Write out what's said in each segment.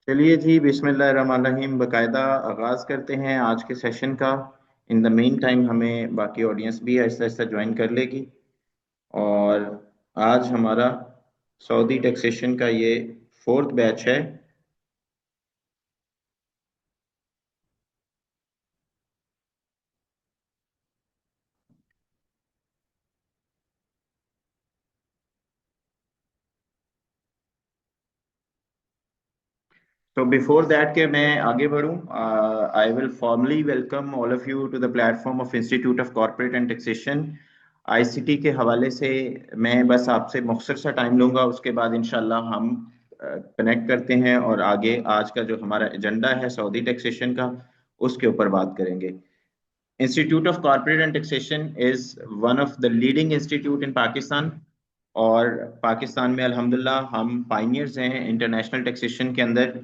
चलिए जी, बिस्मिल्लाहिर्रहमानिर्रहीम। बाकायदा आगाज़ करते हैं आज के सेशन का। इन द मेन टाइम हमें बाकी ऑडियंस भी आहिस्ता आहिस्ता ज्वाइन कर लेगी। और आज हमारा सऊदी टैक्सेशन का ये फोर्थ बैच है। तो बिफोर दैट के मैं आगे बढ़ूं, I will formally welcome all of you to the platform of institute of corporate and taxation. ICT के हवाले से मैं बस आपसे मुख्तसर सा टाइम लूंगा, उसके बाद इंशाल्लाह हम कनेक्ट करते हैं और आगे आज का जो हमारा एजेंडा है सऊदी टैक्सेशन का उसके ऊपर बात करेंगे। Institute of corporate and taxation is one of the leading institute इन पाकिस्तान। और पाकिस्तान में अल्हम्दुलिल्लाह हम पाइनियर्स हैं इंटरनेशनल टैक्सेशन के अंदर।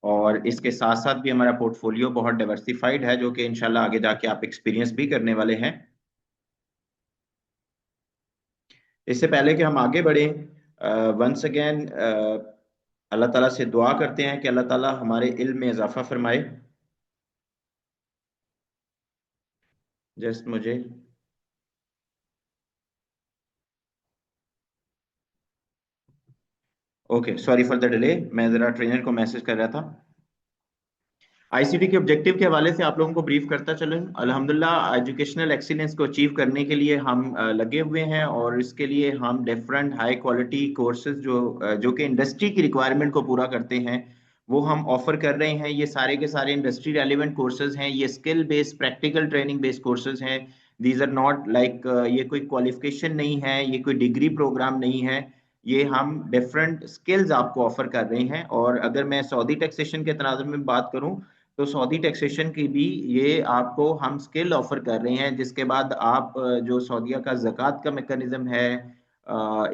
और इसके साथ साथ भी हमारा पोर्टफोलियो बहुत डाइवर्सिफाइड है, जो कि इंशाल्लाह आगे जाके आप एक्सपीरियंस भी करने वाले हैं। इससे पहले कि हम आगे बढ़ें, वंस अगेन अल्लाह ताला से दुआ करते हैं कि अल्लाह ताला हमारे इल्म में इजाफा फरमाए। जस्ट मुझे okay, sorry for the delay, मैं ज़रा ट्रेनर को मैसेज कर रहा था। आईसीटी के ऑब्जेक्टिव के हवाले से आप लोगों को ब्रीफ करता चलूं। अल्हम्दुलिल्लाह एजुकेशनल एक्सीलेंस को अचीव करने के लिए हम लगे हुए हैं, और इसके लिए हम डिफरेंट हाई क्वालिटी कोर्सेज जो कि इंडस्ट्री की रिक्वायरमेंट को पूरा करते हैं वो हम ऑफर कर रहे हैं। ये सारे के सारे इंडस्ट्री रेलिवेंट कोर्सेज हैं, ये skill based practical training based courses हैं। दीज आर नॉट लाइक, ये कोई क्वालिफिकेशन नहीं है, ये कोई डिग्री प्रोग्राम नहीं है। ये हम डिफरेंट स्किल्स आपको ऑफर कर रहे हैं। और अगर मैं सऊदी टैक्सेशन के तनाजुर में बात करूं तो सऊदी टैक्सेशन की भी ये आपको हम स्किल ऑफर कर रहे हैं, जिसके बाद आप जो सऊदीया का ज़कात का मैकेनिज्म है,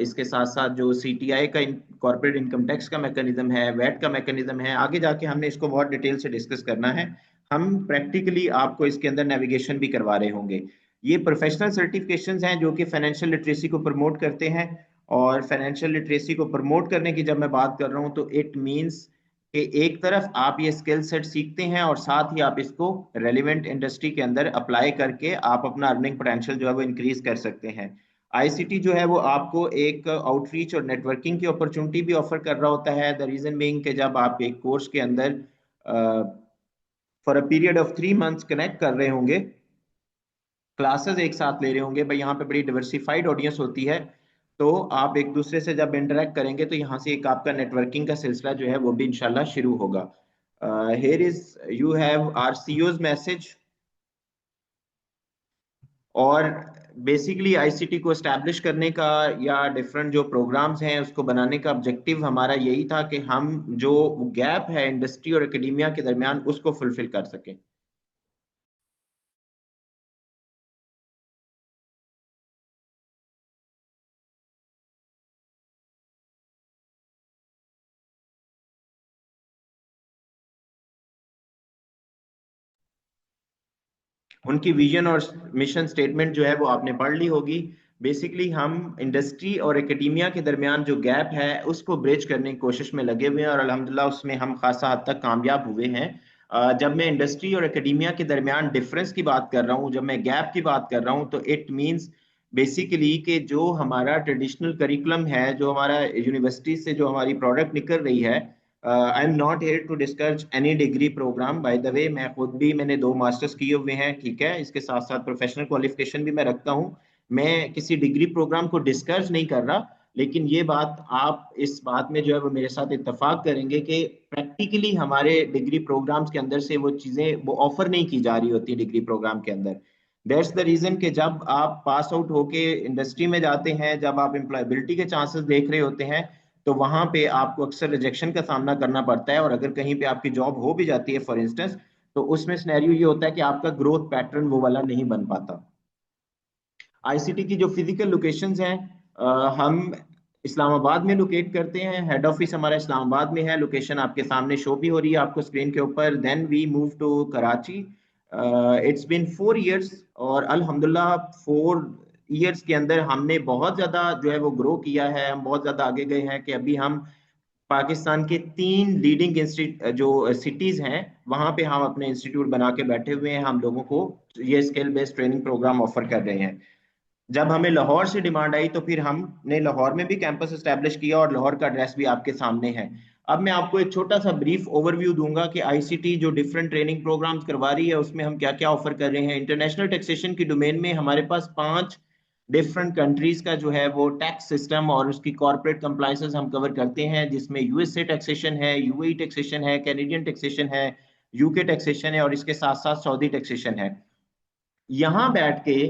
इसके साथ साथ जो सीटीआई का कॉर्पोरेट इनकम टैक्स का मैकेनिज्म है, वैट का मैकेनिज्म है, आगे जाके हमने इसको बहुत डिटेल से डिस्कस करना है। हम प्रैक्टिकली आपको इसके अंदर नेविगेशन भी करवा रहे होंगे। ये प्रोफेशनल सर्टिफिकेशंस हैं जो कि फाइनेंशियल लिटरेसी को प्रमोट करते हैं। और फाइनेंशियल लिटरेसी को प्रमोट करने की जब मैं बात कर रहा हूँ तो इट मीन्स कि एक तरफ आप ये स्किल सेट सीखते हैं और साथ ही आप इसको रेलिवेंट इंडस्ट्री के अंदर अप्लाई करके आप अपना अर्निंग पोटेंशियल जो है वो इंक्रीज कर सकते हैं। आईसीटी जो है वो आपको एक आउटरीच और नेटवर्किंग की अपॉर्चुनिटी भी ऑफर कर रहा होता है। द रीजन बीइंग कि जब आप एक कोर्स के अंदर for a period of 3 months connect कर रहे होंगे, क्लासेस एक साथ ले रहे होंगे भाई, यहाँ पे बड़ी डिवर्सिफाइड ऑडियंस होती है। तो आप एक दूसरे से जब इंटरेक्ट करेंगे तो यहाँ से एक आपका नेटवर्किंग का सिलसिला जो है वो भी इंशाल्लाह शुरू होगा। Here is you have our CEO's message. और बेसिकली आईसीटी को एस्टैब्लिश करने का या डिफरेंट जो प्रोग्राम्स हैं उसको बनाने का ऑब्जेक्टिव हमारा यही था कि हम जो गैप है इंडस्ट्री और एकेडमिया के दरमियान उसको फुलफिल कर सकें। उनकी विजन और मिशन स्टेटमेंट जो है वो आपने पढ़ ली होगी। बेसिकली हम इंडस्ट्री और एकेडमिया के दरमियान जो गैप है उसको ब्रिज करने की कोशिश में लगे हुए हैं, और अल्हम्दुलिल्लाह उसमें हम खासा हद तक कामयाब हुए हैं। जब मैं इंडस्ट्री और एकेडमिया के दरमियान डिफरेंस की बात कर रहा हूँ, जब मैं गैप की बात कर रहा हूँ, तो इट मीन्स बेसिकली कि जो हमारा ट्रेडिशनल करिकुलम है, जो हमारा यूनिवर्सिटी से जो हमारी प्रोडक्ट निकल रही है। I am not here to discuss any degree program, by the way मैं खुद भी, मैंने 2 मास्टर्स किए हुए हैं, ठीक है, इसके साथ साथ प्रोफेशनल क्वालिफिकेशन भी मैं रखता हूँ। मैं किसी डिग्री प्रोग्राम को डिस्कस नहीं कर रहा, लेकिन ये बात आप इस बात में जो है वो मेरे साथ इत्तेफाक करेंगे कि प्रैक्टिकली हमारे डिग्री प्रोग्राम्स के अंदर से वो चीज़ें वो ऑफर नहीं की जा रही होती डिग्री प्रोग्राम के अंदर। दैट्स द रीजन कि जब आप पास आउट होके इंडस्ट्री में जाते हैं, जब आप एम्प्लॉयबिलिटी के चांसेस देख रहे होते हैं, तो वहां पे आपको अक्सर रिजेक्शन का सामना करना पड़ता है। और अगर कहीं पे आपकी जॉब हो भी जाती है फॉर इंस्टेंस, तो उसमें सिनेरियो ये होता है कि आपका ग्रोथ पैटर्न वो वाला नहीं बन पाता। आईसीटी की जो फिजिकल लोकेशंस हैं, हम इस्लामाबाद में लोकेट करते हैं। हेड ऑफिस हमारा इस्लामाबाद में है, लोकेशन आपके सामने शो भी हो रही है आपको स्क्रीन के ऊपर। Then we move to Karachi. It's been 4 years, और अल्हम्दुलिल्लाह 4 इयर्स के अंदर हमने बहुत ज़्यादा जो है वो ग्रो किया है, हम बहुत ज़्यादा आगे गए हैं कि अभी हम पाकिस्तान के 3 लीडिंग इंस्टीट्यूट जो सिटीज हैं, वहां पे हम अपने इंस्टीट्यूट बना के बैठे हुए हैं। हम लोगों को ये skill based training program offer कर रहे हैं। जब हमें लाहौर से डिमांड आई तो फिर हमने लाहौर में भी कैंपस एस्टेब्लिश किया, और लाहौर का एड्रेस भी आपके सामने है। अब मैं आपको एक छोटा सा ब्रीफ ओवरव्यू दूंगा कि आईसीटी जो डिफरेंट ट्रेनिंग प्रोग्राम्स करवा रही है उसमें हम क्या क्या ऑफर कर रहे हैं। इंटरनेशनल टैक्सेशन की डोमेन में हमारे पास 5 डिफरेंट कंट्रीज का जो है वो टैक्स सिस्टम और उसकी कॉर्पोरेट कंप्लायंसेस हम कवर करते हैं, जिसमें यूएसए टैक्सेशन है, यूएई टैक्सेशन है, कैनेडियन टैक्सेशन है, यूके टैक्सेशन है, और इसके साथ साथ सऊदी टैक्सेशन है। यहाँ बैठ के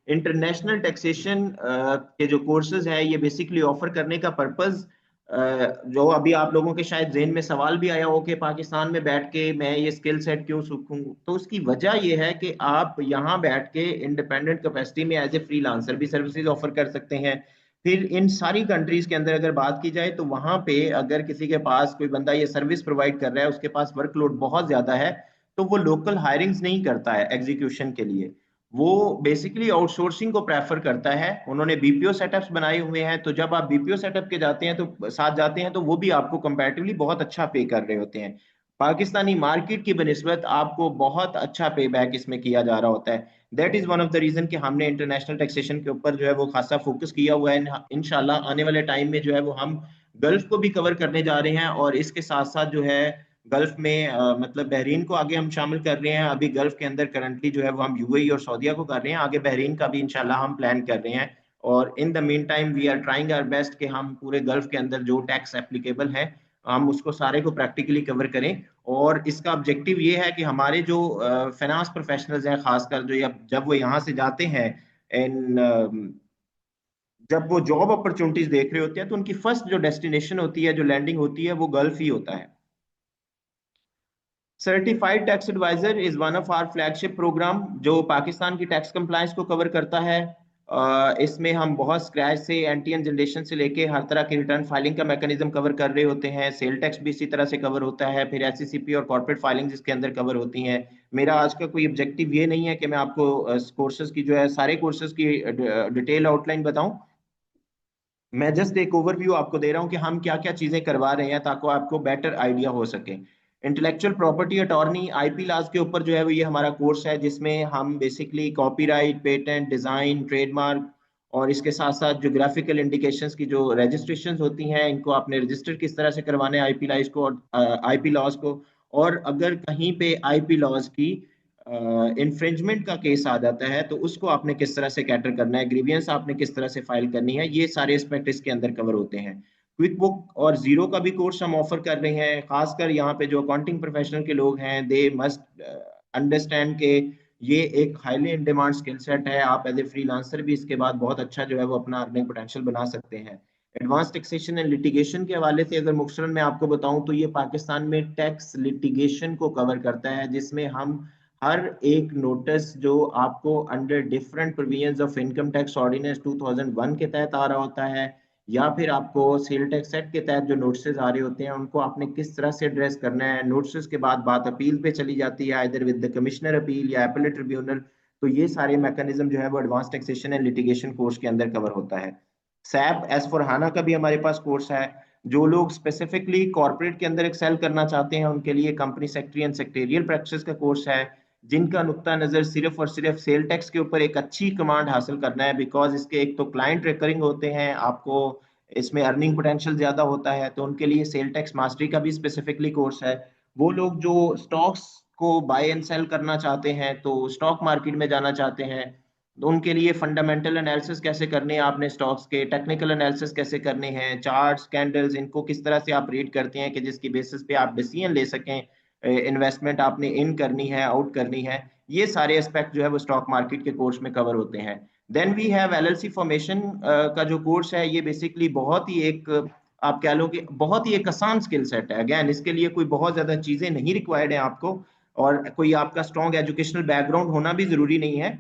इंटरनेशनल टैक्सेशन के जो कोर्सेज है ये बेसिकली ऑफर करने का पर्पस, जो अभी आप लोगों के शायद जेहन में सवाल भी आया हो कि पाकिस्तान में बैठ के मैं ये स्किल सेट क्यों सीखूं, तो उसकी वजह ये है कि आप यहाँ बैठ के इंडिपेंडेंट कैपेसिटी में एज ए फ्रीलांसर भी सर्विसेज ऑफर कर सकते हैं। फिर इन सारी कंट्रीज के अंदर अगर बात की जाए तो वहां पे अगर किसी के पास कोई बंदा ये सर्विस प्रोवाइड कर रहा है, उसके पास वर्कलोड बहुत ज्यादा है, तो वो लोकल हायरिंग्स नहीं करता है एग्जीक्यूशन के लिए। वो बेसिकली आउटसोर्सिंग को प्रेफर करता है। उन्होंने बीपीओ सेटअप्स बनाए हुए हैं, तो जब आप बीपीओ सेटअप के जाते हैं तो साथ जाते हैं तो वो भी आपको कंपैरेटिवली बहुत अच्छा पे कर रहे होते हैं। पाकिस्तानी मार्केट की बनिस्बत आपको बहुत अच्छा पे बैक इसमें किया जा रहा होता है। That is one of the reason कि हमने इंटरनेशनल टैक्सेशन के ऊपर जो है वो खासा फोकस किया हुआ है। इंशाल्लाह आने वाले टाइम में जो है वो हम गल्फ को भी कवर करने जा रहे हैं, और इसके साथ साथ जो है गल्फ में मतलब बहरीन को आगे हम शामिल कर रहे हैं। अभी गल्फ के अंदर करंटली जो है वो हम यूएई और सऊदीया को कर रहे हैं, आगे बहरीन का भी इंशाल्लाह हम प्लान कर रहे हैं। और in the meantime we are trying our best कि हम पूरे गल्फ के अंदर जो टैक्स एप्लीकेबल है हम उसको सारे को प्रैक्टिकली कवर करें। और इसका ऑब्जेक्टिव ये है कि हमारे जो फाइनेंस प्रोफेशनल्स हैं, खासकर जो जब वो यहाँ से जाते हैं इन जब वो जॉब अपॉर्चुनिटीज देख रहे होते हैं, तो उनकी फर्स्ट जो डेस्टिनेशन होती है, जो लैंडिंग होती है, वो गल्फ ही होता है। Certified tax advisor is one of our flagship program जो पाकिस्तान की टैक्स कंप्लायंस को कवर करता है। इसमें हम बहुत स्क्रैच से एनटीएन जनरेशन से लेके हर तरह की रिटर्न फाइलिंग का मैकेनिज्म कवर कर रहे होते हैं। सेल टैक्स भी इसी तरह से कवर होता है, फिर एससीसीपी और कॉर्पोरेट फाइलिंग इसके अंदर कवर होती हैं। मेरा आज का कोई ऑब्जेक्टिव ये नहीं है कि मैं आपको कोर्सेज की जो है सारे कोर्सेज की डिटेल आउटलाइन बताऊं। मैं जस्ट एक ओवरव्यू आपको दे रहा हूँ कि हम क्या क्या चीजें करवा रहे हैं ताकि आपको बेटर आइडिया हो सके। Intellectual property attorney IP laws के ऊपर जो है वो ये हमारा कोर्स है, जिसमें हम basically copyright, patent, design, trademark और इसके साथ साथ जोग्राफिकल इंडिकेशंस की जो रजिस्ट्रेशन होती हैं, इनको आपने रजिस्टर किस तरह से करवाने हैं आईपी लॉज को, और आईपी लॉज को। और अगर कहीं पे आईपी लॉज की इन्फ्रिंजमेंट का केस आ जाता है तो उसको आपने किस तरह से कैटर करना है, ग्रीवियंस आपने किस तरह से फाइल करनी है, ये सारे एस्पेक्ट इसके अंदर कवर होते हैं। क्विक बुक और जीरो का भी कोर्स हम ऑफर कर रहे हैं। खासकर यहाँ पे जो अकाउंटिंग प्रोफेशनल के लोग हैं, दे मस्ट अंडरस्टैंड के ये एक highly in demand skill set है। आप एज ए फ्रीलांसर भी इसके बाद बहुत अच्छा जो है वो अपना अर्निंग पोटेंशियल बना सकते हैं। एडवांस टैक्सेशन एंड लिटिगेशन के हवाले से अगर मुख्तसरन मैं आपको बताऊं तो ये पाकिस्तान में टैक्स लिटिगेशन को कवर करता है, जिसमें हम हर एक नोटिस जो आपको under different provisions of income tax ordinance 2001 के तहत आ रहा होता है, या फिर आपको सेल टैक्स एक्ट के तहत जो नोटिस आ रहे होते हैं, उनको आपने किस तरह से एड्रेस करना है। नोटिस के बाद बात अपील पे चली जाती है, इधर विद द कमिश्नर अपील या एपेलेट ट्रिब्यूनल। तो ये सारे मैकेनिज्म जो है वो advance taxation and litigation course के अंदर कवर होता है। सैप एस फॉर हाना का भी हमारे पास कोर्स है। जो लोग स्पेसिफिकली कॉर्पोरेट के अंदर एक्सेल करना चाहते हैं उनके लिए company secretary and secretarial practice का कोर्स है, जिनका नुक्ता नजर सिर्फ और सिर्फ सेल टैक्स के ऊपर एक अच्छी कमांड हासिल करना है। बिकॉज इसके एक तो क्लाइंट रिकरिंग होते हैं, आपको इसमें अर्निंग पोटेंशियल ज्यादा होता है, तो उनके लिए सेल टैक्स मास्टरी का भी स्पेसिफिकली कोर्स है। वो लोग जो स्टॉक्स को बाय एंड सेल करना चाहते हैं, तो स्टॉक मार्केट में जाना चाहते हैं, तो उनके लिए फंडामेंटल एनालिसिस कैसे करने हैं आपने स्टॉक्स के, टेक्निकल एनालिसिस कैसे करने हैं, चार्ट्स, कैंडल्स, इनको किस तरह से आप रीड करते हैं कि जिसकी बेसिस पे आप डिसीजन ले सकें, इन्वेस्टमेंट आपने इन करनी है, आउट करनी है। ये सारे एस्पेक्ट जो है वो स्टॉक मार्केट के कोर्स में कवर होते हैं। Then we have LLC formation का जो कोर्स है, ये बेसिकली बहुत ही एक आप कह लो कि बहुत ही एक आसान स्किल सेट है। अगेन इसके लिए कोई बहुत ज्यादा चीजें नहीं रिक्वायर्ड है आपको, और कोई आपका स्ट्रॉन्ग एजुकेशनल बैकग्राउंड होना भी जरूरी नहीं है।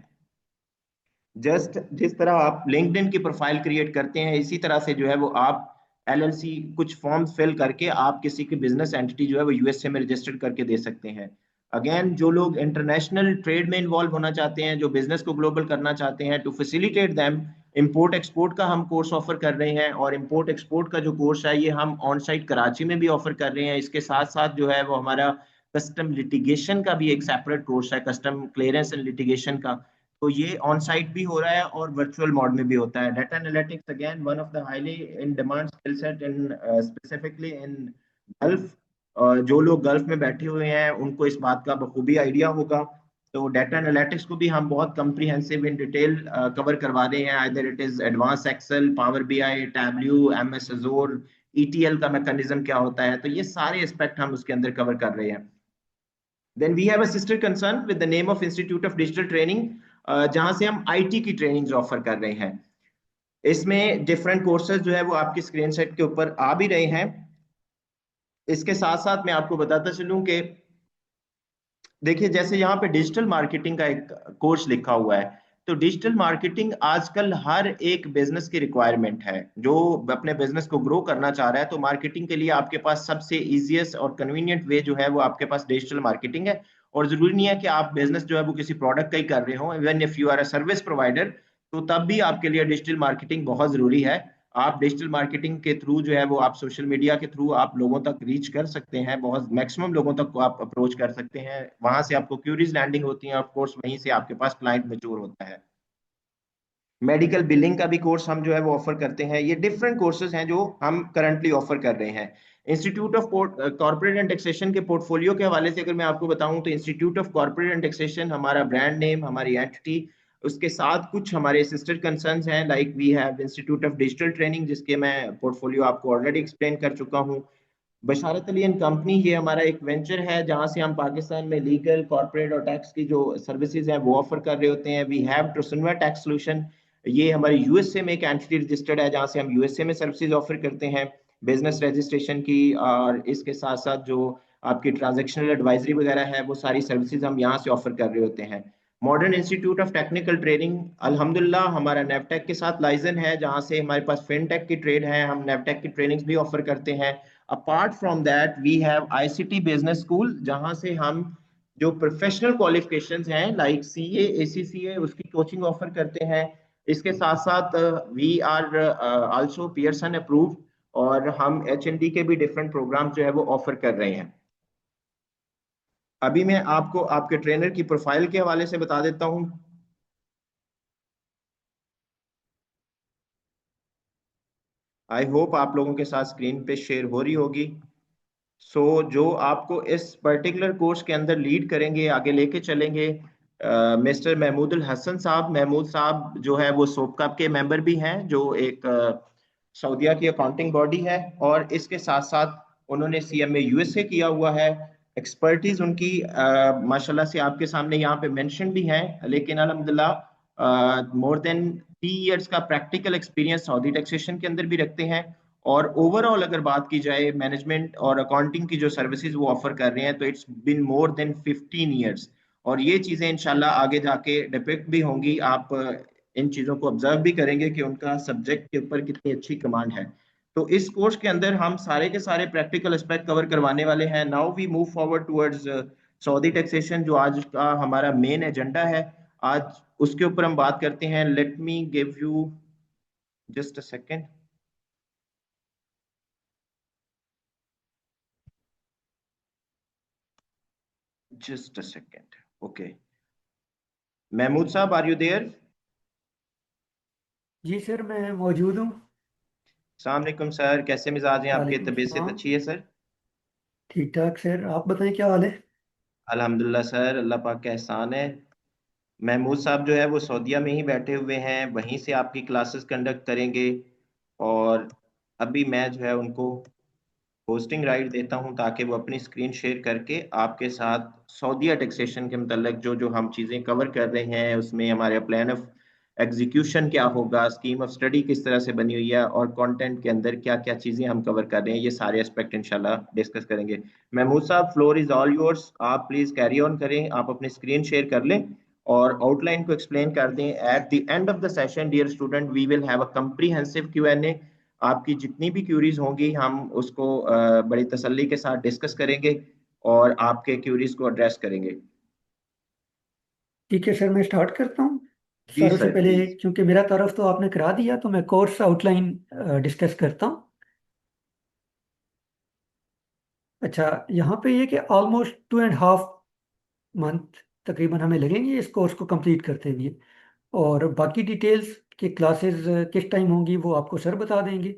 जस्ट जिस तरह आप लिंक्डइन की प्रोफाइल क्रिएट करते हैं, इसी तरह से जो है वो आप एलएलसी कुछ फॉर्म्स फिल करके आप किसी की बिजनेस एंटिटी जो है वो यूएसए में रजिस्टर्ड करके दे सकते हैं। अगेन जो लोग इंटरनेशनल ट्रेड में इन्वॉल्व होना चाहते हैं, जो बिजनेस को ग्लोबल करना चाहते हैं, to facilitate them import export का हम कोर्स ऑफर कर रहे हैं, और इंपोर्ट एक्सपोर्ट का जो कोर्स है ये हम ऑन साइट कराची में भी ऑफर कर रहे हैं। इसके साथ साथ जो है वो हमारा कस्टम लिटिगेशन का भी एक सेपरेट कोर्स है, कस्टम क्लियरेंस एंड लिटिगेशन का। तो ये ऑन साइट भी हो रहा है और वर्चुअल मोड में भी होता है। Data analytics again one of the highly in demand skill set in specifically in gulf. जो लोग गल्फ में बैठे हुए हैं उनको इस बात का बखूबी आइडिया होगा। तो डाटा एनालिटिक्स को भी हम बहुत कम्प्रीहेंसिव इन डिटेल कवर करवा रहे हैं, either it is advance Excel, Power BI, Tableau, MS Azure, ETL का मैकेनिज्म क्या होता है, तो ये सारे एस्पेक्ट हम उसके अंदर कवर कर रहे हैं। Then we have a sister concern with the name of institute of digital training, जहां से हम आईटी की ट्रेनिंग्स ऑफर कर रहे हैं। इसमें डिफरेंट कोर्सेज जो है वो आपकी स्क्रीन सेट के ऊपर आ भी रहे हैं। इसके साथ साथ मैं आपको बताता चलूं कि देखिए जैसे यहाँ पे डिजिटल मार्केटिंग का एक कोर्स लिखा हुआ है, तो डिजिटल मार्केटिंग आजकल हर एक बिजनेस की रिक्वायरमेंट है। जो अपने बिजनेस को ग्रो करना चाह रहा है तो मार्केटिंग के लिए आपके पास सबसे इजीएस्ट और कन्वीनियंट वे जो है वो आपके पास डिजिटल मार्केटिंग है। और जरूरी नहीं है कि आप बिजनेस जो है वो किसी प्रोडक्ट का ही कर रहे हो, even if you are a service provider, तो तब भी आपके लिए डिजिटल मार्केटिंग बहुत जरूरी है। आप डिजिटल मार्केटिंग के थ्रू जो है वो आप सोशल मीडिया के थ्रू आप लोगों तक रीच कर सकते हैं, बहुत मैक्सिमम लोगों तक को आप अप्रोच कर सकते हैं। वहां से आपको क्यूरीज लैंडिंग होती है, ऑफ कोर्स वहीं से आपके पास क्लाइंट मैच्योर होता है। मेडिकल बिलिंग का भी कोर्स हम जो है वो ऑफर करते हैं। ये डिफरेंट कोर्सेज हैं जो हम करंटली ऑफर कर रहे हैं। Institute of corporate and taxation के पोर्टफोलियो के हवाले से अगर मैं आपको बताऊं तो institute of corporate and taxation हमारा ब्रांड नेम, हमारी एंटिटी, उसके साथ कुछ हमारे सिस्टर कंसर्न्स हैं, like we have institute of digital training जिसके मैं पोर्टफोलियो आपको ऑलरेडी एक्सप्लेन कर चुका हूँ। बशारत अली एंड कंपनी, ये हमारा एक वेंचर है जहां से हम पाकिस्तान में लीगल, कॉर्पोरेट और टैक्स की जो सर्विसेज हैं वो ऑफर कर रहे होते हैं। वी हैव ट्रुसनवा टैक्स सोल्यूशन, ये हमारी यूएसए में एक एंटिटी रजिस्टर्ड है जहां से हम यूएसए में सर्विसेज ऑफर करते हैं बिजनेस रजिस्ट्रेशन की। और इसके साथ साथ जो आपकी ट्रांजेक्शनल एडवाइजरी वगैरह है वो सारी सर्विसेज हम यहाँ से ऑफर कर रहे होते हैं। Modern institute of technical trading, अल्हम्दुलिल्लाह हमारा नेवटेक के साथ लाइजन है जहां से हमारे पास फिनटेक की ट्रेड है, हम नेवटेक की ट्रेनिंग्स भी ऑफर करते हैं। Apart from that we have ICT business school जहां से हम जो प्रोफेशनल क्वालिफिकेशंस हैं लाइक सीए, एसीसीए, उसकी कोचिंग ऑफर करते हैं। इसके साथ साथ we are also Pearson approved, और हम एचएनडी के भी डिफरेंट प्रोग्राम जो है वो ऑफर कर रहे हैं। अभी मैं आपको आपके ट्रेनर की प्रोफाइल के हवाले से बता देता हूँ। आई होप आप लोगों के साथ स्क्रीन पे शेयर हो रही होगी। जो आपको इस पर्टिकुलर कोर्स के अंदर लीड करेंगे, आगे लेके चलेंगे, मिस्टर महमूदुल हसन साहब। महमूद साहब जो है वो सोपकाप के मेंबर भी हैं, जो एक सऊदीया की अकाउंटिंग बॉडी है, और इसके साथ साथ उन्होंने सीएमए यूएसए किया हुआ है। एक्सपर्टीज उनकी माशाल्लाह से आपके सामने यहाँ पे मेंशन भी है, लेकिन अल्हम्दुलिल्लाह मोर देन 3 इयर्स का प्रैक्टिकल एक्सपीरियंस सऊदी टैक्सेशन के अंदर भी रखते हैं। और ओवरऑल अगर बात की जाए मैनेजमेंट और अकाउंटिंग की जो सर्विसेज वो ऑफर कर रहे हैं तो it's been more than 15 years. और ये चीजें इंशाल्लाह आगे जाके डिपेक्ट भी होंगी, आप इन चीजों को ऑब्जर्व भी करेंगे कि उनका सब्जेक्ट के ऊपर कितनी अच्छी कमांड है। तो इस कोर्स के अंदर हम सारे के सारे प्रैक्टिकल एस्पेक्ट कवर करवाने वाले हैं। Now we move forward towards Saudi taxation, जो आज का हमारा मेन एजेंडा है। आज उसके ऊपर हम बात करते हैं। Let me give you just a second. Just a second. Okay. Mahmood साहब, आर यू देयर? जी सर, मैं मौजूद हूँ। अस्सलाम वालेकुम सर, कैसे मिजाज हैं आपके? वालेकुम तबीयत से सलाम। अच्छी है सर? ठीक ठाक सर, आप बताएं क्या हाल है। अल्हम्दुलिल्लाह सर, अल्लाह पाक का एहसान है। महमूद साहब जो है वो सऊदीया में ही बैठे हुए हैं, वहीं से आपकी क्लासेस कंडक्ट करेंगे। और अभी मैं जो है उनको होस्टिंग राइट देता हूं ताकि वो अपनी स्क्रीन शेयर करके आपके साथ सऊदीया टैक्सेशन के मतलब जो जो हम चीज़ें कवर कर रहे हैं उसमें हमारे प्लान ऑफ एग्जीक्यूशन क्या होगा, स्कीम ऑफ स्टडी किस तरह से बनी हुई है, और कंटेंट के अंदर क्या क्या चीज़ें हम कवर कर रहे हैं, ये सारे एस्पेक्ट इंशाल्लाह डिस्कस करेंगे। महमूद साहब, फ्लोर इज ऑल योर्स, आप प्लीज़ कैरी ऑन करें, आप अपनी स्क्रीन शेयर कर लें और आउटलाइन को एक्सप्लेन कर दें। At the end of the session dear student, we will have a comprehensive Q&A। आपकी जितनी भी क्यूरीज होंगी हम उसको बड़ी तसल्ली के साथ डिस्कस करेंगे और आपके क्यूरीज को एड्रेस करेंगे। ठीक है सर, मैं स्टार्ट करता हूँ। जी सारों से सर पहले, प्लीज। क्योंकि मेरा तारफ तो आपने करा दिया, तो मैं कोर्स आउटलाइन डिस्कस करता हूँ। अच्छा, यहाँ पे ये कि ऑलमोस्ट 2.5 मंथ तकरीबन हमें लगेंगे इस कोर्स को कंप्लीट करते हुए। और बाकी डिटेल्स कि क्लासेस किस टाइम होंगी वो आपको सर बता देंगे।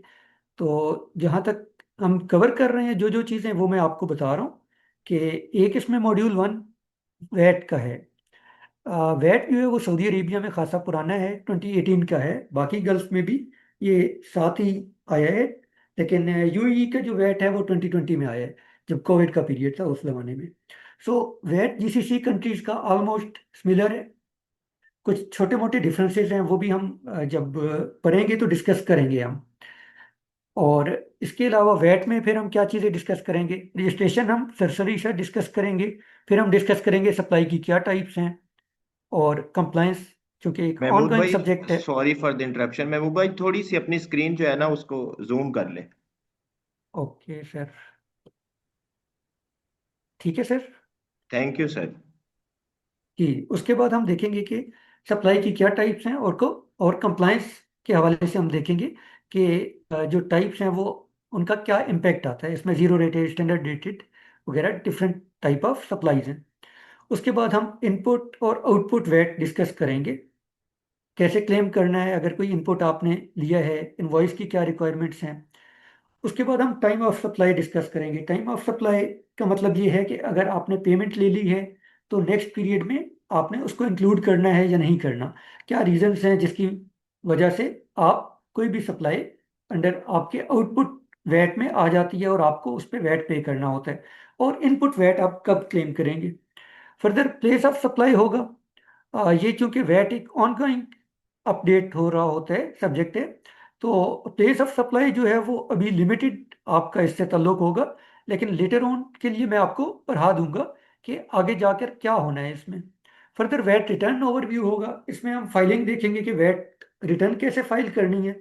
तो जहाँ तक हम कवर कर रहे हैं, जो जो चीज़ें, वो मैं आपको बता रहा हूँ कि एक इसमें मॉड्यूल 1 वैट का है। वैट जो है वो सऊदी अरेबिया में खासा पुराना है, 2018 का है। बाकी गल्फ में भी ये साथ ही आया है। लेकिन यूएई का जो वैट है वो 2020 में आया है, जब कोविड का पीरियड था उस जमाने में। सो वैट जीसीसी कंट्रीज का ऑलमोस्ट सिमिलर है। कुछ छोटे मोटे डिफरेंसेस हैं, वो भी हम जब पढ़ेंगे तो डिस्कस करेंगे हम। और इसके अलावा वैट में फिर हम क्या चीज़ें डिस्कस करेंगे, रजिस्ट्रेशन हम सरसरी से डिस्कस करेंगे। फिर हम डिस्कस करेंगे सप्लाई की क्या टाइप्स हैं, और कंप्लायंस, क्योंकि एक महमूद ऑनगोइंग भाई, सब्जेक्ट है। Sorry for the interruption. Mahmood भाई थोड़ी सी अपनी स्क्रीन जो है ना उसको जूम कर ले। Okay sir. ठीक है सर। Thank you sir. जी, उसके बाद हम देखेंगे कि सप्लाई की क्या टाइप्स हैं, और कंप्लायंस के हवाले से हम देखेंगे कि जो टाइप्स हैं वो उनका क्या इम्पैक्ट आता है इसमें। जीरो रेटेड, स्टैंडर्ड रेटेड वगैरह डिफरेंट टाइप ऑफ सप्लाईज हैं। उसके बाद हम इनपुट और आउटपुट वेट डिस्कस करेंगे। कैसे क्लेम करना है अगर कोई इनपुट आपने लिया है, इनवॉइस की क्या रिक्वायरमेंट्स हैं। उसके बाद हम टाइम ऑफ सप्लाई डिस्कस करेंगे। टाइम ऑफ सप्लाई का मतलब ये है कि अगर आपने पेमेंट ले ली है, तो नेक्स्ट पीरियड में आपने उसको इंक्लूड करना है या नहीं करना। क्या रीजंस हैं जिसकी वजह से आप कोई भी सप्लाई अंडर आपके आउटपुट वैट में आ जाती है और आपको उस पर वैट पे करना होता है। और इनपुट वैट आप कब क्लेम करेंगे। फर्दर प्लेस ऑफ सप्लाई होगा। ये चूंकि वैट एक ऑनगोइंग अपडेट हो रहा होता है सब्जेक्ट है, तो प्लेस ऑफ सप्लाई जो है वो अभी लिमिटेड आपका इससे ताल्लुक होगा। लेकिन लेटर ऑन के लिए मैं आपको पढ़ा दूंगा कि आगे जाकर क्या होना है इसमें। फर्दर वैट रिटर्न ओवरव्यू होगा। इसमें हम फाइलिंग देखेंगे कि वैट रिटर्न कैसे फाइल करनी है।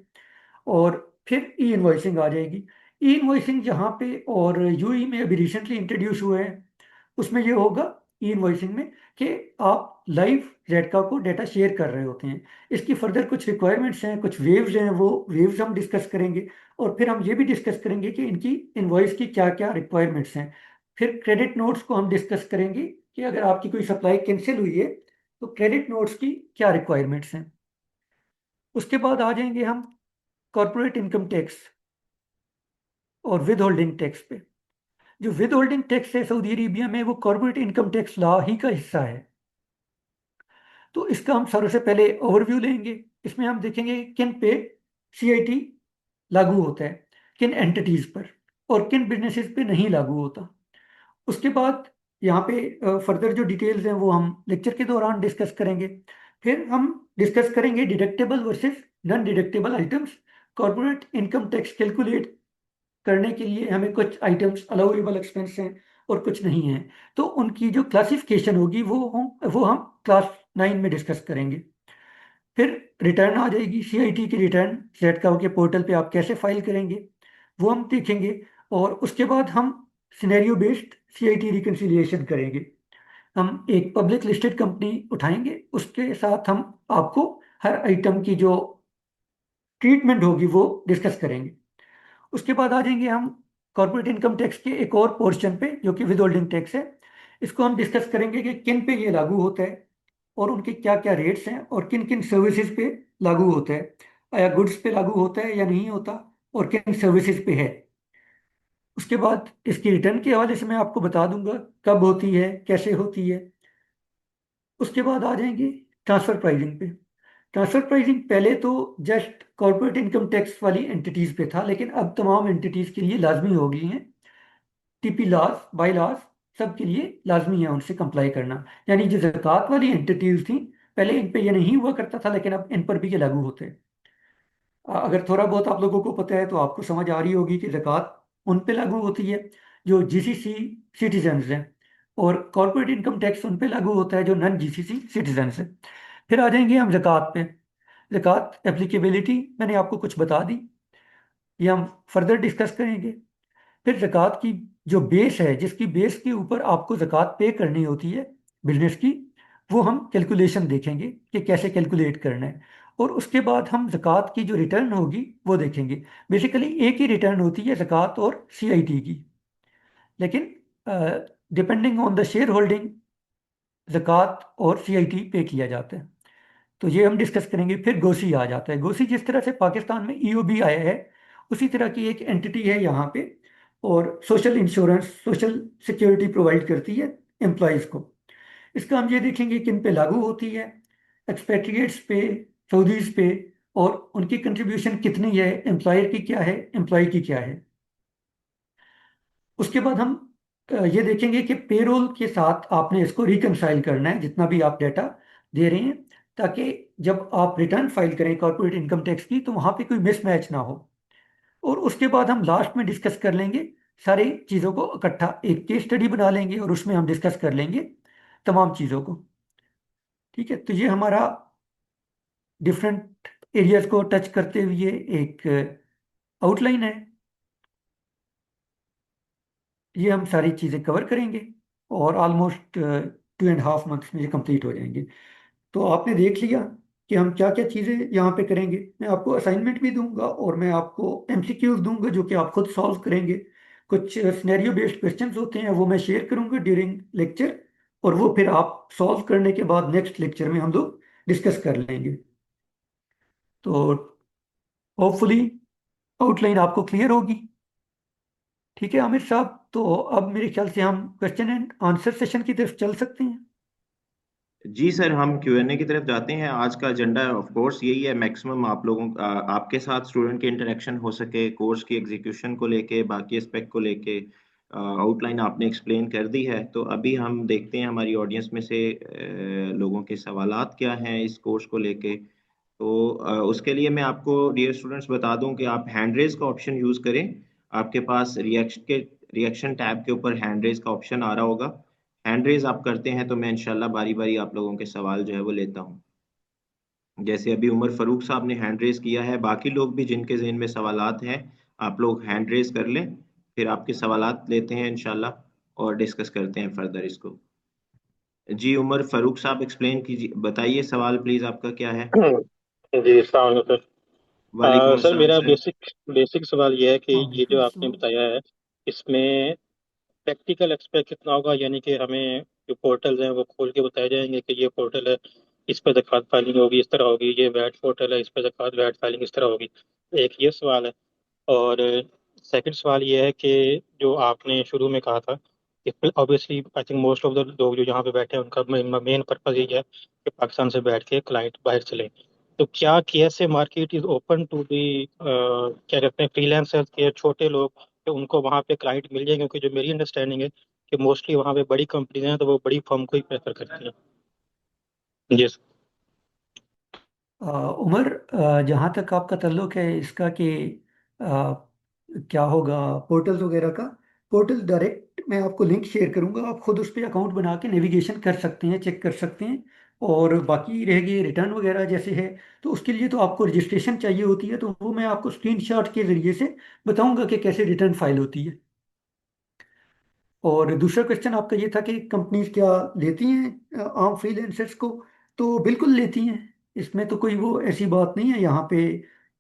और फिर ई इनवॉइसिंग आ जाएगी। ई इनवॉइसिंग जहाँ पे और यूई में अभी रिसेंटली इंट्रोड्यूस हुए हैं, उसमें ये होगा ई इनवॉइसिंग में कि आप लाइव जेटका को डेटा शेयर कर रहे होते हैं। इसकी फर्दर कुछ रिक्वायरमेंट्स हैं, कुछ वेव्स हैं, वो वेव्स हम डिस्कस करेंगे। और फिर हम ये भी डिस्कस करेंगे कि इनकी इनवॉइस की क्या क्या रिक्वायरमेंट्स हैं। फिर क्रेडिट नोट्स को हम डिस्कस करेंगे कि अगर आपकी कोई सप्लाई कैंसिल हुई है, तो क्रेडिट नोट्स की क्या रिक्वायरमेंट्स हैं। उसके बाद आ जाएंगे हम कॉरपोरेट इनकम टैक्स और विद होल्डिंग टैक्स पे। जो विद होल्डिंग टैक्स है सऊदी अरेबिया में, वो कॉरपोरेट इनकम टैक्स लॉ ही का हिस्सा है। तो इसका हम सबसे पहले ओवरव्यू लेंगे। इसमें हम देखेंगे किन पे सीआईटी लागू होता है, किन एंटिटीज पर, और किन बिजनेसेस पे नहीं लागू होता। उसके बाद यहाँ पे फर्दर जो डिटेल्स हैं वो हम लेक्चर के दौरान डिस्कस करेंगे। फिर हम डिस्कस करेंगे deductible versus non deductible items. Corporate income tax calculate करने के लिए हमें कुछ आइटम्स अलाउएबल एक्सपेंस हैं और कुछ नहीं हैं। तो उनकी जो क्लासिफिकेशन होगी वो हम क्लास 9 में डिस्कस करेंगे। फिर रिटर्न आ जाएगी, सीआईटी की रिटर्न जेडका के पोर्टल पे आप कैसे फाइल करेंगे, वो हम देखेंगे। और उसके बाद हम सिनेरियो बेस्ड सीआईटी रिकंसिलिएशन करेंगे। हम एक पब्लिक लिस्टेड कंपनी उठाएंगे, उसके साथ हम आपको हर आइटम की जो ट्रीटमेंट होगी वो डिस्कस करेंगे। उसके बाद आ जाएंगे हम कॉर्पोरेट इनकम टैक्स के एक और पोर्शन पे, जो कि विद होल्डिंग टैक्स है। इसको हम डिस्कस करेंगे कि किन पे ये लागू होता है, और उनके क्या क्या रेट्स हैं, और किन किन सर्विसेज पे लागू होता है, या गुड्स पे लागू होता है या नहीं होता, और किन सर्विसेज पे है। उसके बाद इसकी रिटर्न के हवाले से मैं आपको बता दूंगा कब होती है, कैसे होती है। उसके बाद आ जाएंगे ट्रांसफर प्राइसिंग पे। ट्रांसफर प्राइसिंग पहले तो जस्ट कॉर्पोरेट इनकम टैक्स वाली एंटिटीज पे था, लेकिन अब तमाम एंटिटीज के लिए लाजमी हो गई हैं। टीपी लॉज, बाई लॉज, सब के लिए लाजमी है उनसे कंप्लाई करना। यानी जो ज़कात वाली एंटिटीज थी, पहले इन पे ये नहीं हुआ करता था, लेकिन अब इन पर भी ये लागू होते हैं। अगर थोड़ा बहुत आप लोगों को पता है तो आपको समझ आ रही होगी कि ज़कात उन पे लागू होती है जो जीसीसी सिटीजन्स हैं, और कॉर्पोरेट इनकम टैक्स उन पे लागू होता है जो नॉन जीसीसी सिटीजन्स हैं। फिर आ जाएंगे हम ज़कात पे। ज़कात एप्लीकेबिलिटी मैंने आपको कुछ बता दी, ये हम फर्दर डिस्कस करेंगे। फिर ज़कात की जो बेस है, जिसकी बेस के ऊपर आपको ज़कात पे करनी होती है बिजनेस की, वो हम कैलकुलेशन देखेंगे कि कैसे कैलकुलेट करना है। और उसके बाद हम ज़कात की जो रिटर्न होगी वो देखेंगे। बेसिकली एक ही रिटर्न होती है ज़कात और सीआईटी की, लेकिन depending on the share holding ज़कात और सीआईटी पे किया जाता है। तो ये हम डिस्कस करेंगे। फिर गोसी आ जाता है। गोसी जिस तरह से पाकिस्तान में ईओबी आया है, उसी तरह की एक एंटिटी है यहाँ पे, और social insurance, social security provide करती है एम्प्लॉयज़ को। इसका हम ये देखेंगे किन पे लागू होती है, एक्सपेट्रिएट्स पे, सऊदीज पे, और उनकी कंट्रीब्यूशन कितनी है, एम्प्लॉयर की क्या है, एम्प्लॉय की क्या है। उसके बाद हम ये देखेंगे कि पेरोल के साथ आपने इसको रिकनसाइल करना है, जितना भी आप डेटा दे रहे हैं, ताकि जब आप रिटर्न फाइल करें कॉर्पोरेट इनकम टैक्स की तो वहाँ पे कोई मिसमैच ना हो। और उसके बाद हम लास्ट में डिस्कस कर लेंगे सारी चीज़ों को इकट्ठा, एक केस स्टडी बना लेंगे और उसमें हम डिस्कस कर लेंगे तमाम चीज़ों को। ठीक है, तो ये हमारा डिफरेंट एरियाज को टच करते हुए एक आउटलाइन है। ये हम सारी चीज़ें कवर करेंगे और ऑलमोस्ट 2.5 मंथ्स में ये कंप्लीट हो जाएंगे। तो आपने देख लिया कि हम क्या क्या चीज़ें यहाँ पे करेंगे। मैं आपको असाइनमेंट भी दूंगा और मैं आपको एमसीक्यूज दूंगा जो कि आप खुद सॉल्व करेंगे। कुछ सिनेरियो बेस्ड क्वेश्चंस होते हैं, वो मैं शेयर करूंगा ड्यूरिंग लेक्चर, और वो फिर आप सॉल्व करने के बाद नेक्स्ट लेक्चर में हम लोग डिस्कस कर लेंगे। तो होपफुली आउटलाइन आपको क्लियर होगी। ठीक है आमिर साहब, तो अब मेरे ख्याल से हम क्वेश्चन एंड आंसर सेशन की तरफ चल सकते हैं। जी सर, हम Q&A की तरफ जाते हैं। आज का एजेंडा ऑफ कोर्स यही है, मैक्सिमम आप लोगों आपके साथ स्टूडेंट के इंटरेक्शन हो सके, कोर्स की एग्जीक्यूशन को लेके, बाकी एस्पेक्ट को लेके। आउटलाइन आपने एक्सप्लेन कर दी है, तो अभी हम देखते हैं हमारी ऑडियंस में से लोगों के सवालात क्या हैं इस कोर्स को लेके। तो उसके लिए मैं आपको डियर स्टूडेंट्स बता दूं कि आप हैंड रेज का ऑप्शन यूज़ करें। आपके पास रिएक्शन टैब के ऊपर हैंड रेज का ऑप्शन आ रहा होगा। हैंड रेज आप करते हैं तो मैं इंशाल्लाह बारी बारी आप लोगों के सवाल जो है वो लेता हूँ। जैसे अभी उमर फारूक साहब ने हैंड रेज किया है, बाकी लोग भी जिनके जहन में सवालात हैं, आप लोग हैंड रेज कर लें। फिर आपके सवालात लेते हैं इंशाल्लाह और डिस्कस करते हैं फर्दर इसको। जी उमर फारूक साहब, एक्सप्लेन कीजिए, बताइए सवाल प्लीज, आपका क्या है। जी अस्सलाम वालेकुम सर। वालेकुम सर अस्सलाम मेरा सर। बेसिक बेसिक सवाल ये है कि ये वालेकुम जो आपने अस्सलाम। बताया है इसमें प्रैक्टिकल एक्सपेक्ट कितना होगा, यानी कि हमें जो पोर्टल्स हैं वो खोल के बताए जाएंगे कि ये पोर्टल है, इस पर ज़कात फाइलिंग होगी इस तरह होगी, ये वैट पोर्टल है इस पर ज़कात वैट फाइलिंग इस तरह होगी। एक ये सवाल है। और सेकंड सवाल ये है कि जो आपने शुरू में कहा था कि obviously I think most of the लोग जो यहाँ पे बैठे हैं उनका मेन पर्पज यही है कि पाकिस्तान से बैठ के क्लाइंट बाहर चले। तो क्या कैसे market is open to the क्या कहते हैं फ्रीलांसर्स के छोटे लोग, कि उनको वहाँ पे क्लाइंट मिल जाएंगे? क्योंकि जो मेरी अंडरस्टैंडिंग है कि मोस्टली वहाँ पे बड़ी कंपनीज हैं तो वो बड़ी फर्म को ही प्रेफर करती हैं। जी उमर, जहाँ तक आपका ताल्लुक है इसका कि आ, क्या होगा पोर्टल वगैरह का, पोर्टल डायरेक्ट मैं आपको लिंक शेयर करूंगा, आप खुद उस पर अकाउंट बना के नेविगेशन कर सकते हैं, चेक कर सकते हैं। और बाकी रहेगी रिटर्न वगैरह जैसे है, तो उसके लिए तो आपको रजिस्ट्रेशन चाहिए होती है, तो वो मैं आपको स्क्रीनशॉट के ज़रिए से बताऊंगा कि कैसे रिटर्न फाइल होती है। और दूसरा क्वेश्चन आपका ये था कि कंपनीज क्या लेती हैं आम फ्रीलांसर्स को। तो बिल्कुल लेती हैं, इसमें तो कोई वो ऐसी बात नहीं है। यहाँ पे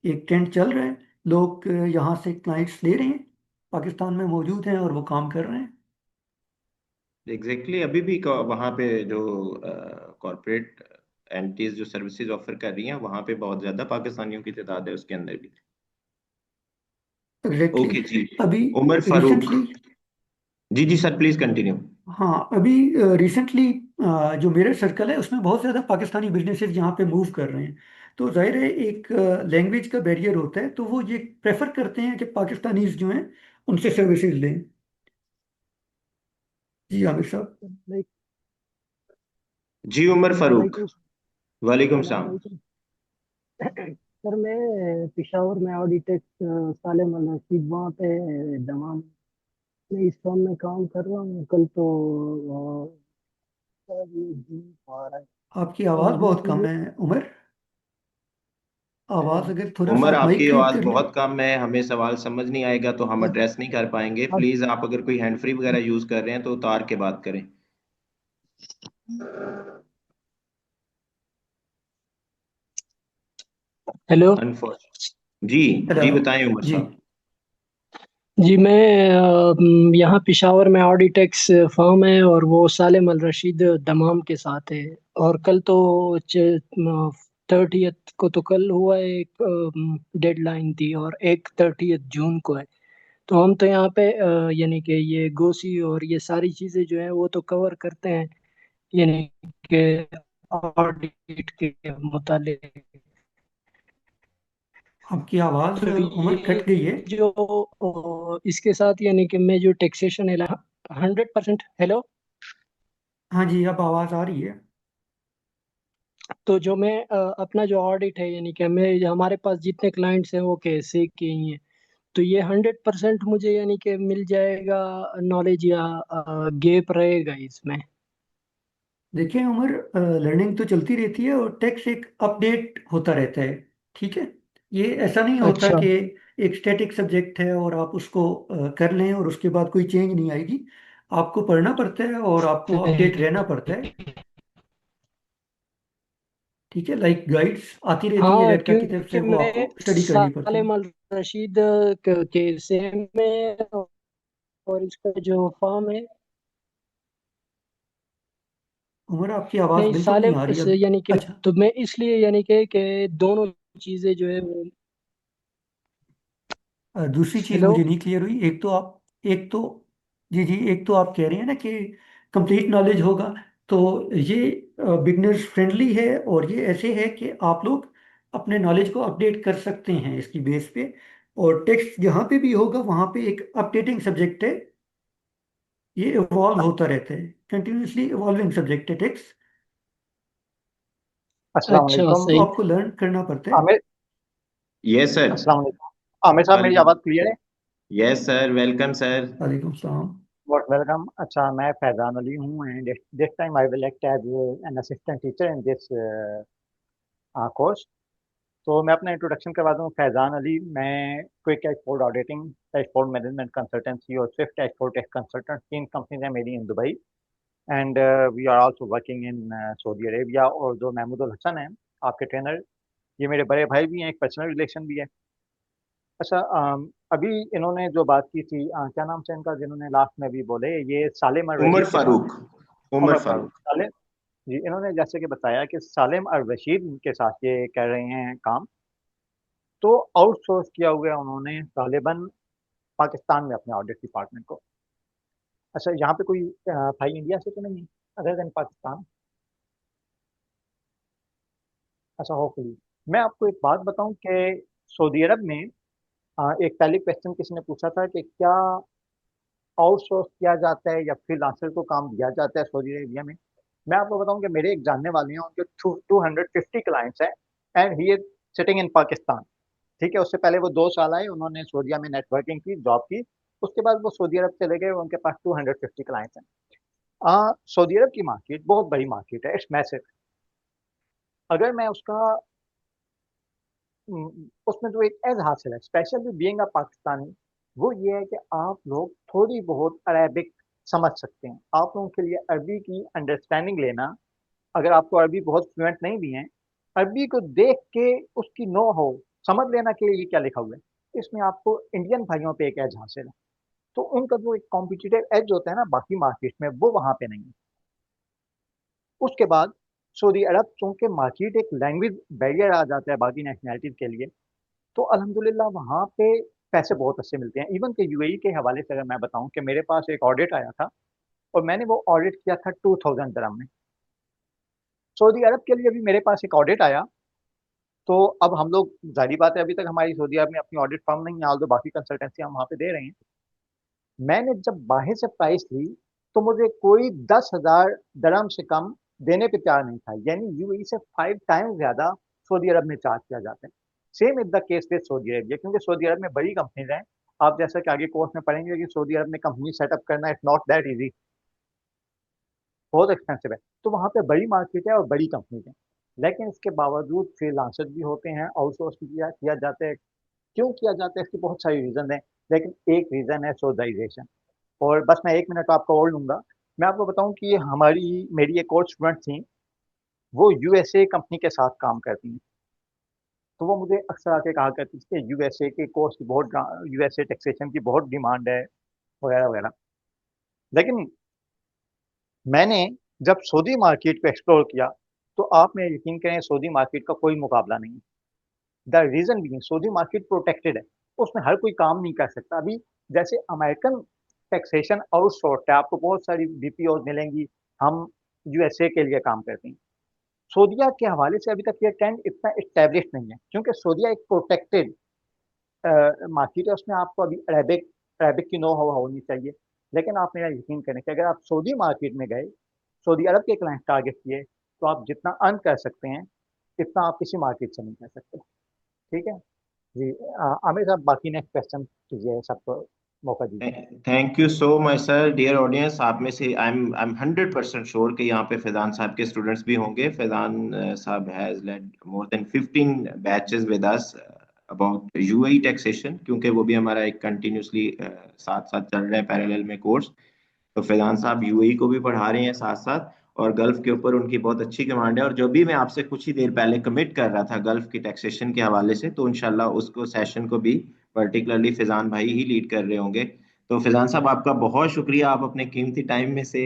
एक ट्रेंड चल रहा है, लोग यहाँ से क्लाइंट्स ले रहे हैं, पाकिस्तान में मौजूद हैं और वो काम कर रहे हैं। एग्जैक्टली अभी भी वहाँ पे जो कॉरपोरेट एंटिटीज जो सर्विसेज ऑफर कर रही हैं, वहाँ पे बहुत ज़्यादा पाकिस्तानियों की तादाद है उसके अंदर भी। एग्जैक्टली ओके जी। अभी उमर फारूक। रिसेंटली, जी जी सर, प्लीज कंटिन्यू। हाँ अभी रिसेंटली जो मेरा सर्कल है उसमें बहुत ज़्यादा पाकिस्तानी बिजनेसेस यहाँ पे मूव कर रहे हैं। तो जाहिर है एक लैंग्वेज का बैरियर होता है, तो वो ये प्रेफर करते हैं कि पाकिस्तानीज जो हैं उनसे सर्विसेज लें। जी आमिर साहब। जी उमर फारूक। वालेकुम वालेकुम सलाम सलाम। वालेकुम। सर मैं पिशावर में ऑडिटेक सालेम अल रशीद वहाँ पे दमाम में इस फॉर्म में काम कर रहा हूँ। कल तो सर ये जून आ रहा है। आपकी तो आवाज़ अभी बहुत कम है उमर, आवाज़ अ, अगर थोड़ा सा उमर आप माइक आपकी करीब आवाज़ कर लें। बहुत कम है, हमें सवाल समझ नहीं आएगा तो हम अब एड्रेस नहीं कर पाएंगे। अब प्लीज़ आप अगर कोई हैंड फ्री वगैरह यूज़ कर रहे हैं तो उतार के बात करें। हेलो अनफॉर्चुनेट जी। हेलो जी बताएं उमर जी। साहब। जी, मैं यहाँ पिशावर में ऑडिटेक्स फर्म है और वो सालिम अल रशीद दमाम के साथ है। और कल तो 30th को तो कल हुआ है, एक डेडलाइन थी, और एक 30th जून को है। तो हम तो यहाँ पे यानी कि ये गोसी और ये सारी चीज़ें जो है वो तो कवर करते हैं, यानी कि ऑडिट के मुतालिक। आपकी आवाज़ तो उमर कट ये गई है। जो इसके साथ यानी कि मैं जो टैक्सेशन है 100%। हेलो। हाँ जी, अब आवाज़ आ रही है। तो जो मैं अपना जो ऑडिट है, यानी कि मैं हमारे पास जितने क्लाइंट्स हैं वो कैसे के ही हैं, तो ये 100% मुझे यानी कि मिल जाएगा नॉलेज, या गैप रहेगा इसमें? देखिए उमर, लर्निंग तो चलती रहती है और टेक्स्ट एक अपडेट होता रहता है। ठीक है। ये ऐसा नहीं होता अच्छा। कि एक स्टैटिक सब्जेक्ट है और आप उसको कर लें और उसके बाद कोई चेंज नहीं आएगी। आपको पढ़ना पड़ता है और आपको अपडेट रहना पड़ता है। ठीक है, लाइक गाइड्स आती रहती हैं हाँ, रेडका की तरफ से, क्योंकि वो मैं आपको स्टडी करनी पड़ती है। सालिम अल रशीद के सेम में, और इसका जो फॉर्म है। उमर आपकी आवाज़ नहीं, बिल्कुल नहीं सालिम आ रही से अब। यानी कि, अच्छा। तो मैं इसलिए यानी कि दोनों चीजें जो है वो। दूसरी चीज़ हेलो। मुझे नहीं क्लियर हुई। एक तो जी जी, एक तो आप कह रहे हैं ना कि कंप्लीट नॉलेज होगा। तो ये बिगनर्स फ्रेंडली है और ये ऐसे है कि आप लोग अपने नॉलेज को अपडेट कर सकते हैं इसकी बेस पे। और टेक्स्ट जहाँ पे भी होगा वहाँ पे एक अपडेटिंग सब्जेक्ट है। ये इवॉल्व होता रहता है, कंटिन्यूसली इवॉल्विंग सब्जेक्ट है टेक्स्ट। अस्सलाम अच्छा, वालेकुम। तो सही। आपको लर्न करना पड़ता है। Aamir, yes sir. अस्सलाम वालेकुम। आमिर साहब, मेरी आवाज़ क्लियर है? Yes sir, welcome sir. वालेकुम सलाम। बहुत वेलकम। अच्छा, मैं फैज़ान अली हूँ and this time I will act as an assistant teacher in this course. तो मैं अपना इंट्रोडक्शन करवा दूँ। फैज़ान अली, मैं quick dashboard auditing, dashboard management consultancy और swift dashboard tech consultant, 3 companies हैं मेरी in Dubai. And we are also working in Saudi Arabia. और जो महमूदुल हसन हैं, आपके ट्रेनर, ये मेरे बड़े भाई भी हैं, एक पर्सनल रिलेशन भी है। अच्छा, अभी इन्होंने जो बात की थी, क्या नाम से इनका, जिन्होंने लास्ट में भी बोले, ये सालिम अल उमर रशीद के साथ फारूक। उमर उमर फारूक फारूक। सालिम जी। इन्होंने जैसे कि बताया कि सालिम अल रशीद के साथ ये कर रहे हैं काम। तो आउटसोर्स किया हुआ है उन्होंने गालिबन पाकिस्तान में अपने ऑडिट डिपार्टमेंट को। अच्छा, यहाँ पे कोई भाई इंडिया से तो नहीं है अदर देन पाकिस्तान? अच्छा, होपफुली। मैं आपको एक बात बताऊं कि सऊदी अरब में एक पहले क्वेश्चन किसी ने पूछा था कि क्या आउटसोर्स किया जाता है या फ्रीलांसर को काम दिया जाता है सऊदी अरेबिया में। मैं आपको बताऊं कि मेरे एक जानने वाले हैं, उनके 250 क्लाइंट्स हैं and he is sitting in Pakistan. ठीक है, उससे पहले वो 2 साल आए, उन्होंने सऊदीया में नेटवर्किंग की, जॉब की। उसके बाद वो सऊदी अरब चले गए, उनके पास 250 क्लाइंट्स हैं। सऊदी अरब की मार्केट बहुत बड़ी मार्केट है, इट्स मैसिव। अगर मैं उसका उसमें जो एक एज हासिल है, स्पेशली बीइंग अ पाकिस्तानी, वो ये है कि आप लोग थोड़ी बहुत अरेबिक समझ सकते हैं। आप लोगों के लिए अरबी की अंडरस्टैंडिंग लेना, अगर आपको अरबी बहुत फ्लुएंट नहीं भी है, अरबी को देख के उसकी नो हो समझ लेना कि ये क्या लिखा हुआ है, इसमें आपको इंडियन भाइयों पे एक एज हासिल है। तो उनका जो एक कॉम्पिटिटिव एज होता है ना बाकी मार्केट में, वो वहाँ पे नहीं है। उसके बाद सऊदी अरब, चूंकि मार्केट एक लैंग्वेज बैरियर आ जाता है बाकी नेशनैलिटीज के लिए, तो अल्हम्दुलिल्लाह वहाँ पे पैसे बहुत अच्छे मिलते हैं। इवन के यूएई के हवाले से अगर मैं बताऊं कि मेरे पास एक ऑडिट आया था और मैंने वो ऑडिट किया था 2000 dirham में। सऊदी अरब के लिए भी मेरे पास एक ऑडिट आया। तो अब हम लोग, जाहिर बात है, अभी तक हमारी सऊदी अरब में अपनी ऑडिट फर्म नहीं है, ऑल्दो बाकी कंसल्टेंसी हम वहाँ पे दे रहे हैं। मैंने जब बाहर से प्राइस ली तो मुझे कोई 10,000 dirham से कम देने पे तैयार नहीं था। यानी यूएई से 5 टाइम्स ज्यादा सऊदी अरब में चार्ज किया जाता है। Same is the case with Saudi Arabia, क्योंकि सऊदी अरब में बड़ी कंपनीज हैं। आप जैसा कि आगे कोर्स में पढ़ेंगे कि सऊदी अरब में कंपनी सेटअप करना इट्स नॉट दैट इजी, बहुत एक्सपेंसिव है। तो वहाँ पे बड़ी मार्केट है और बड़ी कंपनीज हैं। लेकिन इसके बावजूद फ्रीलांसर भी होते हैं, आउटसोर्स भी किया जाता है। क्यों किया जाता है, इसकी बहुत सारी रीजन है, लेकिन एक रीजन है सोशलाइजेशन। और बस मैं 1 मिनट आपको और लूंगा। मैं आपको बताऊं कि ये मेरी एक और स्टूडेंट थी, वो यूएसए कंपनी के साथ काम करती हैं। तो वो मुझे अक्सर आके कहा करती थी कि यूएसए के कोर्स की बहुत, यूएसए टैक्सेशन की बहुत डिमांड है, वगैरह वगैरह। लेकिन मैंने जब सऊदी मार्केट को एक्सप्लोर किया, तो आप मेरा यकीन करें, सऊदी मार्केट का कोई मुकाबला नहीं है। द रीजन भी, सऊदी मार्केट प्रोटेक्टेड है, उसमें हर कोई काम नहीं कर सकता। अभी जैसे अमेरिकन टैक्सेशन आउटसोर्स है, आपको बहुत सारी बीपीओ मिलेंगी, हम यूएसए के लिए काम करते हैं। सऊदीया के हवाले से अभी तक ये ट्रेंड इतना इस्टेब्लिश नहीं है, क्योंकि सऊदीया एक प्रोटेक्टेड मार्केट है, उसमें आपको अभी अरेबिक अरेबिक की नो हवा होनी चाहिए। लेकिन आप मेरा यकीन करें कि अगर आप सऊदी मार्केट में गए, सऊदी अरब के क्लाइंट टारगेट किए, तो आप जितना अर्न कर सकते हैं, इतना आप किसी मार्केट से नहीं कर सकते। ठीक है जी। आमिर साहब, बाकी नेक्स्ट क्वेश्चन कीजिए, सबको मौका दीजिए। Thank you so much sir. Dear audience, आप में से आई एम 100% श्योर कि यहाँ पे फैजान साहब के स्टूडेंट्स भी होंगे। फैजान साहब has lead more than 15 batches with us about UAE taxation, क्योंकि वो भी हमारा एक कंटिन्यूसली साथ साथ चल रहा है पैरेलल में कोर्स। तो फैजान साहब यूएई को भी पढ़ा रहे हैं साथ साथ, और गल्फ के ऊपर उनकी बहुत अच्छी कमांड है। और जो भी मैं आपसे कुछ ही देर पहले कमिट कर रहा था गल्फ की टैक्सेशन के हवाले से, तो इंशाल्लाह उसको सेशन को भी पर्टिकुलरली फैजान भाई ही लीड कर रहे होंगे। तो फैजान साहब, आपका बहुत शुक्रिया, आप अपने कीमती टाइम में से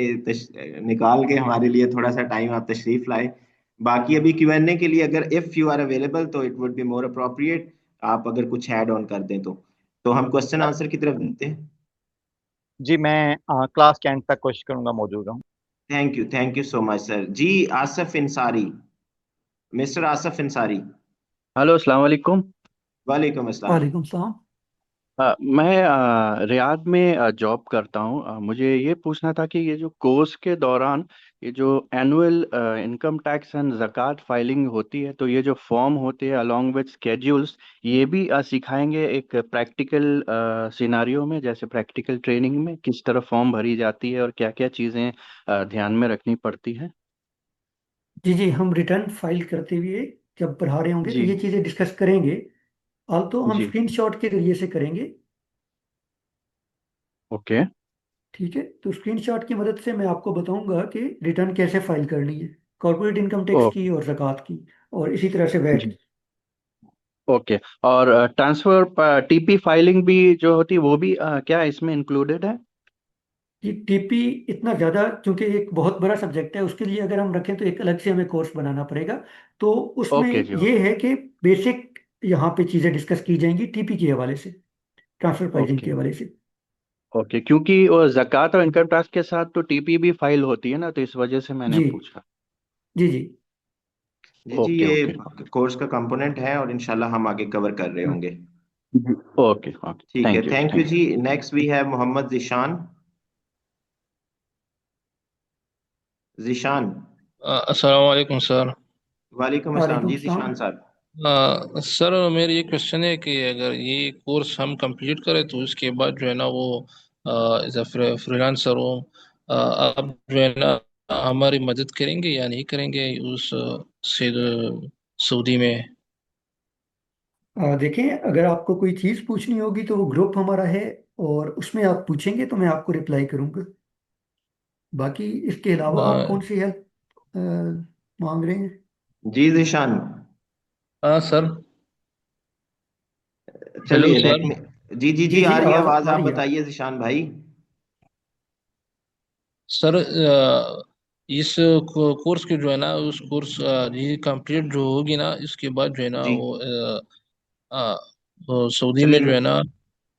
निकाल के हमारे लिए थोड़ा सा टाइम आप तशरीफ लाए। बाकी अभी Q&A के लिए अगर इफ यू आर अवेलेबल तो it would be more appropriate, आप अगर कुछ ऐड ऑन कर दें तो हम क्वेश्चन आंसर की तरफ देते हैं। जी, मैं क्लास के एंड तक कोशिश करूंगा मौजूद रहूं। Thank you so much sir. जी, आसफ इंसारी, मिस्टर आसफ इंसारी। हेलो, अस्सलाम वालेकुम। वालेकुम अस्सलाम। वालेकुम सलाम। मैं रियाद में जॉब करता हूँ। मुझे ये पूछना था कि ये जो कोर्स के दौरान ये जो एनुअल इनकम टैक्स एंड ज़कात फाइलिंग होती है, तो ये जो फॉर्म होते हैं अलोंग विद स्केड्यूल्स, ये भी सिखाएंगे एक प्रैक्टिकल सिनारियो में, जैसे प्रैक्टिकल ट्रेनिंग में किस तरह फॉर्म भरी जाती है और क्या क्या चीज़ें ध्यान में रखनी पड़ती है। जी जी, हम रिटर्न फाइल करते हुए जब पढ़ा रहे होंगे तो जी ये चीज़ें डिस्कस करेंगे। तो हम जी। स्क्रीनशॉट के जरिए से करेंगे। ओके ठीक है, तो स्क्रीनशॉट की मदद से मैं आपको बताऊंगा कि रिटर्न कैसे फाइल करनी है, कॉर्पोरेट इनकम टैक्स की ओके और ज़कात की, और इसी तरह से वैट जी। की। ओके, और ट्रांसफर टीपी फाइलिंग भी जो होती है वो भी क्या इसमें इंक्लूडेड है। ये टीपी इतना ज़्यादा, क्योंकि एक बहुत बड़ा सब्जेक्ट है, उसके लिए अगर हम रखें तो एक अलग से हमें कोर्स बनाना पड़ेगा। तो उसमें ओके जी। ये है कि बेसिक यहाँ पे चीज़ें डिस्कस की जाएंगी टीपी के हवाले से, ट्रांसफर प्राइसिंग ओके के हवाले से। ओके, क्योंकि वो ज़कात और इनकम टैक्स के साथ तो टीपी भी फाइल होती है ना, तो इस वजह से मैंने जी पूछा। जी जी। जी जी, ओके ये ओके कोर्स का कंपोनेंट है और इंशाल्लाह हम आगे कवर कर रहे होंगे। ओके ओके, ठीक है, थैंक यू थैंक जी। Next we have Mohammad Zishan. Zishan. अस्सलाम वालेकुम सर। वालेकुम अस्सलाम वालेकुम जी, सलाम। जिशान साहब। सर, मेरा ये क्वेश्चन है कि अगर ये कोर्स हम कंप्लीट करें तो उसके बाद जो है ना वो एज अ फ्रीलांसर हो, आप जो है ना हमारी मदद करेंगे या नहीं करेंगे उस से सऊदी में। देखें, अगर आपको कोई चीज़ पूछनी होगी तो वो ग्रुप हमारा है, और उसमें आप पूछेंगे तो मैं आपको रिप्लाई करूंगा। बाकी इसके अलावा आप अ, कौन सी हेल्प मांग रहे हैं? जी जिशान, हाँ सर। हेलो चलिए लेट सर। मी। जी जी जी जी, आ जी, रही है आवाज़ आवाज, आ आप रही है। बताइए जिशान भाई। सर, इस कोर्स के जो है ना उस कोर्स ये कंप्लीट जो होगी ना इसके बाद जो है ना जी, वो सऊदी में जो चलिए। है ना।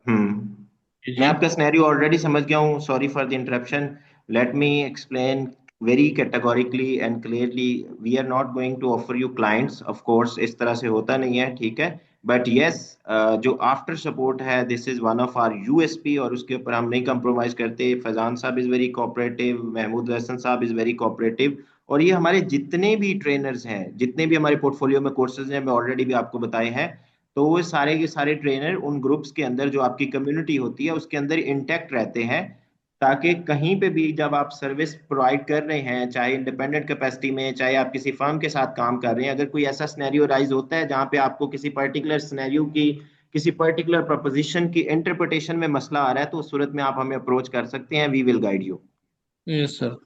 मैं जी। आपका सिनेरियो ऑलरेडी समझ गया हूँ, sorry for the interruption. Let me explain very categorically and clearly. We are not going to offer you clients, of course इस तरह से होता नहीं है, ठीक है। बट यस, जो आफ्टर सपोर्ट है, this is one of our USP, और उसके ऊपर हम नहीं कंप्रोमाइज करते। फैजान साहब is very cooperative, Mahmood Hasan साहब इज वेरी कोऑपरेटिव, और ये हमारे जितने भी ट्रेनर्स हैं, जितने भी हमारे पोर्टफोलियो में कोर्सेज हैं, मैं ऑलरेडी भी आपको बताए हैं। तो वो सारे के सारे ट्रेनर उन ग्रुप्स के अंदर, जो आपकी कम्युनिटी होती है उसके अंदर इंटैक्ट रहते हैं, ताकि कहीं पे भी जब आप सर्विस प्रोवाइड कर रहे हैं, चाहे इंडिपेंडेंट कैपेसिटी में, चाहे आप किसी फर्म के साथ काम कर रहे हैं, अगर कोई ऐसा सिनेरियो राइज होता है जहाँ पे आपको किसी पर्टिकुलर सिनेरियो की, किसी पर्टिकुलर प्रपोजिशन की इंटरप्रिटेशन में मसला आ रहा है, तो उस सूरत में आप हमें अप्रोच कर सकते हैं। We will guide you. Yes sir.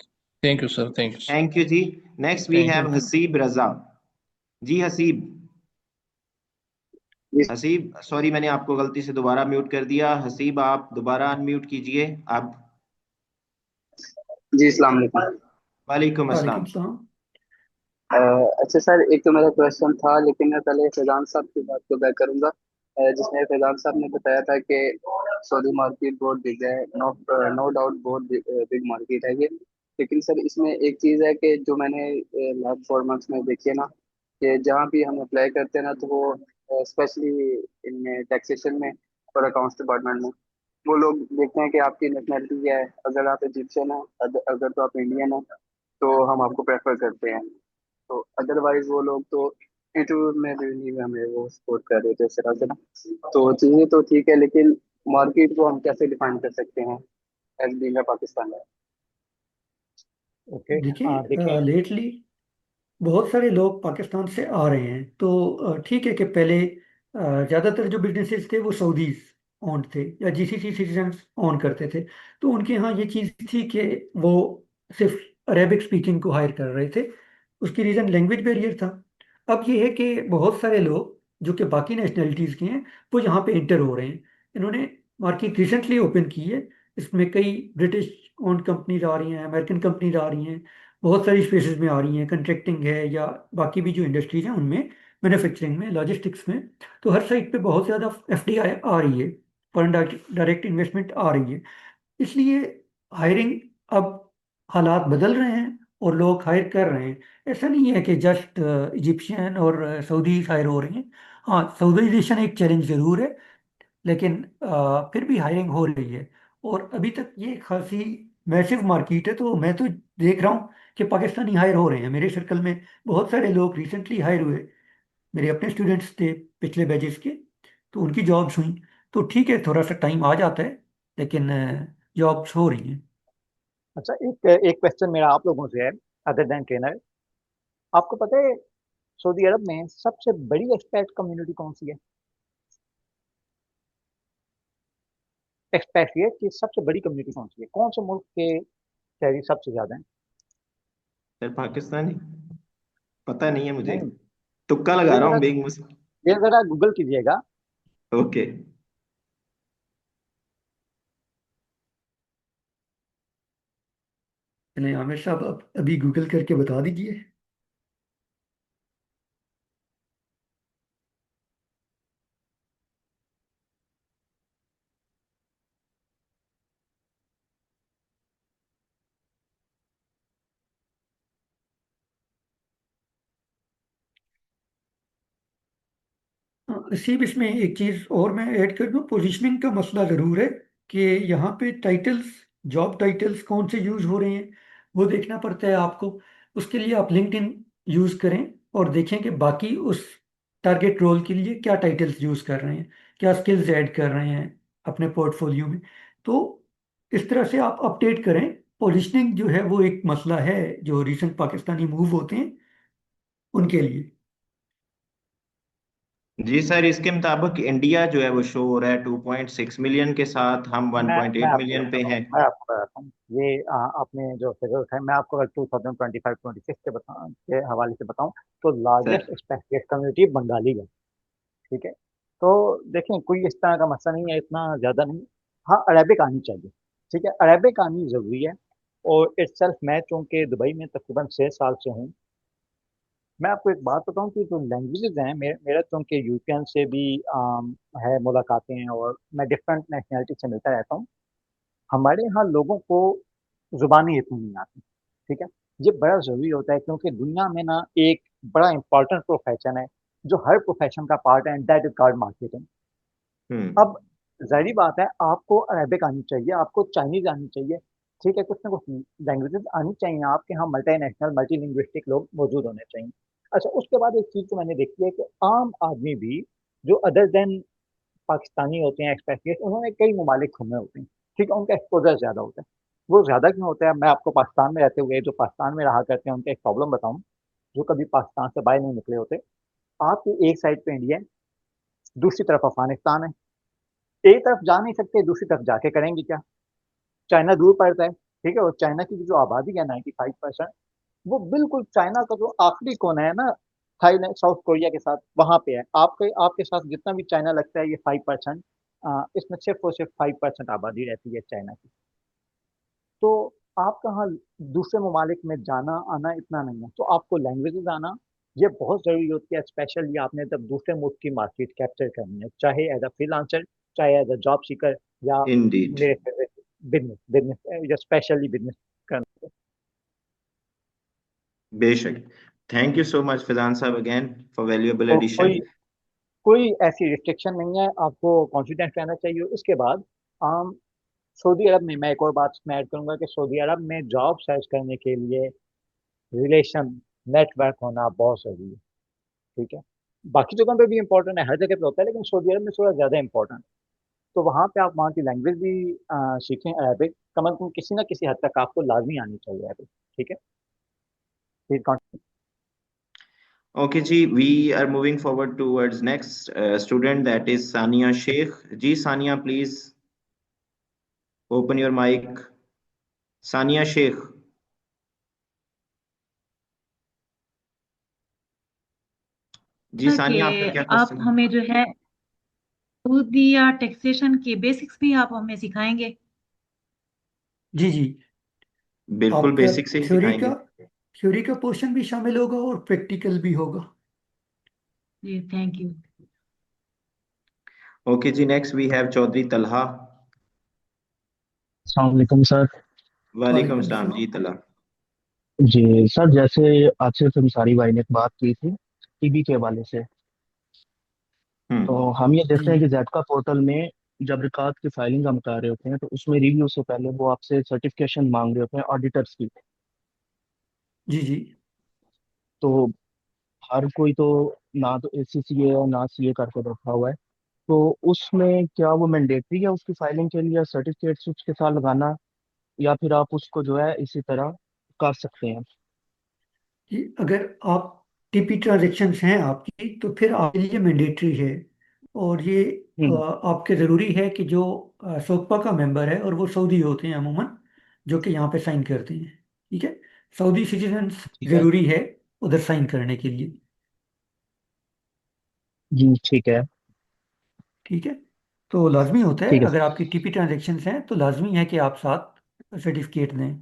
Thank you sir. Thank you. Thank you जी। Next we thank you. Have Haseeb Raza. जी हसीब। जी हसीब, सॉरी मैंने आपको गलती से दोबारा म्यूट कर दिया। हसीब आप दोबारा अनम्यूट कीजिए आप। जी, अस्सलाम वालेकुम। वालेकुम वालेकुम अस्सलाम। सलाम। अच्छा सर, एक तो मेरा क्वेश्चन था, लेकिन मैं पहले फैजान साहब की बात को बैक करूंगा, जिसमें फैजान साहब ने बताया था कि सऊदी मार्केट बहुत बिग है। नो नो डाउट बहुत बिग मार्केट है ये। लेकिन सर इसमें एक चीज़ है कि जो मैंने लास्ट 4 मंथ्स में देखी है ना, कि जहाँ भी हम अप्लाई करते हैं ना, तो वो स्पेशली इन टैक्सेशन में और अकाउंट्स डिपार्टमेंट में, वो लोग देखते हैं कि आपकी नेशनैलिटी क्या है। अगर आप इजिप्शियन है, अगर तो आप इंडियन है, तो हम आपको प्रेफर करते हैं। तो अदरवाइज वो लोग तो इंटरव्यू में भी नहीं हमें वो सपोर्ट कर रहे थे इस तरह से ना। तो चीज़ें तो ठीक है, लेकिन मार्केट को हम कैसे डिफाइन कर सकते हैं as being a Pakistan. Okay. देखिए देखें। लेटली बहुत सारे लोग पाकिस्तान से आ रहे हैं, तो ठीक है कि पहले ज़्यादातर जो बिजनेसेस थे वो सऊदीज ओन थे या जीसीसी सिटीजन्स ओन करते थे। तो उनके यहाँ ये चीज़ थी कि वो सिर्फ अरेबिक स्पीकिंग को हायर कर रहे थे। उसकी रीज़न लैंग्वेज बैरियर था। अब ये है कि बहुत सारे लोग जो कि बाकी नेशनैलिटीज़ के हैं वो यहाँ पे इंटर हो रहे हैं। इन्होंने मार्केट रिसेंटली ओपन की है। इसमें कई ब्रिटिश ओन्ड कंपनीज आ रही हैं, अमेरिकन कंपनीज आ रही हैं, बहुत सारी स्पेसेस में आ रही हैं, कंट्रैक्टिंग है या बाकी भी जो इंडस्ट्रीज हैं उनमें, मैन्युफैक्चरिंग में, लॉजिस्टिक्स में। तो हर साइड पे बहुत ज़्यादा एफडीआई आ रही है, फॉरेन डायरेक्ट इन्वेस्टमेंट आ रही है। इसलिए हायरिंग, अब हालात बदल रहे हैं और लोग हायर कर रहे हैं। ऐसा नहीं है कि जस्ट इजिप्शियन और सऊदी हायर हो रही हैं। हाँ, सऊदीजेशन एक चैलेंज ज़रूर है, लेकिन फिर भी हायरिंग हो रही है। और अभी तक ये खासी मैसिव मार्केट है। तो मैं तो देख रहा हूँ कि पाकिस्तानी हायर हो रहे हैं। मेरे सर्कल में बहुत सारे लोग रिसेंटली हायर हुए, मेरे अपने स्टूडेंट्स थे पिछले बैचेस के, तो उनकी जॉब्स हुई। तो ठीक है, थोड़ा सा टाइम आ जाता है, लेकिन जॉब्स हो रही हैं। अच्छा, एक एक क्वेश्चन मेरा आप लोगों से है, अदर देन ट्रेनर। आपको पता है सऊदी अरब में सबसे बड़ी एक्सपैट कम्युनिटी कौन सी है? एक्सपैट्रिएट की सबसे बड़ी कम्युनिटी कौन सी है? कौन से मुल्क के शहरी सबसे ज्यादा हैं? सर पाकिस्तानी पता नहीं है मुझे, नहीं, तुक्का लगा ये रहा जरा हूँ बेइंग मुस्लिम। ये जरा गूगल कीजिएगा। ओके। नहीं, आमिर साहब आप अभी गूगल करके बता दीजिए। नसीब, इसमें एक चीज़ और मैं ऐड कर दूं, पोजीशनिंग का मसला ज़रूर है कि यहाँ पे टाइटल्स, जॉब टाइटल्स कौन से यूज़ हो रहे हैं वो देखना पड़ता है आपको। उसके लिए आप लिंक्डइन यूज़ करें और देखें कि बाकी उस टारगेट रोल के लिए क्या टाइटल्स यूज़ कर रहे हैं, क्या स्किल्स ऐड कर रहे हैं अपने पोर्टफोलियो में। तो इस तरह से आप अपडेट करें। पोजीशनिंग जो है वो एक मसला है जो रिसेंट पाकिस्तानी मूव होते हैं उनके लिए। जी सर, इसके मुताबिक इंडिया जो है वो शो हो रहा है 2.6 मिलियन के साथ, हम मैं 1.8 आपको मिलियन पे बताता हूँ हैं। मैं आपको बताता हूँ ये आपने जो फिगर उठाए, मैं आपको अगर 2025-26 के हवाले से बताऊं, तो sir largest expected community Bengali है। ठीक है। तो देखें, कोई इस तरह का मसला नहीं है, इतना ज़्यादा नहीं। हाँ, अरेबिक आनी चाहिए। ठीक है, अरेबिक आनी ज़रूरी है। और इट्सल्फ मैं चूँकि दुबई में तकरीबन 6 साल से हूँ, मैं आपको एक बात बताऊं कि जो लैंग्वेजेस हैं, मेरा चूँकि यूरोपियन से भी है मुलाकातें हैं, और मैं डिफरेंट नेशनैलिटी से मिलता रहता हूँ। हमारे यहाँ लोगों को ज़ुबानी इतनी नहीं आती। ठीक है। ये बड़ा ज़रूरी होता है, क्योंकि दुनिया में ना एक बड़ा इंपॉर्टेंट प्रोफेशन है जो हर प्रोफेशन का पार्ट है, दैट इज कॉल्ड मार्केटिंग। हम्म। अब ज़ाहिर बात है, आपको अरेबिक आनी चाहिए, आपको चाइनीज़ आनी चाहिए। ठीक है, कुछ ना कुछ लैंग्वेजेस आनी चाहिए। आपके यहाँ मल्टीनेशनल मल्टीलिंग्विस्टिक लोग मौजूद होने चाहिए। अच्छा, उसके बाद एक चीज़ तो मैंने देखी है कि आम आदमी भी जो अदर देन पाकिस्तानी होते हैं, एक्सपेट्रिएट, उन्होंने कई ममालिक घूमे होते हैं। ठीक है, उनका एक्सपोजर ज़्यादा होता है। वो ज़्यादा क्यों होता है? मैं आपको पाकिस्तान में रहते हुए, जो पाकिस्तान में रहा करते हैं, उनका एक प्रॉब्लम बताऊँ, जो कभी पाकिस्तान से बाहर नहीं निकले होते। आपकी एक साइड पे इंडिया है, दूसरी तरफ अफगानिस्तान है। एक तरफ जा नहीं सकते, दूसरी तरफ जाके करेंगे क्या? चाइना दूर पड़ता है। ठीक है, और चाइना की जो आबादी है 95%, वो बिल्कुल चाइना का जो आखिरी कोना है ना, थाईलैंड, साउथ कोरिया के साथ वहाँ पे है। आपके आपके साथ जितना भी चाइना लगता है ये 5%, इसमें सिर्फ और सिर्फ 5% आबादी रहती है चाइना की। तो आपका यहाँ दूसरे ममालिक में जाना आना इतना नहीं है, तो आपको लैंग्वेजेस आना ये बहुत ज़रूरी होती है, स्पेशली आपने जब दूसरे मुल्क की मार्केट कैप्चर करनी है, चाहे एज अ फ्रीलांसर, चाहे एज अ जॉब सीकर, या इंडीड। मेरे फेवरेट बिजनेस बिजनेस या स्पेशली बिजनेस करना। बेशक। Thank you so much Faizan साहब अगेन फॉर वैल्यूएबल तो एडिशन। कोई ऐसी रिस्ट्रिक्शन नहीं है, आपको कॉन्फिडेंट रहना चाहिए। इसके बाद आम सऊदी अरब में मैं एक और बात इसमें ऐड करूंगा कि सऊदी अरब में जॉब सर्च करने के लिए रिलेशन नेटवर्क होना बहुत ज़रूरी है। ठीक है, बाकी जगहों पे भी इम्पोर्टेंट है, हर जगह पे होता है, लेकिन सऊदी अरब में थोड़ा ज़्यादा इम्पोर्टेंट। तो वहाँ पे आप वहाँ की लैंग्वेज भी सीखें, अरबिक कम से कम किसी ना किसी हद तक आपको लाजमी आनी चाहिए अरबिक। ठीक है, फिर ओके जी, we are moving forward towards next student that is Sania Shaikh. जी Sania please open your mic. Sania Shaikh. जी था कि सानिया आपका क्या आप क्वेश्चन है? हमें जो है सूद या टैक्सेशन के बेसिक्स भी आप हमें सिखाएंगे। जी जी। बिल्कुल आपका बेसिक से ही थ्योरी का सिखाएंगे। थ्योरी का पोर्शन भी शामिल होगा और प्रैक्टिकल भी होगा। जी थैंक यू। ओके जी, next we have Chaudhary Talha. अस्सलाम वालेकुम सर। वालेकुम वालेकुम सलाम जी सलाम। तलहा। जी सर, जैसे आसिफ अंसारी भाई ने एक बात की थी टीबी के हवाले से, तो हम्म। हम ये जी देखते हैं कि जेडका पोर्टल में जब रिकॉर्ड की फाइलिंग हम कर रहे होते हैं तो उसमें रिव्यू से पहले वो आपसे सर्टिफिकेशन मांग रहे होते हैं ऑडिटर्स की। जी जी। तो हर कोई तो ना तो एसीसीए है ना सीए करके रखा हुआ है, तो उसमें क्या वो मैंडेटरी है उसकी फाइलिंग के लिए सर्टिफिकेट्स उसके साथ लगाना, या फिर आप उसको जो है इसी तरह कर सकते हैं? जी, अगर आप टीपी ट्रांजेक्शन्स हैं आपकी तो फिर आपके लिए मैंडेटरी है। और ये हम्म। आपके ज़रूरी है कि जो सोकपा का मेंबर है और वो सऊदी होते हैं अमूमन, जो कि यहाँ पे साइन करते हैं। ठीक है, सऊदी सिटीजन्स ठीक है। ज़रूरी है उधर साइन करने के लिए। जी ठीक है। ठीक है, तो लाजमी होता है ठीक है अगर सर। आपकी टीपी ट्रांजेक्शन्स हैं तो लाजमी है कि आप साथ सर्टिफिकेट दें।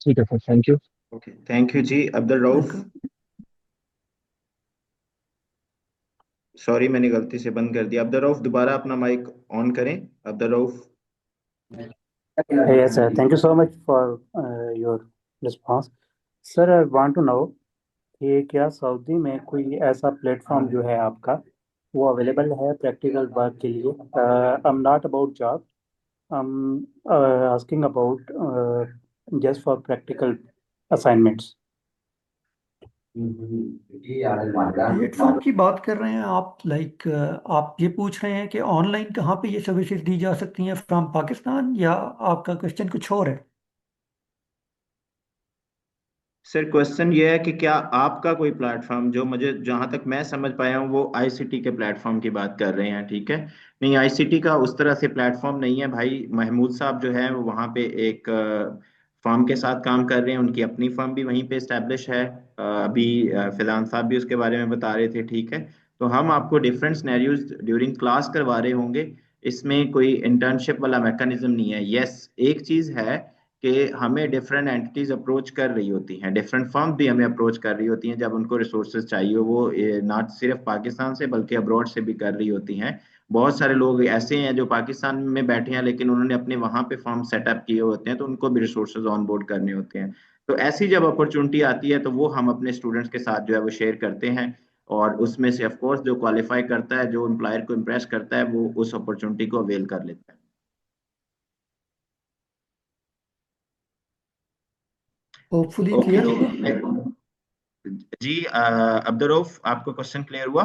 ठीक है sir, thank you. Okay thank you जी। अब्दुल रऊफ। वेलकम। सॉरी मैंने गलती से बंद कर दिया। अब्दुल रऊफ दोबारा अपना माइक ऑन करें। Abdul Rauf. Yes, sir. Thank you so much for your response. Sir, I want to know कि क्या सऊदी में कोई ऐसा प्लेटफॉर्म जो है आपका वो अवेलेबल है प्रैक्टिकल वर्क के लिए? आई am not about job, I am asking about just for practical assignments. Platform की बात कर रहे हैं आप, लाइक आप ये पूछ रहे हैं कि ऑनलाइन कहाँ पे ये सर्विसेज दी जा सकती हैं फ्रॉम पाकिस्तान, या आपका क्वेश्चन कुछ और है? सर क्वेश्चन ये है कि क्या आपका कोई प्लेटफॉर्म, जो मुझे जहां तक मैं समझ पाया हूँ वो आईसीटी के प्लेटफॉर्म की बात कर रहे हैं, ठीक है? नहीं, आईसीटी का उस तरह से प्लेटफॉर्म नहीं है भाई। महमूद साहब जो है वो वहाँ पे एक फर्म के साथ काम कर रहे हैं, उनकी अपनी फर्म भी वहीं पे इस्टेब्लिश है। अभी फैजान साहब भी उसके बारे में बता रहे थे, ठीक है? तो हम आपको डिफरेंट सिनेरियोज ड्यूरिंग क्लास करवा रहे होंगे। इसमें कोई इंटर्नशिप वाला मैकेनिज्म नहीं है। यस, एक चीज है कि हमें डिफरेंट एंटिटीज अप्रोच कर रही होती हैं, डिफरेंट फर्म भी हमें अप्रोच कर रही होती हैं जब उनको रिसोर्सेज चाहिए। वो नॉट सिर्फ पाकिस्तान से बल्कि अब्रॉड से भी कर रही होती हैं। बहुत सारे लोग ऐसे हैं जो पाकिस्तान में बैठे हैं लेकिन उन्होंने अपने वहां पे फर्म सेटअप किए होते हैं, तो उनको भी रिसोर्सेज ऑन बोर्ड करने होते हैं। तो ऐसी जब अपॉर्चुनिटी आती है तो वो हम अपने स्टूडेंट्स के साथ जो है वो शेयर करते हैं। और उसमें से ऑफ कोर्स जो क्वालिफाई करता है, जो एम्प्लॉयर को इम्प्रेस करता है, वो उस अपॉर्चुनिटी को अवेल कर लेता है। होपफुली ओके क्लियर जी। होगा। जी अब्दुल रऊफ, आपको क्वेश्चन क्लियर हुआ?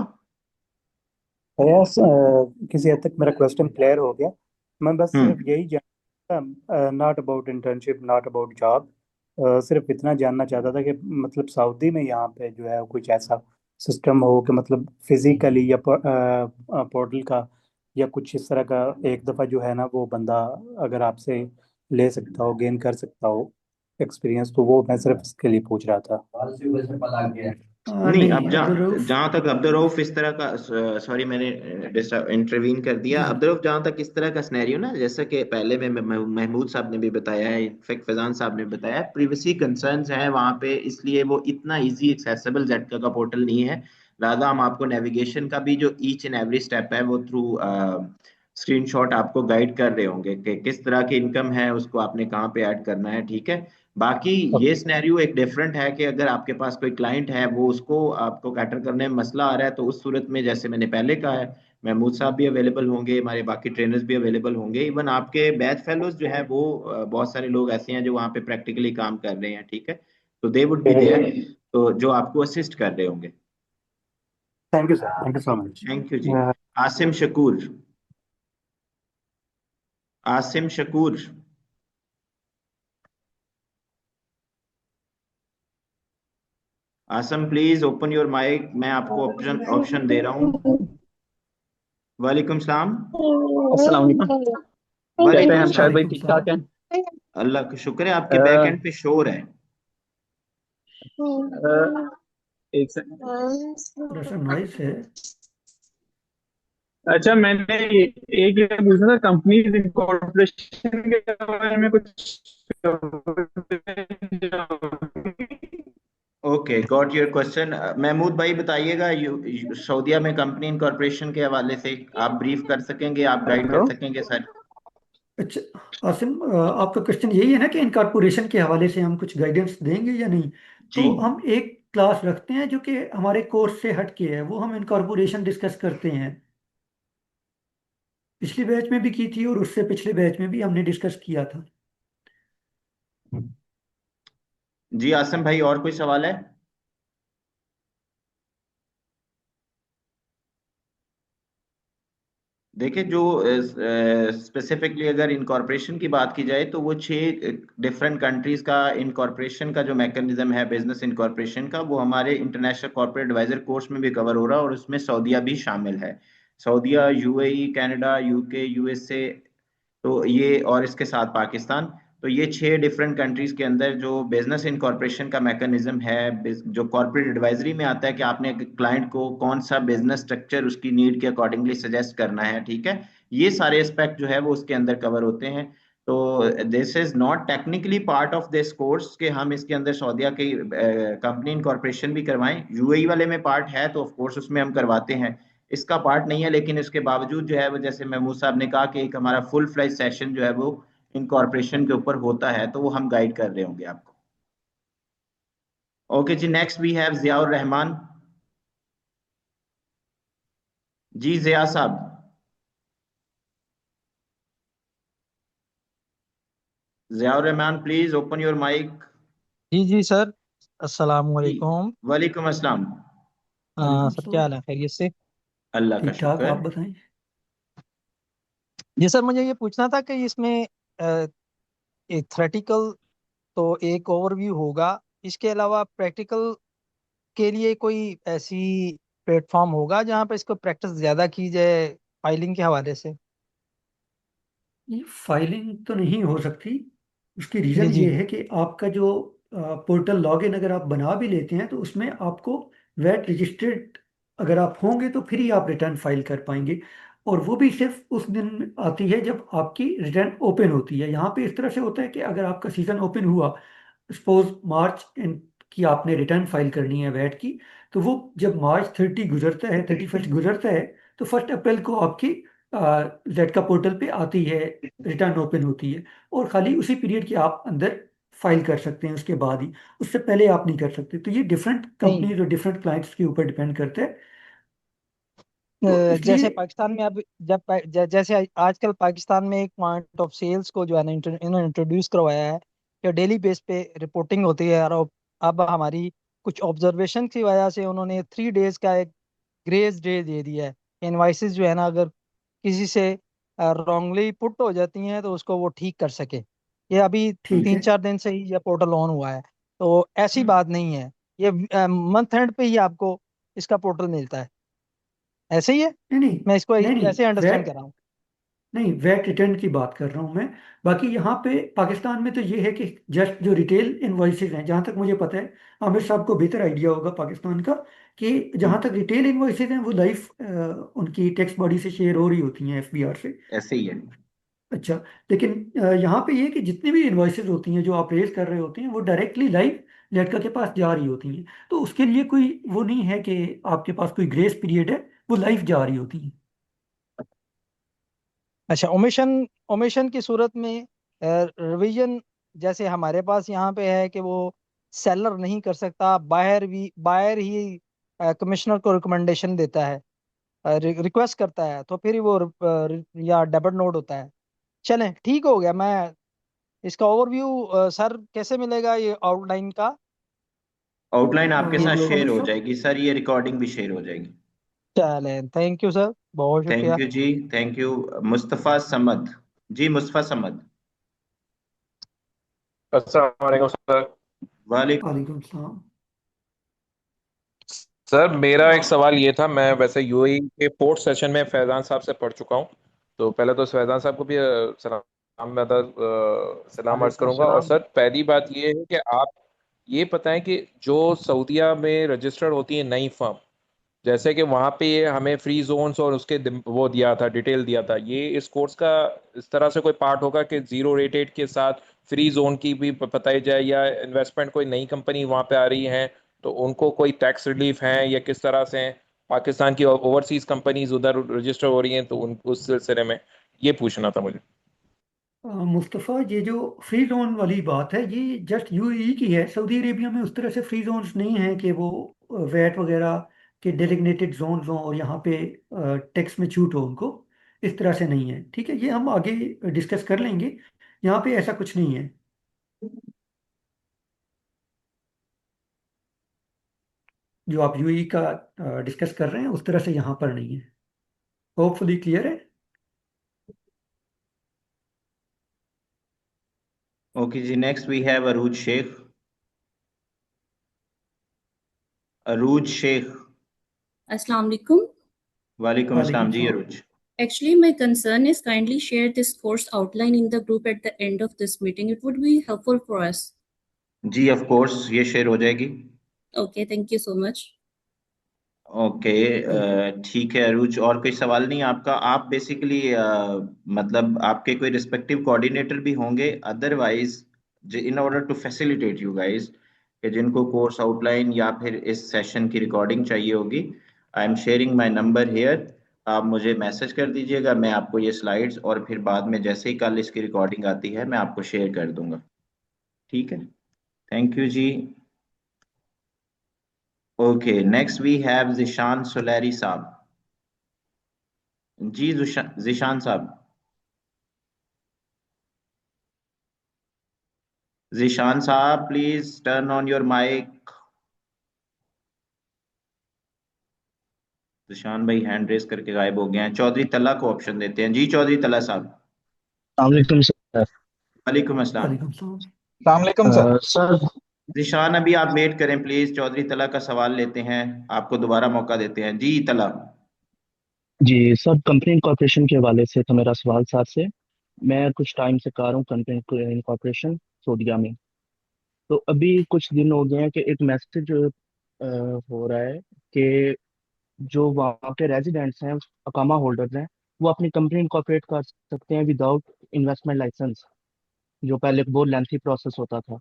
यस, किसी हद तक मेरा क्वेश्चन क्लियर हो गया। मैं बस सिर्फ हम्म। यही जानता, not about internship, not about job, सिर्फ इतना जानना चाहता था कि मतलब सऊदी में यहाँ पे जो है कुछ ऐसा सिस्टम हो कि मतलब फिजिकली या पोर्टल का या कुछ इस तरह का एक दफ़ा जो है ना वो बंदा अगर आपसे ले सकता हो, गेन कर सकता हो, एक्सपीरियंस, तो वो मैं सिर्फ इसके लिए पूछ रहा था। नहीं, नहीं, अब अब्दुल जहां तक अब्दुल रऊफ इस तरह का, सॉरी मैंने इंटरवीन कर दिया। जी अब्दुल रऊफ, जहां तक इस तरह का सिनेरियो ना, जैसा कि पहले में महमूद साहब ने भी बताया है, इनफैक्ट फैजान साहब ने बताया, प्रिवेसी कंसर्न्स हैं वहां पे, इसलिए वो इतना इजी एक्सेसिबल जेटका का पोर्टल नहीं है। लिहाजा हम आपको नेविगेशन का भी जो ईच एंड एवरी स्टेप है वो थ्रू स्क्रीनशॉट आपको गाइड कर रहे होंगे कि किस तरह की इनकम है, उसको आपने कहाँ पे ऐड करना है, ठीक है। बाकी ये सिनेरियो एक डिफरेंट है कि अगर आपके पास कोई क्लाइंट है, वो उसको आपको कैटर करने में मसला आ रहा है, तो उस सूरत में जैसे मैंने पहले कहा है, महमूद साहब भी अवेलेबल होंगे, हमारे बाकी ट्रेनर्स भी अवेलेबल होंगे, इवन आपके बैच फेलोज जो है वो बहुत सारे लोग ऐसे हैं जो वहाँ पे प्रैक्टिकली काम कर रहे हैं, ठीक है। तो दे वुड बी देयर, तो जो आपको असिस्ट कर रहे होंगे। Thank you sir, thank you so much. Thank you जी। Asim Shakoor, Asim Shakoor, Asam please open your mic, मैं आपको ऑप्शन ऑप्शन दे रहा हूँ। वालेकुम सलाम। अस्सलाम वालेकुम। कैसे हैं वालेकुम हम शायद सलाम। भाई, वालेकुम ठीक ठाक सलाम। हैं? अल्लाह का शुक्र है, आपके बैक अ, एंड पे शोर है। अ, एक सेकंड। थोड़ा सा नॉइस है। अच्छा, मैंने एक ये पूछना था, कंपनी इनकॉर्पोरेशन के बारे में कुछ। Okay, got your question. Mahmood भाई बताइएगा, सऊदीया में कंपनी इनकॉर्पोरेशन के हवाले से आप ब्रीफ कर सकेंगे, आप गाइड कर हेलो। सकेंगे सर? अच्छा आसिम, आपका क्वेश्चन यही है ना कि इनकॉर्पोरेशन के हवाले से हम कुछ गाइडेंस देंगे या नहीं? जी तो हम एक क्लास रखते हैं जो कि हमारे कोर्स से हट के है, वो हम इनकॉर्पोरेशन डिस्कस करते हैं। पिछली बैच में भी की थी और उससे पिछले बैच में भी हमने डिस्कस किया था। जी आसम भाई, और कोई सवाल है? देखिए, जो स्पेसिफिकली अगर इनकॉर्पोरेशन की बात की जाए, तो वो 6 डिफरेंट कंट्रीज का इनकॉर्पोरेशन का जो मैकेनिज्म है, बिजनेस इनकॉर्पोरेशन का, वो हमारे इंटरनेशनल कॉर्पोरेट एडवाइजर कोर्स में भी कवर हो रहा है, और उसमें सऊदीया भी शामिल है। सऊदीया, यूएई, कनाडा, यूके, यूएसए, तो ये, और इसके साथ पाकिस्तान, तो ये 6 डिफरेंट कंट्रीज के अंदर जो बिजनेस इनकॉर्पोरेशन का मैकेनिज्म है, जो कॉर्पोरेट एडवाइजरी में आता है कि आपने क्लाइंट को कौन सा बिजनेस स्ट्रक्चर उसकी नीड के अकॉर्डिंगली सजेस्ट करना है, ठीक है, ये सारे एस्पेक्ट जो है वो उसके अंदर कवर होते हैं। तो this is not technically part of this course कि हम इसके अंदर सऊदीया की कंपनी इनकॉर्पोरेशन भी करवाएं। यूएई वाले में पार्ट है तो ऑफ कोर्स उसमें हम करवाते हैं, इसका पार्ट नहीं है, लेकिन इसके बावजूद जो है वो, जैसे महमूद साहब ने कहा कि एक हमारा फुल फ्लैश सेशन जो है वो इनकॉर्पोरेशन के ऊपर होता है, तो वो हम गाइड कर रहे होंगे आपको। ओके जी, next we have Ziaur Rahman. जी जिया साहब। Ziaur Rahman, please open your mic. जी जी सर, अस्सलाम जी, वालेकुम। वालेकुम अस्सलाम। वालेकुम सर क्या सलाम। हाल है, खैरियत से? अल्लाह का ठीक ठाक, शुक्र। आप बताएं। जी सर, मुझे ये पूछना था कि इसमें अ, एक थ्योरेटिकल तो एक ओवरव्यू होगा, इसके अलावा प्रैक्टिकल के लिए कोई ऐसी प्लेटफॉर्म होगा जहाँ पे इसको प्रैक्टिस ज़्यादा की जाए फाइलिंग के हवाले से? ये फाइलिंग तो नहीं हो सकती। उसकी जी रीज़न जी। ये है कि आपका जो पोर्टल लॉगिन अगर आप बना भी लेते हैं तो उसमें आपको वैट रजिस्टर्ड अगर आप होंगे तो फिर ही आप रिटर्न फाइल कर पाएंगे, और वो भी सिर्फ उस दिन आती है जब आपकी रिटर्न ओपन होती है। यहाँ पे इस तरह से होता है कि अगर आपका सीज़न ओपन हुआ, सपोज मार्च की आपने रिटर्न फाइल करनी है वैट की, तो वो जब मार्च 30 गुजरता है, 31 गुजरता है, तो 1 अप्रैल को आपकी जेड का पोर्टल पे आती है, रिटर्न ओपन होती है, और खाली उसी पीरियड के आप अंदर फाइल कर सकते हैं, उसके बाद ही, उससे पहले आप नहीं कर सकते। तो ये डिफरेंट नहीं, कंपनीज और डिफरेंट क्लाइंट्स के ऊपर डिपेंड करता है। तो इसलिए जैसे पाकिस्तान में अब जैसे आजकल पाकिस्तान में एक पॉइंट ऑफ सेल्स को जो है ना इन्होंने इंट्रोड्यूस करवाया है कि डेली बेस पे रिपोर्टिंग होती है, और अब हमारी कुछ ऑब्जर्वेशन की वजह से उन्होंने 3 डेज का एक ग्रेस डे दे दिया है। इनवाइसेस जो है ना, अगर किसी से रॉन्गली पुट हो जाती हैं तो उसको वो ठीक कर सके। ये अभी ठीक तीन है। चार दिन से ही ये पोर्टल ऑन हुआ है, तो ऐसी बात नहीं है। ये मंथ एंड पे ही आपको इसका पोर्टल मिलता है, ऐसे ही है? नहीं नहीं मैं इसको नहीं नहीं ऐसे अंडरस्टैंड वैट कर रहा हूँ। नहीं, वैट रिटर्न की बात कर रहा हूँ मैं। बाकी यहाँ पे पाकिस्तान में तो ये है कि जस्ट जो रिटेल इनवॉइसेज हैं, जहाँ तक मुझे पता है, आमिर साहब को बेहतर आइडिया होगा पाकिस्तान का, कि जहाँ तक रिटेल इनवॉइसेज हैं वो लाइव उनकी टैक्स बॉडी से शेयर हो रही होती हैं, एफबीआर से। ऐसे ही है। अच्छा। लेकिन यहाँ पे ये है कि जितनी भी इनवॉइसेज होती हैं जो आप रेज कर रहे होते हैं वो डायरेक्टली लाइव लेटका के पास जा रही होती हैं। तो उसके लिए कोई वो नहीं है कि आपके पास कोई ग्रेस पीरियड है, वो लाइव जा रही होती हैं। अच्छा, ओमिशन ओमिशन की सूरत में रिवीजन जैसे हमारे पास यहाँ पे है कि वो सेलर नहीं कर सकता, बायर ही कमिश्नर को रिकमेंडेशन देता है, रिक्वेस्ट करता है, तो फिर ही वो या डेबिट नोट होता है। चलें, ठीक हो गया। मैं इसका ओवरव्यू सर कैसे मिलेगा ये आउटलाइन का? आउटलाइन आपके ये साथ जो शेयर आमिर हो साहब। जाएगी सर, ये रिकॉर्डिंग भी शेयर हो जाएगी। चलें, थैंक यू सर, बहुत थैंक शुक्रिया। यू जी, थैंक यू। मुस्तफ़ा समद, जी मुस्तफ़ा समद। अस्सलाम वालेकुम सर। वालेकुम। वालेकुम सलाम। सर मेरा एक सवाल ये था, मैं वैसे यूएई के फोर्थ सेशन में फैजान साहब से पढ़ चुका हूँ। तो पहले तो फैजान साहब को भी सलाम अर्ज वालेकुम करूंगा। और सलाम। सर पहली बात ये है कि आप ये बताएं कि जो सऊदीया में रजिस्टर्ड होती है नई फर्म, जैसे कि वहाँ पे ये हमें फ्री जोन्स और उसके वो दिया था, डिटेल दिया था, ये इस कोर्स का इस तरह से कोई पार्ट होगा कि जीरो रेटेड के साथ फ्री जोन की भी बताई जाए, या इन्वेस्टमेंट कोई नई कंपनी वहाँ पे आ रही है तो उनको कोई टैक्स रिलीफ है, या किस तरह से हैं? पाकिस्तान की ओवरसीज कंपनीज उधर रजिस्टर हो रही हैं तो उन उस सिलसिले में ये पूछना था मुझे। मुस्तफ़ा, ये जो फ्री जोन वाली बात है ये जस्ट यूएई की है। सऊदी अरेबिया में उस तरह से फ्री जोन्स नहीं हैं कि वो वैट वगैरह के डेजिग्नेटेड जोन्स हों और यहाँ पे टैक्स में छूट हो उनको। इस तरह से नहीं है, ठीक है, ये हम आगे डिस्कस कर लेंगे। यहाँ पे ऐसा कुछ नहीं है। जो आप यूएई का डिस्कस कर रहे हैं उस तरह से यहाँ पर नहीं है। होपफुली क्लियर है। ओके जी, next we have Arooj Sheikh. Arooj Sheikh. Assalamu alaikum. वालेकुम वालेकुम अस्सलाम जी सलाम। Arooj. Actually, my concern is kindly share this course outline in the group at the end of this meeting. It would be helpful for us. जी of course, ये share हो जाएगी। Okay, thank you so much. Okay, ठीक है अरूज, और कोई सवाल नहीं आपका? आप बेसिकली मतलब आपके कोई रिस्पेक्टिव कोऑर्डिनेटर भी होंगे otherwise, in order to facilitate you guys, कि जिनको कोर्स आउटलाइन या फिर इस सेशन की रिकॉर्डिंग चाहिए होगी, I am sharing my number here. आप मुझे मैसेज कर दीजिएगा, मैं आपको ये स्लाइड्स और फिर बाद में जैसे ही कल इसकी रिकॉर्डिंग आती है मैं आपको शेयर कर दूंगा। ठीक है, थैंक यू जी। Okay, next we have Zeeshan Solairi साहब। जी जिशान साहब। जिशान साहब please turn on your mic. Zeeshan भाई हैंड रेस करके गायब हो गए हैं। चौधरी तला को ऑप्शन देते हैं। जी चौधरी तला साहब। वालेकुम सर। वालेकुम अस्सलाम। वालेकुम सलाम। सलामकुम सर। सर जिशान अभी आप वेट करें प्लीज, चौधरी तला का सवाल लेते हैं, आपको दोबारा मौका देते हैं। जी तला। जी सर, कंपनी इनकॉर्पोरेशन के हवाले से था मेरा सवाल सर से। मैं कुछ टाइम से कर रहा हूँ कंपनी इनकॉर्पोरेशन सऊदीया में। तो अभी कुछ दिन हो गए हैं कि एक मैसेज हो रहा है कि जो वहाँ के रेजिडेंट्स हैं, अकामा होल्डर्स हैं, वो अपनी कंपनी इनकॉर्पोरेट कर सकते हैं विदाउट इन्वेस्टमेंट लाइसेंस, जो पहले बहुत लेंथी प्रोसेस होता था।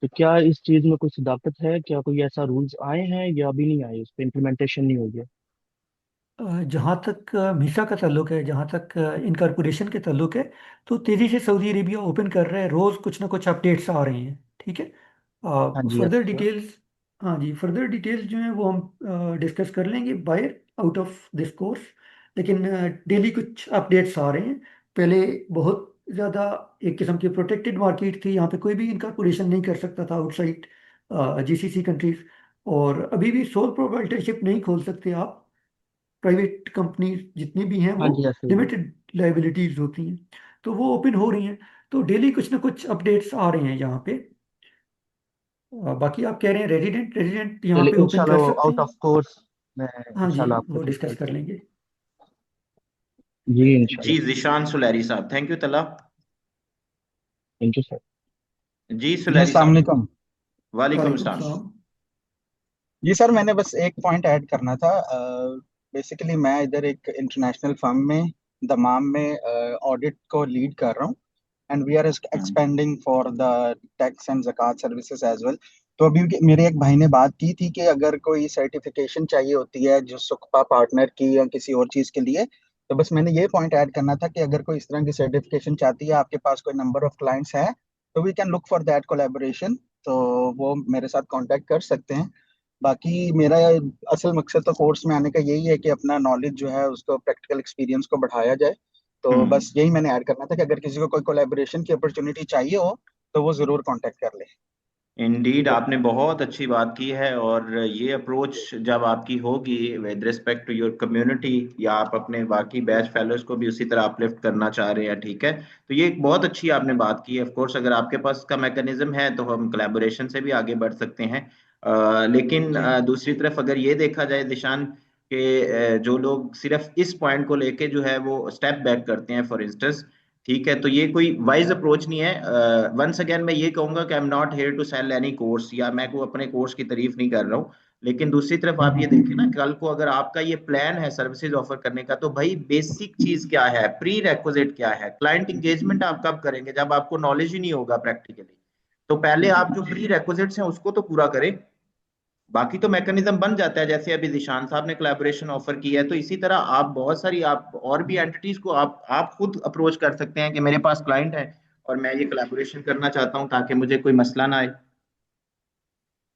तो क्या इस चीज़ में कुछ सदाकत है? क्या कोई ऐसा रूल्स आए हैं या अभी नहीं आए, उस पर इम्प्लीमेंटेशन नहीं हुई है? जहाँ तक मीसा का ताल्लुक है, जहाँ तक इनकॉर्पोरेशन के ताल्लुक है, तो तेज़ी से सऊदी अरेबिया ओपन कर रहा है। रोज़ कुछ ना कुछ अपडेट्स आ रहे हैं, ठीक है। हाँ जी, फर्दर अच्छा। डिटेल्स, हाँ जी, फर्दर डिटेल्स जो हैं वो हम डिस्कस कर लेंगे बाहर आउट ऑफ दिस कोर्स। लेकिन डेली कुछ अपडेट्स आ रहे हैं। पहले बहुत ज़्यादा एक किस्म की प्रोटेक्टेड मार्केट थी, यहाँ पे कोई भी इनकॉर्पोरेशन नहीं कर सकता था आउटसाइड जीसीसी कंट्रीज। और अभी भी सोल प्रोप्राइटरशिप नहीं खोल सकते आप। प्राइवेट कंपनी जितनी भी हैं वो हाँ जी, ऐसे ही है। लिमिटेड लाइबिलिटीज होती हैं, तो वो ओपन हो रही हैं। तो डेली कुछ ना कुछ अपडेट्स आ रहे हैं यहाँ पे। बाकी आप कह रहे हैं रेजिडेंट रेजिडेंट यहाँ चलिए पे ओपन इंशाल्लाह कर वो सकते आउट हैं। ऑफ कोर्स मैं हाँ जी, इंशाल्लाह आपसे वो पूछ डिस्कस कर लेते हैं। लेंगे। जी जी इंशाल्लाह। जिशान सुलैरी साहब, thank you Talha. Thank you sir. जी जी सुलैरी अस्सलाम साहब। वालेकुम। वालेकुम वालेकुम सलाम। सलाम। जी सर, मैंने बस एक पॉइंट ऐड करना था। बेसिकली मैं इधर एक इंटरनेशनल फर्म में दमाम में ऑडिट को लीड कर रहा हूँ, and we are expanding for the tax and ज़कात सर्विसेज एज वेल। तो अभी मेरे एक भाई ने बात की थी कि अगर कोई सर्टिफिकेशन चाहिए होती है जो सुकपा पार्टनर की या किसी और चीज़ के लिए, तो बस मैंने ये पॉइंट ऐड करना था कि अगर कोई इस तरह की सर्टिफिकेशन चाहती है, आपके पास कोई नंबर ऑफ क्लाइंट्स है, तो we can look for that collaboration. तो वो मेरे साथ कांटेक्ट कर सकते हैं। बाकी मेरा असल मकसद तो कोर्स में आने का यही है कि अपना नॉलेज जो है उसको, प्रैक्टिकल एक्सपीरियंस को बढ़ाया जाए। तो बस यही मैंने ऐड करना था कि अगर किसी को कोई कोलैबोरेशन की अपॉर्चुनिटी चाहिए हो तो वो जरूर कांटेक्ट कर ले। इंडीड आपने बहुत अच्छी बात की है, और ये अप्रोच जब आपकी होगी with respect to your community, या आप अपने बाकी बैच फेलोज को भी उसी तरह अपलिफ्ट करना चाह रहे हैं, ठीक है, तो ये एक बहुत अच्छी आपने बात की है। ऑफ कोर्स अगर आपके पास का मैकेनिज्म है तो हम कोलैबोरेशन से भी आगे बढ़ सकते हैं। लेकिन जी दूसरी तरफ अगर ये देखा जाए दिशान कि जो लोग सिर्फ इस पॉइंट को लेके जो है वो स्टेप बैक करते हैं फॉर इंस्टेंस, ठीक है, तो ये कोई वाइज अप्रोच नहीं है। वंस अगेन मैं ये कहूंगा कि I am not here to sell any course, या मैं को अपने कोर्स की तारीफ नहीं कर रहा हूँ। लेकिन दूसरी तरफ आप ये देखें ना, कल को अगर आपका ये प्लान है सर्विसेज ऑफर करने का, तो भाई बेसिक चीज क्या है, प्री रेक्विजिट क्या है, क्लाइंट इंगेजमेंट आप कब करेंगे, जब आपको नॉलेज ही नहीं होगा प्रैक्टिकली। तो पहले आप जो प्री रेक्विजिट्स हैं उसको तो पूरा करें, बाकी तो मैकेनिज्म बन जाता है। जैसे अभी दिशान साहब ने कोलैबोरेशन ऑफर किया है, तो इसी तरह आप बहुत सारी, आप और भी एंटिटीज को आप खुद अप्रोच कर सकते हैं कि मेरे पास क्लाइंट है और मैं ये कोलैबोरेशन करना चाहता हूं, ताकि मुझे कोई मसला ना आए।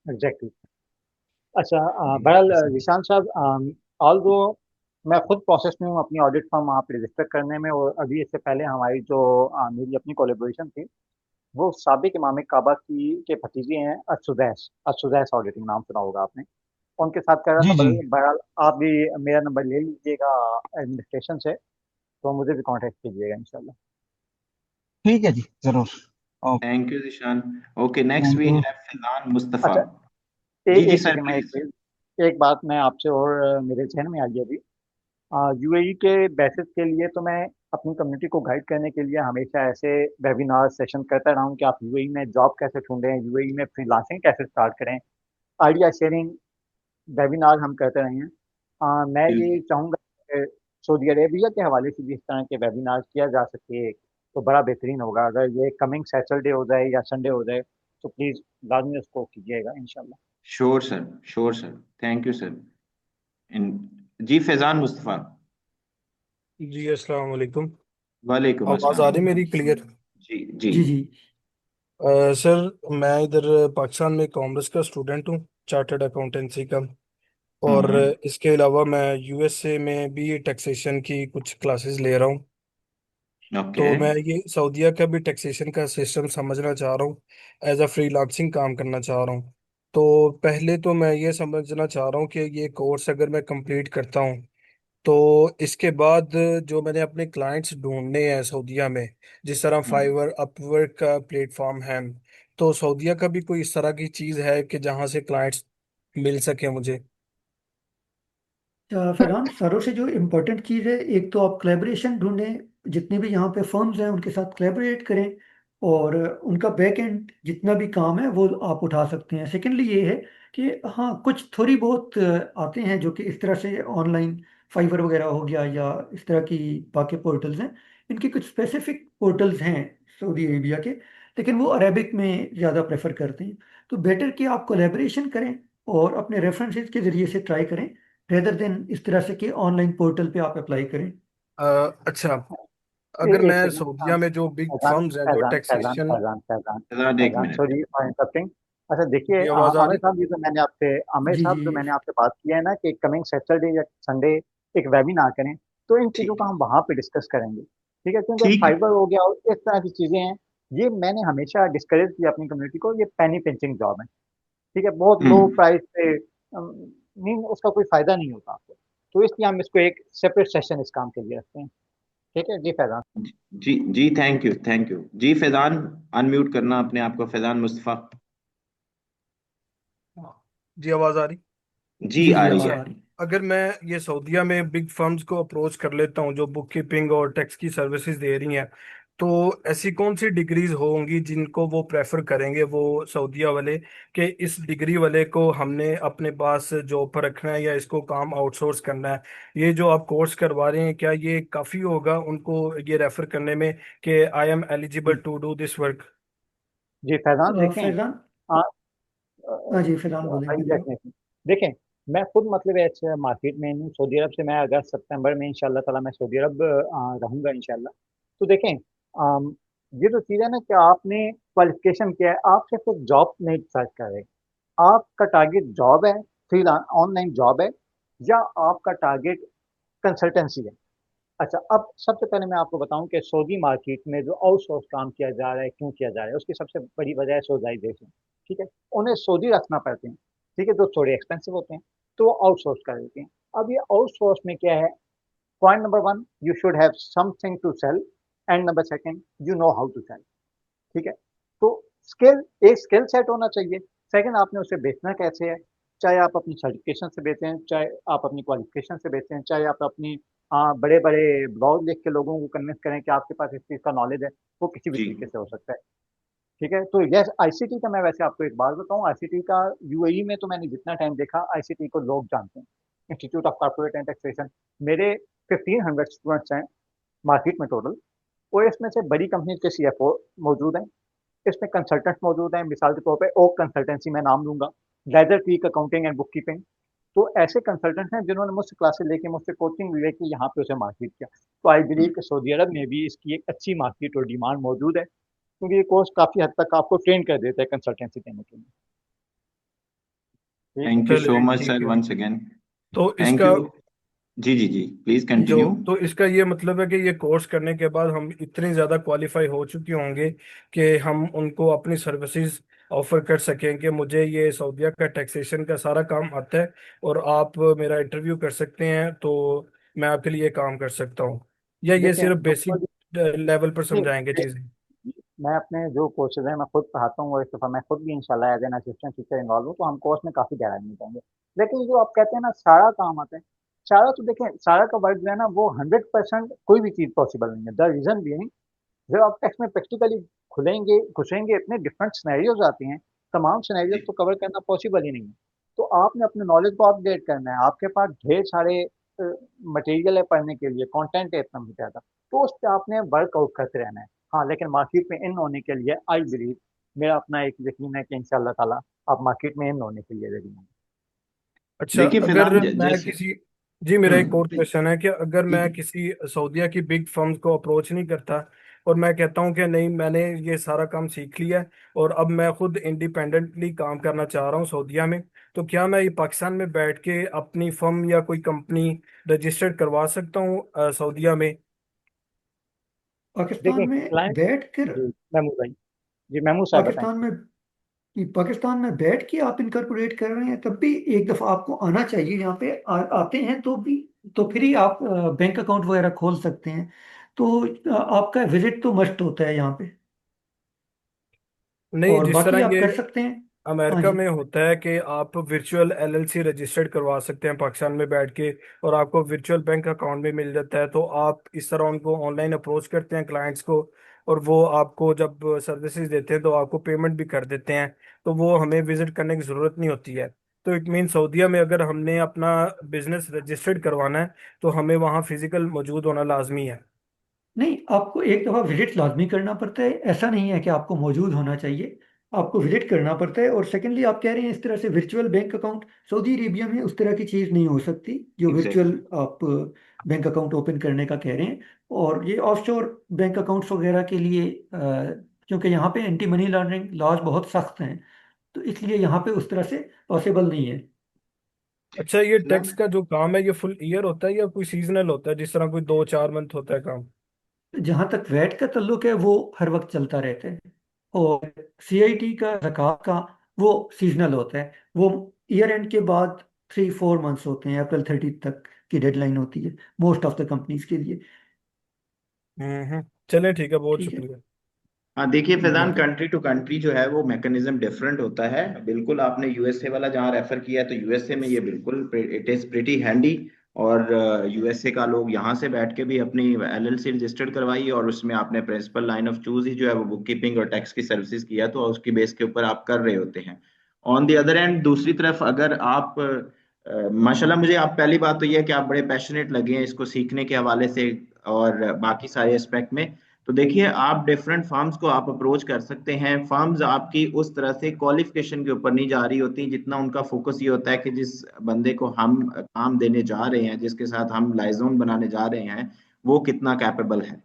एग्जैक्टली। अच्छा, बहरहाल जिशान साहब, ऑल दो मैं खुद प्रोसेस में हूँ अपनी ऑडिट फर्म वहाँ पे रजिस्टर करने में, और अभी इससे पहले हमारी जो मेरी अपनी कोलेबोरेशन थी वो साबिक इमाम काबा की के भतीजे हैं, असुदैस असुदैस ऑडिटिंग, नाम सुना होगा आपने, उनके साथ कर रहा जी था। जी बहरहाल आप भी मेरा नंबर ले लीजिएगा एडमिनिस्ट्रेशन से, तो मुझे भी कांटेक्ट कीजिएगा इंशाल्लाह। ठीक है जी, जरूर। Okay. Thank you Dishan. Okay, next thank we you. Have Faizan Mustafa. अच्छा, जी जी एक सर सेकंड में प्लीज। एक बात मैं आपसे और मेरे जहन में आ गई अभी। यूएई के बेसिस के लिए तो मैं अपनी कम्युनिटी को गाइड करने के लिए हमेशा ऐसे वेबिनार सेशन करता रहा हूँ कि आप यूएई में जॉब कैसे ढूंढें, यूएई में फ्रीलांसिंग कैसे स्टार्ट करें, आइडिया शेयरिंग वेबिनार हम करते रहे हैं। मैं ये चाहूँगा कि सऊदी अरेबिया के हवाले से भी इस तरह के वेबिनार किया जा सके तो बड़ा बेहतरीन होगा। अगर ये कमिंग सैटरडे हो जाए या संडे हो जाए तो प्लीज़ लाजमी उसको कीजिएगा इंशाल्लाह। Sure sir, sure sir, thank you sir. जी फैजान मुस्तफा। जी अस्सलाम वालेकुम। वालेकुम आवाज़ आ अस्सलाम। रही मेरी क्लियर? जी जी। जी जी। सर मैं इधर पाकिस्तान में कॉमर्स का स्टूडेंट हूँ, चार्टर्ड अकाउंटेंसी का। और हम्म। इसके अलावा मैं यूएसए में भी टैक्सेशन की कुछ क्लासेस ले रहा हूँ। ओके। तो मैं ये सऊदीया का भी टैक्सेशन का सिस्टम समझना चाह रहा हूँ, एज अ फ्रीलांसिंग काम करना चाह रहा हूँ। तो पहले तो मैं ये समझना चाह रहा हूँ कि ये कोर्स अगर मैं कंप्लीट करता हूँ तो इसके बाद जो मैंने अपने क्लाइंट्स ढूंढने हैं सऊदीया में, जिस तरह फाइवर अपवर्क का प्लेटफॉर्म है, तो सऊदीया का भी कोई इस तरह की चीज़ है कि जहाँ से क्लाइंट्स मिल सके मुझे? फैजान, सारों से जो इम्पोर्टेंट चीज़ है, एक तो आप कोलैबोरेशन ढूंढें, जितने भी यहाँ पे फर्म्स हैं उनके साथ कोलैबोरेट करें, और उनका बैक एंड जितना भी काम है वो आप उठा सकते हैं। सेकेंडली ये है कि हाँ, कुछ थोड़ी बहुत आते हैं जो कि इस तरह से ऑनलाइन, फाइवर वगैरह हो गया या इस तरह की बाकी पोर्टल्स हैं, इनके कुछ स्पेसिफिक पोर्टल्स हैं सऊदी अरेबिया के, लेकिन वो अरेबिक में ज़्यादा प्रेफर करते हैं। तो बेटर कि आप कोलैबोरेशन करें और अपने रेफरेंसेस के ज़रिए से ट्राई करें, रेदर देन इस तरह से कि ऑनलाइन पोर्टल पे आप अप्लाई करें। अच्छा, अगर एक मैं सेकंड। सऊदीया में जो बिग फैजान फर्म्स हैं जो फैजान फैजान टैक्सेशन। फैजान फैजान फैजान एक Faizan minute. Sorry for interrupting. अच्छा देखिए, ये आवाज़ आ आमिर रही? साहब, ये जो मैंने आपसे आमिर जी साहब जी। जो मैंने आपसे बात किया है ना कि कमिंग सैटरडे या संडे एक वेबिनार करें, तो इन चीज़ों ठीक का हम वहाँ पे डिस्कस करेंगे, ठीक है? क्योंकि ठीक है। फाइबर हो गया और इस तरह की चीज़ें हैं, ये मैंने हमेशा डिस्करेज किया अपनी कम्युनिटी को, ये पेनी पिंचिंग जॉब है, ठीक है? बहुत लो हम्म। प्राइस पे नहीं, उसका कोई फायदा नहीं होता आपको। तो इसलिए हम इसको एक सेपरेट सेशन इस काम के लिए रखते हैं। ठीक है जी फैजान। जी जी, थैंक यू थैंक यू। जी फैजान, अनम्यूट करना अपने आप को, फैजान मुस्तफा। जी आवाज़ आ रही? जी जी आ जी, रही आवाज़ है। आ रही। अगर मैं ये सऊदीया में बिग फर्म्स को अप्रोच कर लेता हूँ जो बुक कीपिंग और टैक्स की सर्विसेज दे रही हैं, तो ऐसी कौन सी डिग्रीज होंगी जिनको वो प्रेफर करेंगे, वो सऊदीया वाले, कि इस डिग्री वाले को हमने अपने पास जॉब पर रखना है या इसको काम आउटसोर्स करना है? ये जो आप कोर्स करवा रहे हैं, क्या ये काफ़ी होगा उनको ये रेफर करने में कि I am eligible to do this work? जी फैजान देखें। फैजान, आ, हाँ जी फैजान बोलेंगे जो। एग्जैक्टली। देखें, मैं खुद मतलब ऐसे मार्केट में हूँ सऊदी अरब से। मैं अगस्त सितंबर में इंशाल्लाह ताला मैं सऊदी अरब रहूंगा इंशाल्लाह। तो देखें, ये जो चीज़ है ना कि आपने क्वालिफिकेशन किया है, आप सिर्फ एक जॉब नहीं सर्च कर रहे। आपका टारगेट जॉब है, फ्री ऑनलाइन जॉब है, या आपका टारगेट कंसल्टेंसी है। अच्छा, अब सबसे पहले मैं आपको बताऊं कि सऊदी मार्केट में जो आउटसोर्स काम किया जा रहा है, क्यों किया जा रहा है, उसकी सबसे बड़ी वजह है सोशलाइजेशन। ठीक है, उन्हें सऊदी रखना पड़ते हैं, ठीक है, जो थोड़े एक्सपेंसिव होते हैं, तो वो आउटसोर्स कर देते हैं। अब ये आउटसोर्स में क्या है, point number one, you should have something to sell, and number second, you know how to sell. ठीक है, तो स्किल, एक स्किल सेट होना चाहिए। सेकंड, आपने उसे बेचना कैसे है, चाहे आप अपनी सर्टिफिकेशन से बेचें, चाहे आप अपनी क्वालिफिकेशन से बेचें, चाहे आप अपनी बड़े बड़े ब्लॉग लिख के लोगों को कन्विंस करें कि आपके पास इस चीज़ का नॉलेज है, वो किसी भी जी तरीके से हो सकता है। ठीक है, तो यस, आईसीटी का मैं वैसे आपको एक बात बताऊं, आईसीटी का यूएई में तो मैंने जितना टाइम देखा, आईसीटी को लोग जानते हैं, institute of corporate and taxation. मेरे 1500 स्टूडेंट्स हैं मार्केट में टोटल, और इसमें से बड़ी कंपनी के सीएफओ मौजूद हैं, इसमें कंसल्टेंट मौजूद हैं। मिसाल के तौर पे ओक कंसल्टेंसी मैं नाम लूंगा, leather creek accounting and book keeping. तो ऐसे कंसल्टेंट हैं जिन्होंने मुझसे क्लासेस लेके, मुझसे कोचिंग लेके यहाँ पे उसे मार्केट किया। तो आई बिलीव कि सऊदी अरब में भी इसकी एक अच्छी मार्केट और डिमांड मौजूद है, क्योंकि ये कोर्स काफ़ी हद तक आपको ट्रेन कर देता है कंसल्टेंसी देने के लिए। ठीक है। थैंक यू सो चलिए मच ठीक सर, है। वंस अगेन तो थैंक इसका यू। जी जी जी, प्लीज जो कंटिन्यू। तो इसका ये मतलब है कि ये कोर्स करने के बाद हम इतने ज़्यादा क्वालिफाई हो चुके होंगे कि हम उनको अपनी सर्विसेज ऑफर कर सकें कि मुझे ये सऊदीया का टैक्सेशन का सारा काम आता है और आप मेरा इंटरव्यू कर सकते हैं, तो मैं आपके लिए काम कर सकता हूँ, या ये देखें, सिर्फ बेसिक लेवल पर नहीं, समझाएंगे चीज़ें? मैं अपने जो कोर्सेज हैं मैं खुद पढ़ाता हूँ, और इस दफ़ा मैं खुद भी इंशाल्लाह as an assistant teacher involve हूँ, तो हम कोर्स में काफ़ी गहराई में जाएंगे। लेकिन जो आप कहते हैं ना सारा काम आता है, सारा तो देखें, सारा का वर्क जो है ना वो 100% कोई भी चीज़ पॉसिबल नहीं है। द रीज़न बीइंग, जब आप टेक्स्ट में प्रैक्टिकली खुलेंगे घुसेंगे, इतने डिफरेंट सिनेरियोज आते हैं, तमाम सिनेरियोज को कवर करना पॉसिबल ही नहीं है। तो आपने अपने नॉलेज को अपडेट करना है, आपके पास ढेर सारे मटेरियल है पढ़ने के लिए, कंटेंट है इतना ज़्यादा, तो उस पर आपने वर्कआउट करते रहना है। हाँ, लेकिन मार्केट में इन होने के लिए आई बिलीव, मेरा अपना एक यकीन है कि इंशाल्लाह ताला आप मार्केट में इन होने के लिए रेडी हैं। अच्छा, देखिए अगर फिलहाल मैं जैसे किसी जी मेरा एक और प्लीज क्वेश्चन है कि अगर जी मैं जी किसी सऊदीया की बिग फर्म्स को अप्रोच नहीं करता और मैं कहता हूँ कि नहीं, मैंने ये सारा काम सीख लिया है और अब मैं खुद इंडिपेंडेंटली काम करना चाह रहा हूँ सऊदीया में, तो क्या मैं ये पाकिस्तान में बैठ के अपनी फर्म या कोई कंपनी रजिस्टर्ड करवा सकता हूँ सऊदीया में? पाकिस्तान देखिए में क्लाइंट, बैठकर जी महमूद भाई, जी महमूद साहब बताएं। पाकिस्तान में पाकिस्तान में बैठ के आप इनकॉर्पोरेट कर रहे हैं, तब भी एक दफ़ा आपको आना चाहिए यहाँ पे। आते हैं तो भी, तो फिर ही आप बैंक अकाउंट वगैरह खोल सकते हैं। तो आपका विजिट तो मस्ट होता है यहाँ पे, नहीं, और जिस तरह बाकी आप ये कर सकते हैं। हाँ अमेरिका जी। में होता है कि आप वर्चुअल एलएलसी रजिस्टर्ड करवा सकते हैं पाकिस्तान में बैठ के, और आपको वर्चुअल बैंक अकाउंट भी मिल जाता है, तो आप इस तरह उनको ऑनलाइन अप्रोच करते हैं क्लाइंट्स को, और वो आपको जब सर्विसेज देते हैं तो आपको पेमेंट भी कर देते हैं, तो वो हमें विजिट करने की ज़रूरत नहीं होती है। तो इट मीन सऊदीया में अगर हमने अपना बिजनेस रजिस्टर्ड करवाना है तो हमें वहाँ फिजिकल मौजूद होना लाजमी है? नहीं, आपको एक दफ़ा विजिट लाजमी करना पड़ता है, ऐसा नहीं है कि आपको मौजूद होना चाहिए। आपको विजिट करना पड़ता है। और सेकेंडली आप कह रहे हैं इस तरह से virtual bank account, Saudi Arabia में उस तरह की चीज़ नहीं हो सकती जो वर्चुअल एग्जैक्टली आप बैंक अकाउंट ओपन करने का कह रहे हैं। और ये ऑफशोर बैंक अकाउंट्स वगैरह के लिए क्योंकि यहाँ पे एंटी मनी लॉन्ड्रिंग लॉज बहुत सख्त हैं, तो इसलिए यहाँ पे उस तरह से पॉसिबल नहीं है। अच्छा, ये टैक्स फिलहाल का जो काम है ये फुल ईयर होता है या कोई सीजनल होता है, जिस तरह कोई 2-4 मंथ होता है काम? जहाँ तक वैट का ताल्लुक है वो हर वक्त चलता रहता है। और सीआईटी का ज़कात का वो सीजनल होता है। वो ईयर एंड के बाद 3-4 मंथ्स होते हैं, अप्रैल 30 तक की डेडलाइन होती है मोस्ट ऑफ द कंपनीज के लिए। चलें ठीक है, बहुत ठीक है। शुक्रिया। हाँ देखिए फैजान, बिल्कुल कंट्री टू कंट्री जो है वो मैकेनिज्म डिफरेंट होता है। बिल्कुल आपने यूएसए वाला जहाँ रेफर किया है, तो यूएसए में ये बिल्कुल इट इज प्रिटी हैंडी। और यूएसए का लोग यहाँ से बैठ के भी अपनी एलएलसी रजिस्टर्ड करवाई, और उसमें आपने प्रिंसिपल लाइन ऑफ चूज ही जो है वो बुक कीपिंग और टैक्स की सर्विसेज किया, तो उसकी बेस के ऊपर आप कर रहे होते हैं। ऑन द अदर एंड दूसरी तरफ अगर आप माशाल्लाह, मुझे आप पहली बात तो ये है कि आप बड़े पैशनेट लगे हैं इसको सीखने के हवाले से और बाकी सारे एस्पेक्ट में। तो देखिए, आप डिफरेंट फर्म्स को आप अप्रोच कर सकते हैं। फर्म्स आपकी उस तरह से क्वालिफिकेशन के ऊपर नहीं जा रही होती, जितना उनका फोकस ये होता है कि जिस बंदे को हम काम देने जा रहे हैं, जिसके साथ हम लाइजोन बनाने जा रहे हैं, वो कितना कैपेबल है।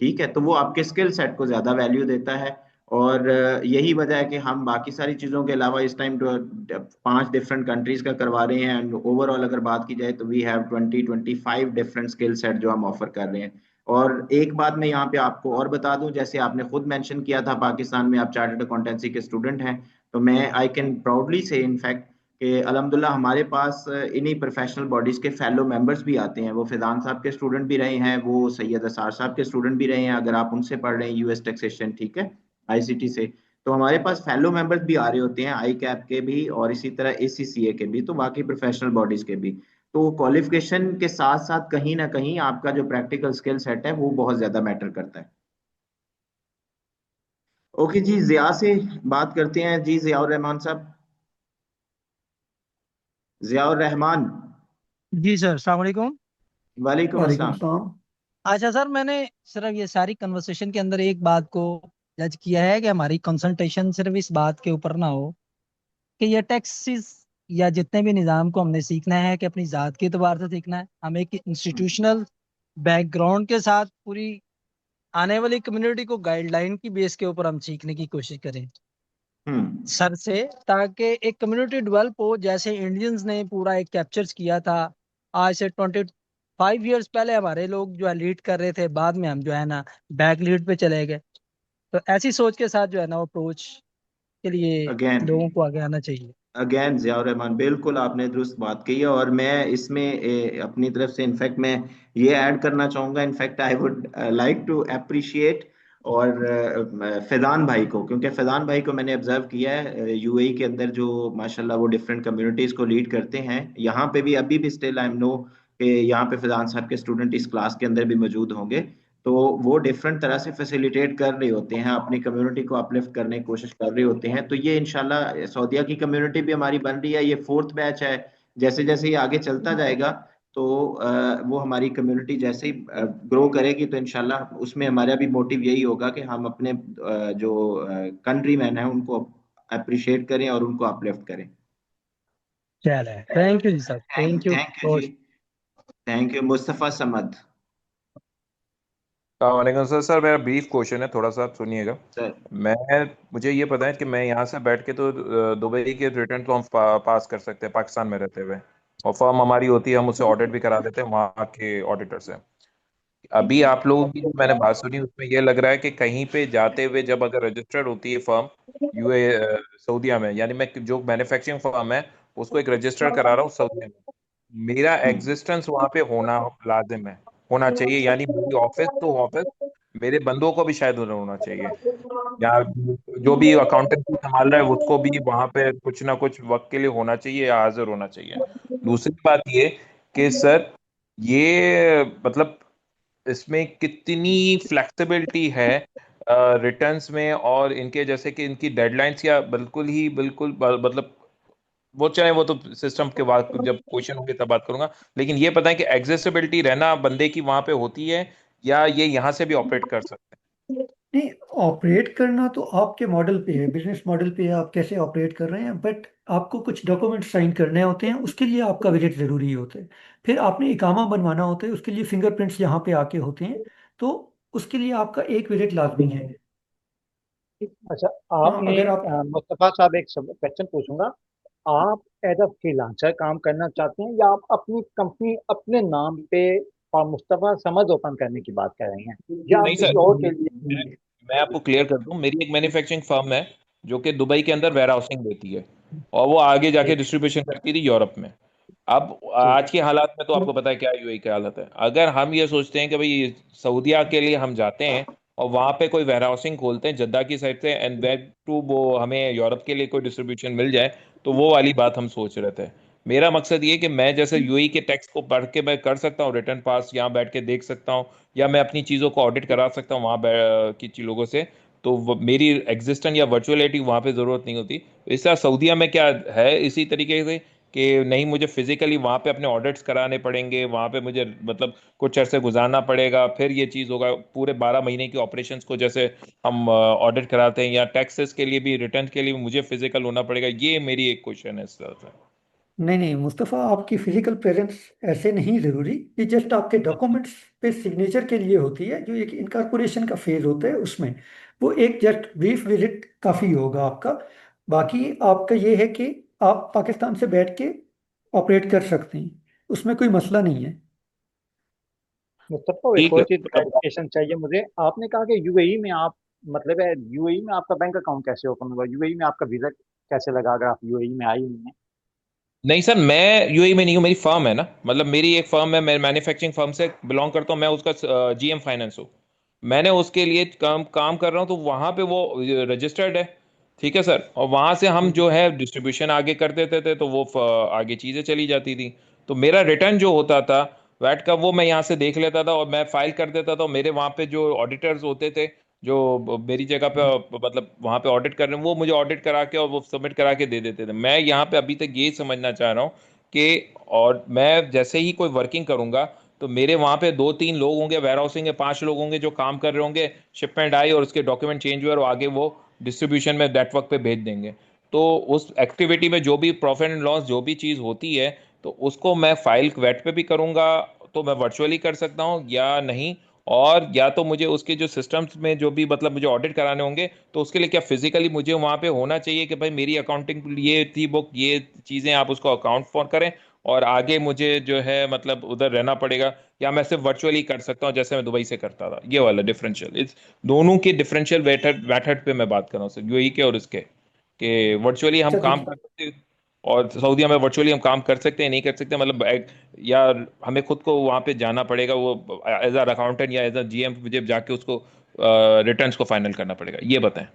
ठीक है, तो वो आपके स्किल सेट को ज्यादा वैल्यू देता है। और यही वजह है कि हम बाकी सारी चीजों के अलावा इस टाइम 5 डिफरेंट कंट्रीज का करवा रहे हैं। एंड ओवरऑल अगर बात की जाए तो we have 25 different skill set जो हम ऑफर कर रहे हैं। और एक बात मैं यहाँ पे आपको और बता दूं, जैसे आपने खुद मेंशन किया था पाकिस्तान में आप चार्टर्ड अकाउंटेंसी के स्टूडेंट हैं, तो मैं आई कैन प्राउडली से इनफैक्ट कि अल्हम्दुलिल्लाह हमारे पास इन्हीं प्रोफेशनल बॉडीज के फेलो मेंबर्स भी आते हैं। वो फैजान साहब के स्टूडेंट भी रहे हैं, वो सैयद असार साहब के स्टूडेंट भी रहे हैं, अगर आप उनसे पढ़ रहे हैं यूएस टैक्सेशन, ठीक है, आईसीटी से। तो हमारे पास फेलो मेंबर्स भी आ रहे होते हैं, आई कैप के भी और इसी तरह एसीसीए के भी, तो बाकी प्रोफेशनल बॉडीज के भी। तो क्वालिफिकेशन के साथ साथ कहीं ना कहीं आपका जो प्रैक्टिकल स्किल सेट है वो बहुत ज्यादा मैटर करता है। ओके जी, जिया से बात करते हैं जी, जियाउर रहमान साहब। जियाउर रहमान। जी सर, अस्सलाम वालेकुम। वालेकुम वालेकुम अस्सलाम। सलाम। अच्छा सर, मैंने सिर्फ ये सारी कन्वर्सेशन के अंदर एक बात को जज किया है कि हमारी कंसल्टेशन सिर्फ इस बात के ऊपर ना हो कि ये टैक्सेस या जितने भी निज़ाम को हमने सीखना है कि अपनी ज़ात के एतबार से सीखना है, हम एक इंस्टीट्यूशनल बैकग्राउंड के साथ पूरी आने वाली कम्युनिटी को गाइडलाइन की बेस के ऊपर हम सीखने की कोशिश करें हम्म। सर से, ताकि एक कम्युनिटी डेवलप हो जैसे इंडियंस ने पूरा एक कैप्चर्स किया था। आज से 25 ईयर्स पहले हमारे लोग जो है लीड कर रहे थे, बाद में हम जो है ना बैक लीड पे चले गए। तो ऐसी सोच के साथ जो है ना अप्रोच के लिए अगेन लोगों को आगे आना चाहिए। अगेन जियाउर रहमान, बिल्कुल आपने दुरुस्त बात कही है। और मैं इसमें अपनी तरफ से इनफैक्ट मैं ये ऐड करना चाहूंगा, in fact I would like to appreciate और फैजान भाई को, क्योंकि फैजान भाई को मैंने ऑब्जर्व किया है यूएई के अंदर जो माशाल्लाह वो डिफरेंट कम्युनिटीज को लीड करते हैं। यहाँ पे भी अभी भी स्टिल आई नो कि यहाँ पे फैजान साहब के स्टूडेंट इस क्लास के अंदर भी मौजूद होंगे। तो वो डिफरेंट तरह से फैसिलिटेट कर रहे होते हैं, अपनी कम्युनिटी को अपलिफ्ट करने की कोशिश कर रहे होते हैं। तो ये इंशाल्लाह सऊदीया की कम्युनिटी भी हमारी बन रही है, ये फोर्थ बैच है। जैसे जैसे ये आगे चलता जाएगा, तो वो हमारी कम्युनिटी जैसे ही ग्रो करेगी, तो इंशाल्लाह उसमें हमारा भी मोटिव यही होगा कि हम अपने जो कंट्री मैन है उनको अप्रिशिएट करें और उनको अपलिफ्ट करें। चले, थैंक यू जी sir, thank you. Thank you जी। Thank you Mustafa Samad. वालेकुम सर। सर मेरा ब्रीफ क्वेश्चन है, थोड़ा सा सुनिएगा। सर मैं मुझे ये पता है कि मैं यहाँ से बैठ के तो दुबई के रिटर्न तो हम पास कर सकते हैं पाकिस्तान में रहते हुए, और फर्म हमारी होती है, हम उससे ऑडिट भी करा देते हैं वहाँ के ऑडिटर से। अभी आप लोगों की जो मैंने बात सुनी उसमें ये लग रहा है कि कहीं पे जाते हुए जब अगर रजिस्टर्ड होती है फर्म यूए सऊदीया में, यानी मैं जो मैन्युफैक्चरिंग फर्म है उसको एक रजिस्टर करा रहा हूँ सऊदीया में, मेरा एग्जिस्टेंस वहां पे होना लाजिम है, होना चाहिए। यानी मेरी ऑफिस तो ऑफिस, मेरे बंदों को भी शायद उधर होना चाहिए, या जो भी अकाउंटेंसी संभाल रहा है उसको भी वहां पे कुछ ना कुछ वक्त के लिए होना चाहिए या हाजिर होना चाहिए। दूसरी बात ये कि सर ये मतलब इसमें कितनी फ्लेक्सिबिलिटी है रिटर्न्स में, और इनके जैसे कि इनकी डेडलाइंस या बिल्कुल ही बिल्कुल मतलब वो चाहे वो तो सिस्टम के बाद जब क्वेश्चन होंगे तब बात करूंगा, लेकिन ये पता है कि एग्जेसिबिलिटी रहना बंदे की वहां पे होती है, या ये यहाँ से भी ऑपरेट कर सकते नहीं, ऑपरेट करना तो आपके मॉडल पे है, बिजनेस मॉडल पे है, आप कैसे ऑपरेट कर रहे हैं। बट आपको कुछ डॉक्यूमेंट साइन करने होते हैं, उसके लिए आपका विजिट ज़रूरी होता है। फिर आपने इकामा बनवाना होता है, उसके लिए फिंगरप्रिंट्स यहाँ पे आके होते हैं। तो उसके लिए आपका एक विजिट लाजमी है। अच्छा, हाँ, आपने अगर आप मुस्तफा साहब एक क्वेश्चन पूछूंगा। आप एज अ फ्रीलांसर काम करना चाहते हैं या आप अपनी कंपनी अपने नाम पे और मुस्तफा समझ ओपन करने की बात कर रहे हैं, या आप नहीं किसी सर, और के लिए? मैं आपको क्लियर कर दूं, मेरी एक मैन्युफैक्चरिंग फर्म है जो कि दुबई के अंदर वेयर हाउसिंग देती है, और वो आगे जाके ठीक डिस्ट्रीब्यूशन करती थी यूरोप में। अब ठीक आज के हालात में तो आपको पता है क्या यूएई की हालत है। अगर हम ये सोचते हैं कि भाई सऊदीया के लिए हम जाते हैं और वहां पे कोई वेयर हाउसिंग खोलते हैं जद्दा की साइड से एंड बैक टू वो हमें यूरोप के लिए कोई डिस्ट्रीब्यूशन मिल जाए, तो वो वाली बात हम सोच रहे थे। मेरा मकसद ये कि मैं जैसे यूएई के टैक्स को पढ़ के मैं कर सकता हूँ रिटर्न पास, यहाँ बैठ के देख सकता हूँ, या मैं अपनी चीज़ों को ऑडिट करा सकता हूँ वहाँ की लोगों से, तो मेरी एग्जिस्टेंट या वर्चुअलिटी वहाँ पे ज़रूरत नहीं होती। तो इस तरह सऊदीया में क्या है इसी तरीके से कि नहीं मुझे फिजिकली वहाँ पे अपने ऑडिट्स कराने पड़ेंगे, वहाँ पे मुझे मतलब कुछ अरसे गुजारना पड़ेगा, फिर ये चीज़ होगा पूरे 12 महीने की ऑपरेशंस को जैसे हम ऑडिट कराते हैं, या टैक्सेस के लिए भी रिटर्न के लिए भी मुझे फिजिकल होना पड़ेगा। ये मेरी एक क्वेश्चन है इस तरह से। नहीं नहीं मुस्तफ़ा, आपकी फिजिकल प्रेजेंस ऐसे नहीं ज़रूरी। ये जस्ट आपके डॉक्यूमेंट्स पे सिग्नेचर के लिए होती है, जो एक इनकॉर्पोरेशन का फेज होता है उसमें। वो एक जस्ट ब्रीफ विजिट काफ़ी होगा आपका। बाकी आपका ये है कि आप पाकिस्तान से बैठ के ऑपरेट कर सकते हैं, उसमें कोई मसला नहीं है। मुस्तफा, एक ठीक और है। चीज क्लैरिफिकेशन चाहिए मुझे। आपने कहा कि यूएई में आप, मतलब है यूएई में आपका बैंक अकाउंट कैसे ओपन होगा, यूएई में आपका वीजा कैसे लगा अगर आप यूएई में आई नहीं है? नहीं सर, मैं यूएई में नहीं हूँ, मेरी फर्म है ना, मतलब मेरी एक फर्म है, मैं मैन्युफैक्चरिंग फर्म से बिलोंग करता हूँ, मैं उसका जीएम फाइनेंस हूँ। मैंने उसके लिए काम काम कर रहा हूँ, तो वहाँ पे वो रजिस्टर्ड है। ठीक है सर, और वहाँ से हम जो है डिस्ट्रीब्यूशन आगे कर देते थे, तो वो आगे चीज़ें चली जाती थी। तो मेरा रिटर्न जो होता था वैट का, वो मैं यहाँ से देख लेता था और मैं फाइल कर देता था, और मेरे वहाँ पे जो ऑडिटर्स होते थे जो मेरी जगह पे मतलब वहाँ पे ऑडिट कर रहे हैं, वो मुझे ऑडिट करा के और वो सबमिट करा के दे देते थे। मैं यहाँ पे अभी तक यही समझना चाह रहा हूँ कि, और मैं जैसे ही कोई वर्किंग करूंगा तो मेरे वहाँ पे 2-3 लोग होंगे, वेयर हाउसिंग के 5 लोग होंगे जो काम कर रहे होंगे, शिपमेंट आई और उसके डॉक्यूमेंट चेंज हुए और आगे वो डिस्ट्रीब्यूशन में नेटवर्क पे भेज देंगे। तो उस एक्टिविटी में जो भी प्रॉफिट एंड लॉस जो भी चीज़ होती है, तो उसको मैं फाइल वेट पे भी करूंगा, तो मैं वर्चुअली कर सकता हूँ या नहीं, और या तो मुझे उसके जो सिस्टम्स में जो भी मतलब मुझे ऑडिट कराने होंगे, तो उसके लिए क्या फिजिकली मुझे वहाँ पे होना चाहिए कि भाई मेरी अकाउंटिंग ये थी बुक, ये चीज़ें आप उसको अकाउंट फॉर करें, और आगे मुझे जो है मतलब उधर रहना पड़ेगा, या मैं सिर्फ वर्चुअली कर सकता हूँ जैसे मैं दुबई से करता था। ये वाला डिफरेंशियल, इस दोनों के डिफरेंशियल मेथड मेथड पे मैं बात कर रहा हूँ सर, यूएई के और इसके, कि वर्चुअली हम अच्छा काम देखिए, कर सकते हैं और सऊदीया में वर्चुअली हम काम कर सकते हैं नहीं कर सकते, मतलब या हमें खुद को वहां पे जाना पड़ेगा, वो एज अ अकाउंटेंट या एज अ जीएम मुझे जाके उसको रिटर्न्स को फाइनल करना पड़ेगा, ये बताएं।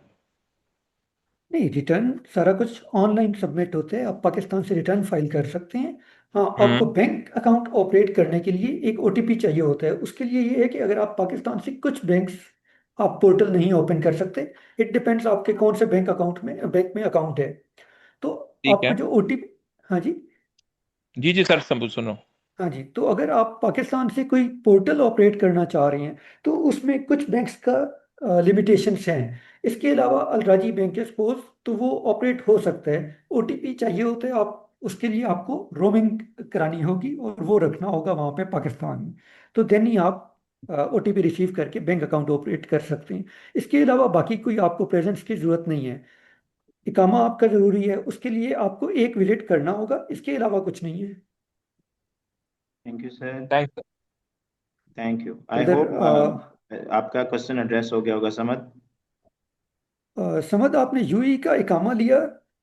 नहीं रिटर्न सारा कुछ ऑनलाइन सबमिट होते हैं, आप पाकिस्तान से रिटर्न फाइल कर सकते हैं। हाँ, आपको हम्म। बैंक अकाउंट ऑपरेट करने के लिए एक ओटीपी चाहिए होता है। उसके लिए ये है कि अगर आप पाकिस्तान से कुछ बैंक्स आप पोर्टल नहीं ओपन कर सकते। इट डिपेंड्स आपके कौन से बैंक में अकाउंट है। तो ठीक आपको है। जो ओटीपी, हाँ जी, जी जी सर, सब सुनो। हाँ जी, तो अगर आप पाकिस्तान से कोई पोर्टल ऑपरेट करना चाह रहे हैं तो उसमें कुछ बैंक्स का लिमिटेशंस हैं। इसके अलावा अलराजी बैंक है सपोज, तो वो ऑपरेट हो सकता है। ओटीपी चाहिए होता है, आप उसके लिए आपको रोमिंग करानी होगी और वो रखना होगा वहाँ पे पाकिस्तान में। तो देन ही आप ओटीपी रिसीव करके बैंक अकाउंट ऑपरेट कर सकते हैं। इसके अलावा बाकी कोई आपको प्रेजेंस की ज़रूरत नहीं है। इकामा आपका ज़रूरी है, उसके लिए आपको एक विजिट करना होगा, इसके अलावा कुछ नहीं है। Thank you sir. Thanks. Thank you, I उधर होप आपका क्वेश्चन एड्रेस हो गया होगा समझ। समझ, आपने यूई का इकामा लिया,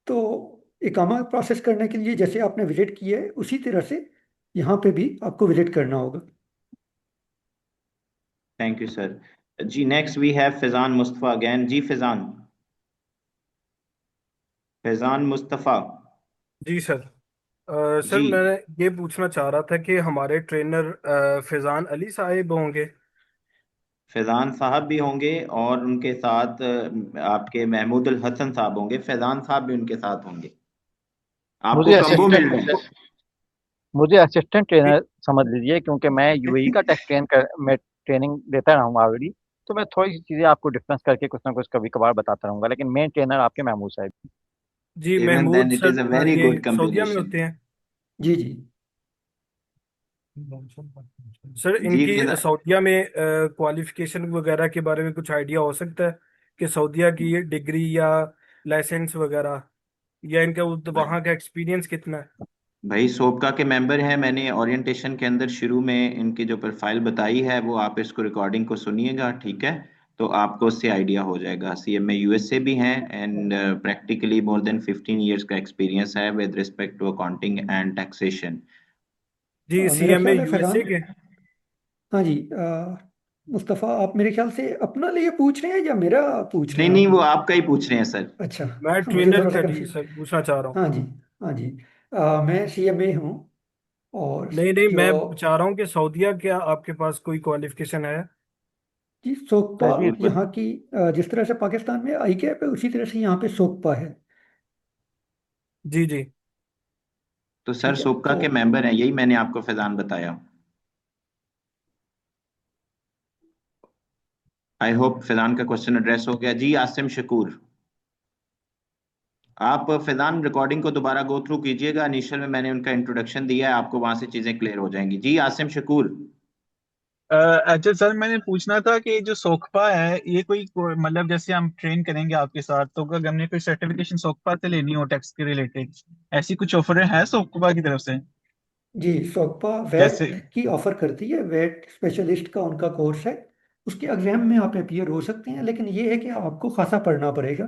तो इकामा प्रोसेस करने के लिए जैसे आपने विजिट किया है उसी तरह से यहाँ पे भी आपको विजिट करना होगा। Thank you sir. जी next we have Faizan Mustafa again. जी फैजान, फैजान मुस्तफ़ा। जी सर। सर जी, मैं ये पूछना चाह रहा था कि हमारे ट्रेनर फैज़ान अली साहिब होंगे? फैजान साहब भी होंगे और उनके साथ आपके महमूद अल हसन साहब होंगे, फैजान साहब भी उनके साथ होंगे, आपको मुझे कम्बो मिल असिस्टेंट रहे हैं। मुझे असिस्टेंट ट्रेनर समझ लीजिए, क्योंकि मैं यूएई का मैं ट्रेनिंग देता रहा हूँ ऑलरेडी। तो मैं थोड़ी सी चीज़ें आपको डिफरेंस करके कुछ ना कुछ कभी कभार बताता रहूंगा, लेकिन मेन ट्रेनर आपके महमूद साहब। जी, even then Mahmood it sir is a very ये गुड सऊदीया में कॉम्बिनेशन। होते हैं? जी जी। सर जी इनकी सऊदीया में क्वालिफिकेशन वगैरह के बारे में कुछ आइडिया हो सकता है कि सऊदीया की ये डिग्री या लाइसेंस वगैरह, या इनका वहाँ का एक्सपीरियंस कितना है? भाई सोबका के मेंबर हैं, मैंने ओरिएंटेशन के अंदर शुरू में इनकी जो प्रोफाइल बताई है वो आप इसको रिकॉर्डिंग को सुनिएगा, ठीक है? तो आपको उससे आइडिया हो जाएगा। सीएमए यूएसए भी हैं and practically more than 15 years का एक्सपीरियंस है with respect to accounting and taxation. जी, मेरा सीएमए ख्याल है यूएसए फैजान, के। हाँ जी, मुस्तफ़ा, आप मेरे ख्याल से अपना लिए पूछ रहे हैं या मेरा पूछ रहे नहीं हैं नहीं, आप? वो आपका ही पूछ रहे हैं सर। अच्छा। मैं मुझे ट्रेनर थोड़ा सा का जी कंफ्यूज। सर पूछना चाह रहा हूँ। हाँ जी। हाँ जी। मैं सीएमए हूँ। और नहीं नहीं, जो मैं चाह रहा हूँ कि सऊदीया क्या आपके पास कोई क्वालिफिकेशन है? जी सोकपा बिल्कुल। यहाँ की, जिस तरह से पाकिस्तान में आई कैप है उसी तरह से यहाँ पे सोकपा है। जी जी। तो सर ठीक है सोक्का तो के मेंबर हैं, यही मैंने आपको फैजान बताया। आई होप फैजान का क्वेश्चन एड्रेस हो गया। जी आसिम शकूर, आप फैजान रिकॉर्डिंग को दोबारा गो थ्रू कीजिएगा। इनिशियल में मैंने उनका इंट्रोडक्शन दिया है, आपको वहां से चीजें क्लियर हो जाएंगी। जी आसिम शकूर। अच्छा सर, मैंने पूछना था कि जो सोकपा है ये मतलब जैसे हम ट्रेन करेंगे आपके साथ, तो अगर हमने कोई सर्टिफिकेशन सोकपा से लेनी हो टैक्स के रिलेटेड, ऐसी कुछ ऑफर है सोकपा की तरफ से? जी सोकपा जैसे वेट की ऑफर करती है। वेट स्पेशलिस्ट का उनका कोर्स है। उसके एग्जाम में आप अपीयर हो सकते हैं, लेकिन ये है कि आपको खासा पढ़ना पड़ेगा।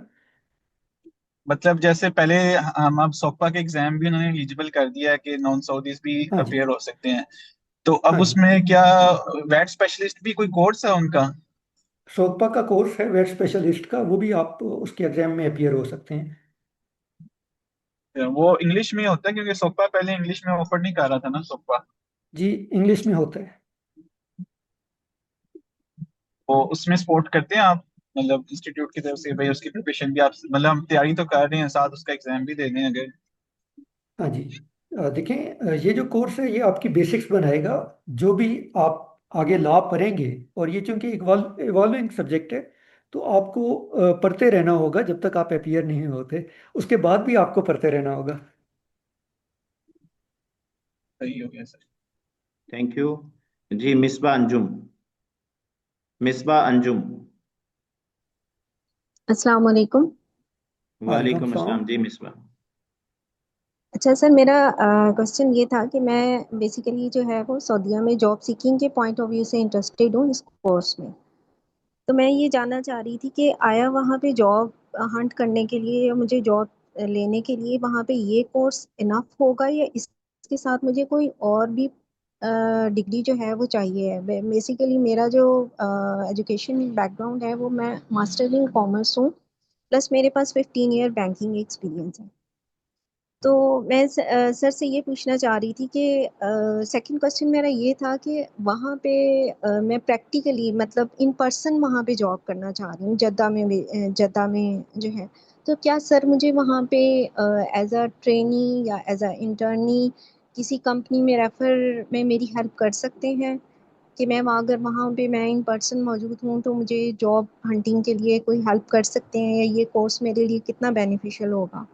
मतलब जैसे पहले हम अब सोकपा के एग्जाम भी उन्होंने एलिजिबल कर दिया है कि नॉन सऊदीज भी हाँ जी। अपेयर हो सकते हैं, तो अब हाँ जी। उसमें क्या वैट स्पेशलिस्ट भी कोई कोर्स है उनका? सोकपा का कोर्स है वेट स्पेशलिस्ट का, वो भी आप उसके एग्जाम में अपीयर हो सकते हैं। वो इंग्लिश में होता है क्योंकि सोकपा पहले इंग्लिश में ऑफर नहीं कर रहा था ना सोकपा। जी इंग्लिश में होता है। वो उसमें सपोर्ट करते हैं आप, मतलब इंस्टीट्यूट की तरफ से भाई उसकी प्रिपरेशन भी आप, मतलब हम तैयारी तो कर रहे हैं, साथ उसका एग्जाम भी दे रहे हैं अगर। हाँ जी। देखें, ये जो कोर्स है ये आपकी बेसिक्स बनाएगा। जो भी आप आगे ला पढ़ेंगे, और ये चूंकि इवॉल्विंग सब्जेक्ट है, तो आपको पढ़ते रहना होगा जब तक आप अपीयर नहीं होते। उसके बाद भी आपको पढ़ते रहना होगा। सही हो गया सर। Thank you. जी मिसबा अंजुम, मिसबा अंजुम। अस्सलाम वालेकुम। वालेकुम वालेकुम सलाम। अस्सलाम जी मिसबा। अच्छा सर, मेरा क्वेश्चन ये था कि मैं बेसिकली जो है वो सऊदीया में जॉब सीकिंग के पॉइंट ऑफ व्यू से इंटरेस्टेड हूँ इस कोर्स में। तो मैं ये जानना चाह रही थी कि आया वहाँ पे जॉब हंट करने के लिए या मुझे जॉब लेने के लिए वहाँ पे ये कोर्स इनफ होगा, या इसके साथ मुझे कोई और भी डिग्री जो है वो चाहिए है। बेसिकली मेरा जो एजुकेशन बैकग्राउंड है वो मैं मास्टर इन कॉमर्स हूँ, प्लस मेरे पास 15 ईयर बैंकिंग एक्सपीरियंस है। तो मैं सर से ये पूछना चाह रही थी कि सेकंड क्वेश्चन मेरा ये था कि वहाँ पे मैं प्रैक्टिकली मतलब इन पर्सन वहाँ पे जॉब करना चाह रही हूँ जद्दा में जद्दा में जो है। तो क्या सर मुझे वहाँ पे एज अ ट्रेनी या एज अ इंटर्नी किसी कंपनी में रेफर में मेरी हेल्प कर सकते हैं कि मैं वहाँ अगर वहाँ पे मैं इन पर्सन मौजूद हूँ तो मुझे जॉब हंटिंग के लिए कोई हेल्प कर सकते हैं, या ये कोर्स मेरे लिए कितना बेनिफिशियल होगा?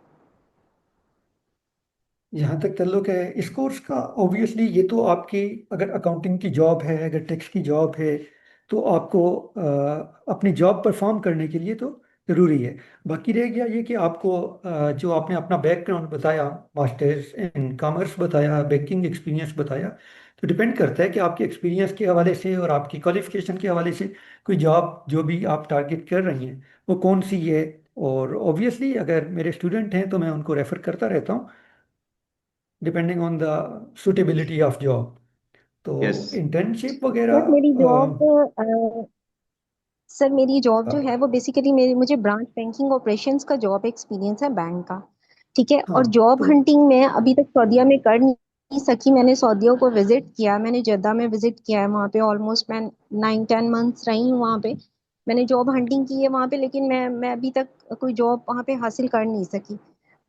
जहाँ तक ताल्लुक है इस कोर्स का, ऑब्वियसली ये तो आपकी, अगर अकाउंटिंग की जॉब है, अगर टैक्स की जॉब है, तो आपको अपनी जॉब परफॉर्म करने के लिए तो ज़रूरी है। बाकी रह गया ये कि आपको जो आपने अपना बैकग्राउंड बताया, मास्टर्स इन कॉमर्स बताया, बैंकिंग एक्सपीरियंस बताया, तो डिपेंड करता है कि आपके एक्सपीरियंस के हवाले से और आपकी क्वालिफिकेशन के हवाले से कोई जॉब जो भी आप टारगेट कर रही हैं वो कौन सी है। और ऑब्वियसली अगर मेरे स्टूडेंट हैं तो मैं उनको रेफ़र करता रहता हूँ, depending on the suitability of job. तो यस। इंटर्नशिप सर वगैरह मेरी जॉब सर मेरी जॉब जो है वो बेसिकली मेरी मुझे ब्रांच बैंकिंग ऑपरेशंस का जॉब एक्सपीरियंस है बैंक का। ठीक है, हाँ और जॉब तो हंटिंग मैं अभी तक सऊदीया में कर नहीं सकी। मैंने सऊदीया को विजिट किया, मैंने जद्दा में विजिट किया है, वहाँ पे ऑलमोस्ट मैं 9-10 मंथ्स रही हूँ वहाँ पे। मैंने जॉब हंटिंग की है वहाँ पे, लेकिन मैं अभी तक कोई जॉब वहाँ पे हासिल कर नहीं सकी।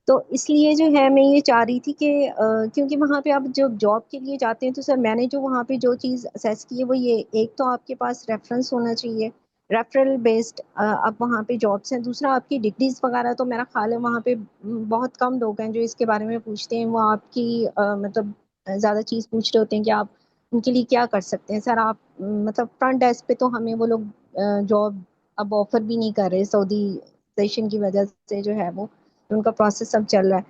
तो इसलिए जो है मैं ये चाह रही थी कि क्योंकि वहाँ पे आप जब जॉब के लिए जाते हैं तो सर मैंने जो वहाँ पे जो चीज़ असेस की है वो ये, एक तो आपके पास रेफरेंस होना चाहिए, रेफरल बेस्ड आप वहाँ पे जॉब्स हैं। दूसरा आपकी डिग्रीज वगैरह तो मेरा ख्याल है वहाँ पे बहुत कम लोग हैं जो इसके बारे में पूछते हैं। वो आपकी मतलब ज़्यादा चीज़ पूछ रहे होते हैं कि आप उनके लिए क्या कर सकते हैं। सर आप मतलब फ्रंट डेस्क पे तो हमें वो लोग जॉब अब ऑफर भी नहीं कर रहे, सऊदी सेशन की वजह से जो है वो उनका प्रोसेस सब चल रहा है।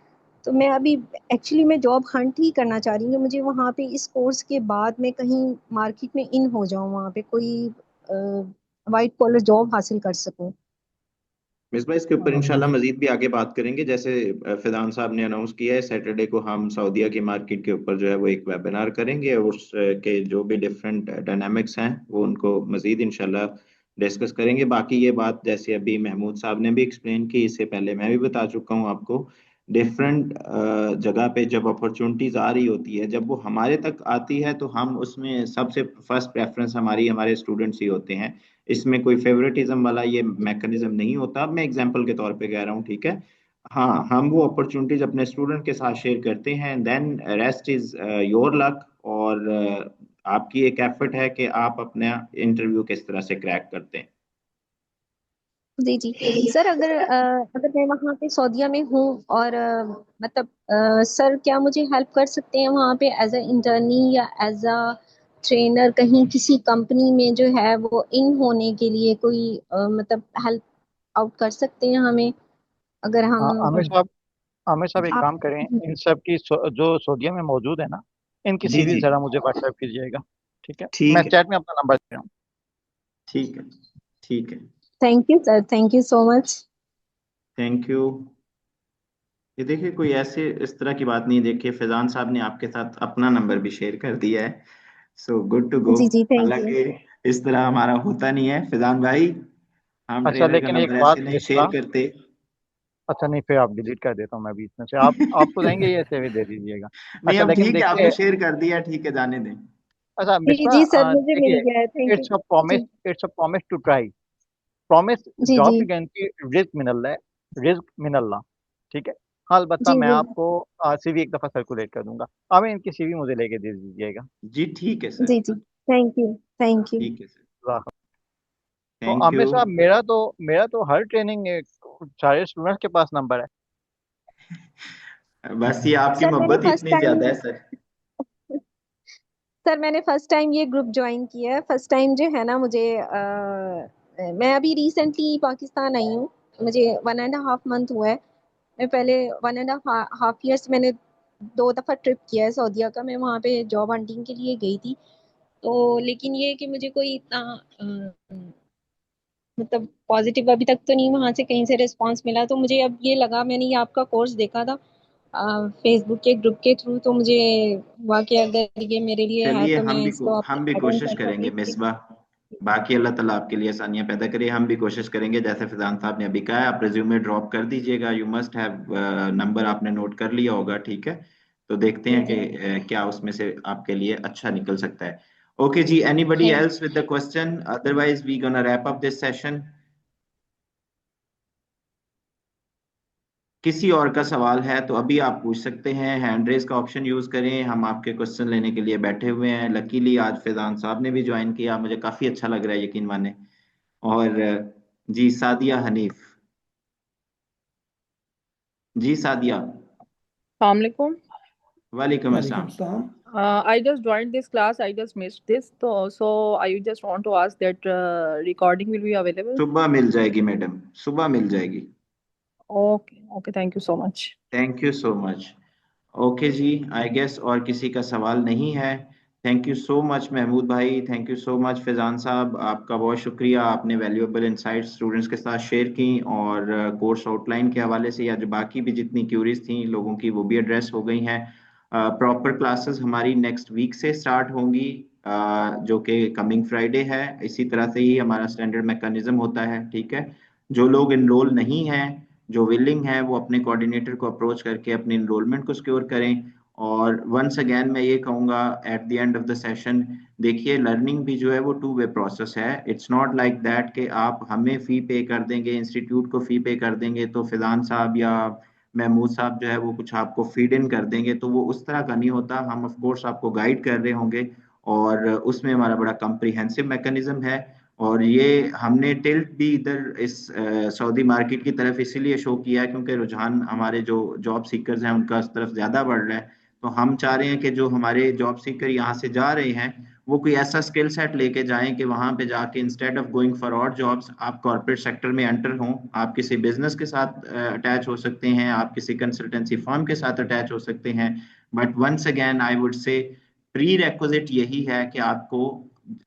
तो मैं अभी एक्चुअली मैं जॉब हंट ही करना चाह रही हूँ कि मुझे वहाँ पे इस कोर्स के बाद मैं कहीं मार्केट में इन हो जाऊँ, वहाँ पे कोई वाइट कॉलर जॉब हासिल कर सकूँ। मिसबा इसके ऊपर इंशाल्लाह मजीद मजीद भी आगे बात करेंगे। जैसे फैजान साहब ने अनाउंस किया है, सैटरडे को हम सऊदीया की मार्केट के ऊपर जो है वो एक वेबिनार करेंगे और उसके जो भी डिफरेंट डायनामिक्स हैं वो उनको मजीद इंशाल्लाह डिस्कस करेंगे। बाकी ये बात जैसे अभी महमूद साहब ने भी एक्सप्लेन की, इससे पहले मैं भी बता चुका हूँ आपको, डिफरेंट जगह पे जब अपॉर्चुनिटीज आ रही होती है, जब वो हमारे तक आती है तो हम उसमें सबसे फर्स्ट प्रेफरेंस हमारी हमारे स्टूडेंट्स ही होते हैं। इसमें कोई फेवरेटिज्म वाला ये मैकेनिज्म नहीं होता, मैं एग्जांपल के तौर पे कह रहा हूँ, ठीक है। हाँ, हम वो अपॉर्चुनिटीज अपने स्टूडेंट के साथ शेयर करते हैं, then rest is your luck. और आपकी एक एफर्ट है कि आप अपना इंटरव्यू किस तरह से क्रैक करते हैं। जी जी सर, अगर मैं वहाँ पे सऊदीया में हूँ और मतलब सर क्या मुझे हेल्प कर सकते हैं वहाँ पे एज अ इंटर्नी या एज अ ट्रेनर कहीं किसी कंपनी में जो है वो इन होने के लिए कोई मतलब हेल्प आउट कर सकते हैं हमें अगर हम आमिर साहब एक आप। काम करें, इन सब की जो सऊदीया में मौजूद है ना, इनकी जी सीरीज जी, जरा मुझे व्हाट्सएप कीजिएगा। ठीक है, मैं ठीक है, चैट में अपना नंबर दे रहा हूँ। ठीक है, ठीक है। Thank you sir, thank you so much. Thank you. ये देखिए, कोई ऐसे इस तरह की बात नहीं, देखिए फैजान साहब ने आपके साथ अपना नंबर भी शेयर कर दिया है, सो गुड टू गो। जी जी थैंक यू। हालांकि इस तरह हमारा होता नहीं है फैजान भाई, हम अच्छा, ट्रेनर का लेकिन एक नंबर बात ऐसे नहीं शेयर मिसबा, करते। अच्छा नहीं, फिर आप डिलीट कर देता हूँ मैं बीच में से। आपको देंगे ये सेव दे दीजिएगा। नहीं, अच्छा अब लेकिन ठीक है, आपने देखिए, शेयर कर दिया, ठीक है, जाने दें। अच्छा जी मिसबा, जी सर, मुझे मिल देखिए, गया है, thank you. It's a promise, जी it's a promise to try, promise जी जी जॉब की गारंटी, रिस्क मिनल्ला है, रिस्क मिनल्ला। ठीक है। हाँ, अलबत्ता जी मैं जी आपको सीवी एक दफ़ा सर्कुलेट कर दूंगा। अब इनकी सीवी मुझे लेके दे दीजिएगा। जी ठीक है सर, जी जी थैंक यू, थैंक यू। ठीक है सर, वाह। तो थैंक यू। आमिर साहब, मेरा तो हर ट्रेनिंग सारे स्टूडेंट्स के पास नंबर है। बस ये आपकी सर मैंने मोहब्बत ही फर्स्ट इतनी टाइम ज्यादा है सर। सर मैंने फर्स्ट टाइम ये ग्रुप ज्वाइन किया है। फर्स्ट टाइम जो है ना मुझे मैं अभी रिसेंटली पाकिस्तान आई हूँ। मुझे 1.5 मंथ हुआ है। मैं पहले 1.5 ईयर्स मैंने 2 दफ़ा ट्रिप किया है सऊदीया का। मैं वहाँ पे जॉब हंटिंग के लिए गई थी। तो लेकिन ये कि मुझे कोई इतना मतलब पॉजिटिव अभी तक तो नहीं वहाँ से कहीं से रिस्पांस मिला। तो मुझे अब ये लगा, मैंने ये आपका कोर्स देखा था फेसबुक के ग्रुप के थ्रू, तो मुझे हुआ कि अगर ये मेरे लिए है चलिए, तो मैं इसको हम भी अटेंड कोशिश कर करेंगे सकती मिसबा। बाकी अल्लाह ताला आपके लिए आसानियां पैदा करे, हम भी कोशिश करेंगे। जैसे फैजान साहब ने अभी कहा है, आप रिज्यूमे ड्रॉप कर दीजिएगा, यू मस्ट हैव नंबर आपने नोट कर लिया होगा, ठीक है। तो देखते जी हैं कि जी क्या उसमें से आपके लिए अच्छा निकल सकता है। ओके जी, anybody thank else with the question, otherwise we gonna wrap up this session. किसी और का सवाल है तो अभी आप पूछ सकते हैं, हैंड रेज का ऑप्शन यूज करें, हम आपके क्वेश्चन लेने के लिए बैठे हुए हैं। लकीली आज फैजान साहब ने भी ज्वाइन किया, मुझे काफी अच्छा लग रहा है, यकीन माने। और जी सादिया हनीफ, जी सादिया, Assalamualaikum. वालेकुम वालेकुम अस्सलाम। सलाम। I just joined this class. I just missed this. So I just want to ask that recording will be available. सुबह मिल जाएगी मैडम, सुबह मिल जाएगी। Okay. Okay. Thank you so much. Thank you so much. Okay जी, I guess और किसी का सवाल नहीं है। Thank you so much Mahmood भाई, thank you so much Faizan साहब, आपका बहुत शुक्रिया। आपने वैल्यूएबल इंसाइट्स स्टूडेंट्स के साथ शेयर की और कोर्स आउटलाइन के हवाले से या जो बाकी भी जितनी क्यूरीज थी लोगों की, वो भी एड्रेस हो गई हैं। प्रॉपर क्लासेस हमारी नेक्स्ट वीक से स्टार्ट होंगी, जो कि कमिंग फ्राइडे है। इसी तरह से ही हमारा स्टैंडर्ड मैकेनिज्म होता है, ठीक है। जो लोग इनरोल नहीं हैं, जो विलिंग है, वो अपने कोऑर्डिनेटर को अप्रोच करके अपने इनरोलमेंट को सिक्योर करें। और वंस अगेन मैं ये कहूँगा eight the end of the session, देखिए लर्निंग भी जो है वो टू वे प्रोसेस है। इट्स नॉट लाइक दैट कि आप हमें फ़ी पे कर देंगे, इंस्टीट्यूट को फ़ी पे कर देंगे तो फैजान साहब या महमूद साहब जो है वो कुछ आपको फीड इन कर देंगे, तो वो उस तरह का नहीं होता। हम ऑफ कोर्स आपको गाइड कर रहे होंगे और उसमें हमारा बड़ा कम्प्रिहेंसिव मैकेनिज्म है। और ये हमने टिल्ट भी इधर इस सऊदी मार्केट की तरफ इसीलिए शो किया है क्योंकि रुझान हमारे जो जॉब सीकर्स हैं उनका उस तरफ ज़्यादा बढ़ रहा है। तो हम चाह रहे हैं कि जो हमारे जॉब सीकर यहाँ से जा रहे हैं वो कोई ऐसा स्किल सेट लेके जाएं कि वहां पे जाके इंस्टेड ऑफ गोइंग फॉर और जॉब्स, आप कॉर्पोरेट सेक्टर में एंटर हों। आप किसी बिजनेस के साथ अटैच हो सकते हैं, आप किसी कंसल्टेंसी फर्म के साथ अटैच हो सकते हैं। But once again I would say prerequisite यही है कि आपको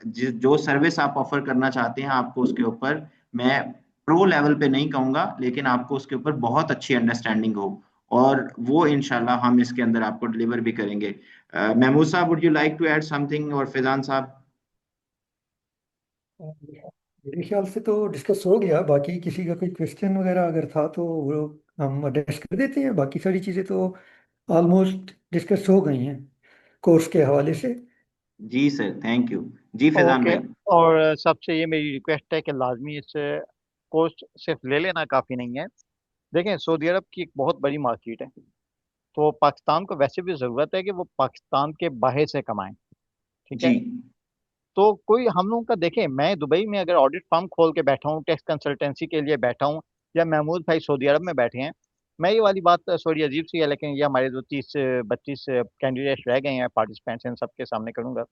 जो सर्विस आप ऑफर करना चाहते हैं, आपको उसके ऊपर मैं प्रो लेवल पे नहीं कहूंगा, लेकिन आपको उसके ऊपर बहुत अच्छी अंडरस्टैंडिंग हो, और वो इंशाल्लाह हम इसके अंदर आपको डिलीवर भी करेंगे। महमूद साहब, would you like to add something, और फैजान साहब? मेरे ख्याल से तो डिस्कस हो गया। बाकी किसी का कोई क्वेश्चन वगैरह अगर था तो वो हम एड्रेस कर देते हैं। बाकी सारी चीज़ें तो ऑलमोस्ट डिस्कस हो गई हैं कोर्स के हवाले से। जी सर, थैंक यू। जी फैजान ओके। भाई। और सबसे ये मेरी रिक्वेस्ट है कि लाजमी इस कोर्स सिर्फ ले लेना काफ़ी नहीं है। देखें, सऊदी अरब की एक बहुत बड़ी मार्केट है, तो पाकिस्तान को वैसे भी ज़रूरत है कि वो पाकिस्तान के बाहर से कमाएं। ठीक जी है। तो कोई हम लोगों का देखें, मैं दुबई में अगर ऑडिट फर्म खोल के बैठा हूँ, टैक्स कंसल्टेंसी के लिए बैठा हूँ, या महमूद भाई सऊदी अरब में बैठे हैं, मैं ये वाली बात थोड़ी अजीब सी है, लेकिन ये हमारे जो 30-32 कैंडिडेट्स रह गए हैं पार्टिसिपेंट्स, इन सबके सामने करूंगा।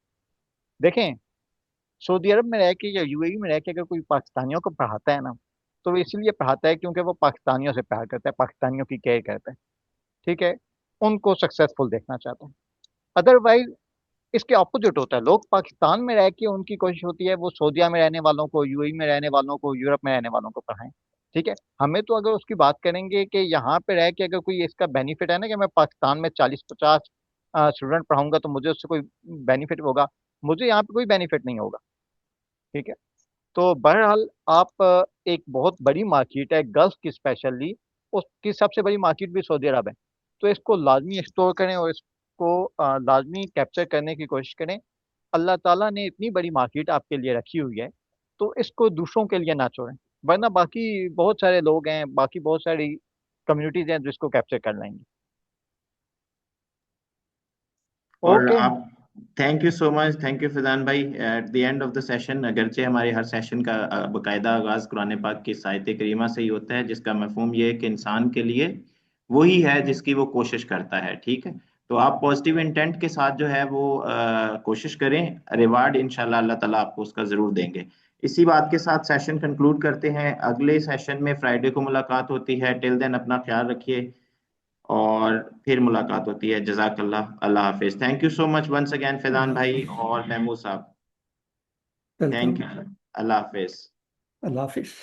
देखें, सऊदी अरब में रह के या यूएई में रह के अगर कोई पाकिस्तानियों को पढ़ाता है ना, तो वो इसलिए पढ़ाता है क्योंकि वो पाकिस्तानियों से प्यार करता है, पाकिस्तानियों की केयर करता है। ठीक है। उनको सक्सेसफुल देखना चाहता है। अदरवाइज इसके ऑपोजिट होता है, लोग पाकिस्तान में रह के उनकी कोशिश होती है वो सऊदीया में रहने वालों को, यूएई में रहने वालों को, यूरोप में रहने वालों को पढ़ाएं। ठीक है। हमें तो अगर उसकी बात करेंगे कि यहाँ पे रह के अगर कोई इसका बेनिफिट है ना कि मैं पाकिस्तान में 40-50 स्टूडेंट पढ़ाऊंगा तो मुझे उससे कोई बेनिफिट होगा, मुझे यहाँ पे कोई बेनिफिट नहीं होगा। ठीक है। तो बहरहाल आप एक बहुत बड़ी मार्केट है गल्फ की, स्पेशली उसकी सबसे बड़ी मार्केट भी सऊदी अरब है, तो इसको लाजमी एक्सप्लोर करें और इसको लाजमी कैप्चर करने की कोशिश करें। अल्लाह ताला ने इतनी बड़ी मार्केट आपके लिए रखी हुई है, तो इसको दूसरों के लिए ना छोड़ें, वरना बाकी बहुत सारे लोग हैं, बाकी बहुत सारी कम्युनिटीज हैं जो इसको कैप्चर कर लेंगी। और ओके। आप, thank you so much, thank you Faizan भाई। At the end of the session, अगरचे हमारे हर सेशन का बाकायदा आगाज कुरान पाक की आयत करीमा से ही होता है, जिसका मफहूम ये है कि इंसान के लिए वही है जिसकी वो कोशिश करता है। ठीक है। तो आप पॉजिटिव इंटेंट के साथ जो है वो कोशिश करें, रिवार्ड इंशाल्लाह अल्लाह ताला आपको उसका जरूर देंगे। इसी बात के साथ सेशन कंक्लूड करते हैं। अगले सेशन में फ्राइडे को मुलाकात होती है। टिल देन अपना ख्याल रखिए, और फिर मुलाकात होती है। जज़ाकल्लाह, अल्लाह हाफिज। Thank you so much once again Faizan अल्लाह भाई हाफिज। और महमूद साहब। वेलकम। Thank you. अल्लाह हाफिज। अल्लाह हाफिज।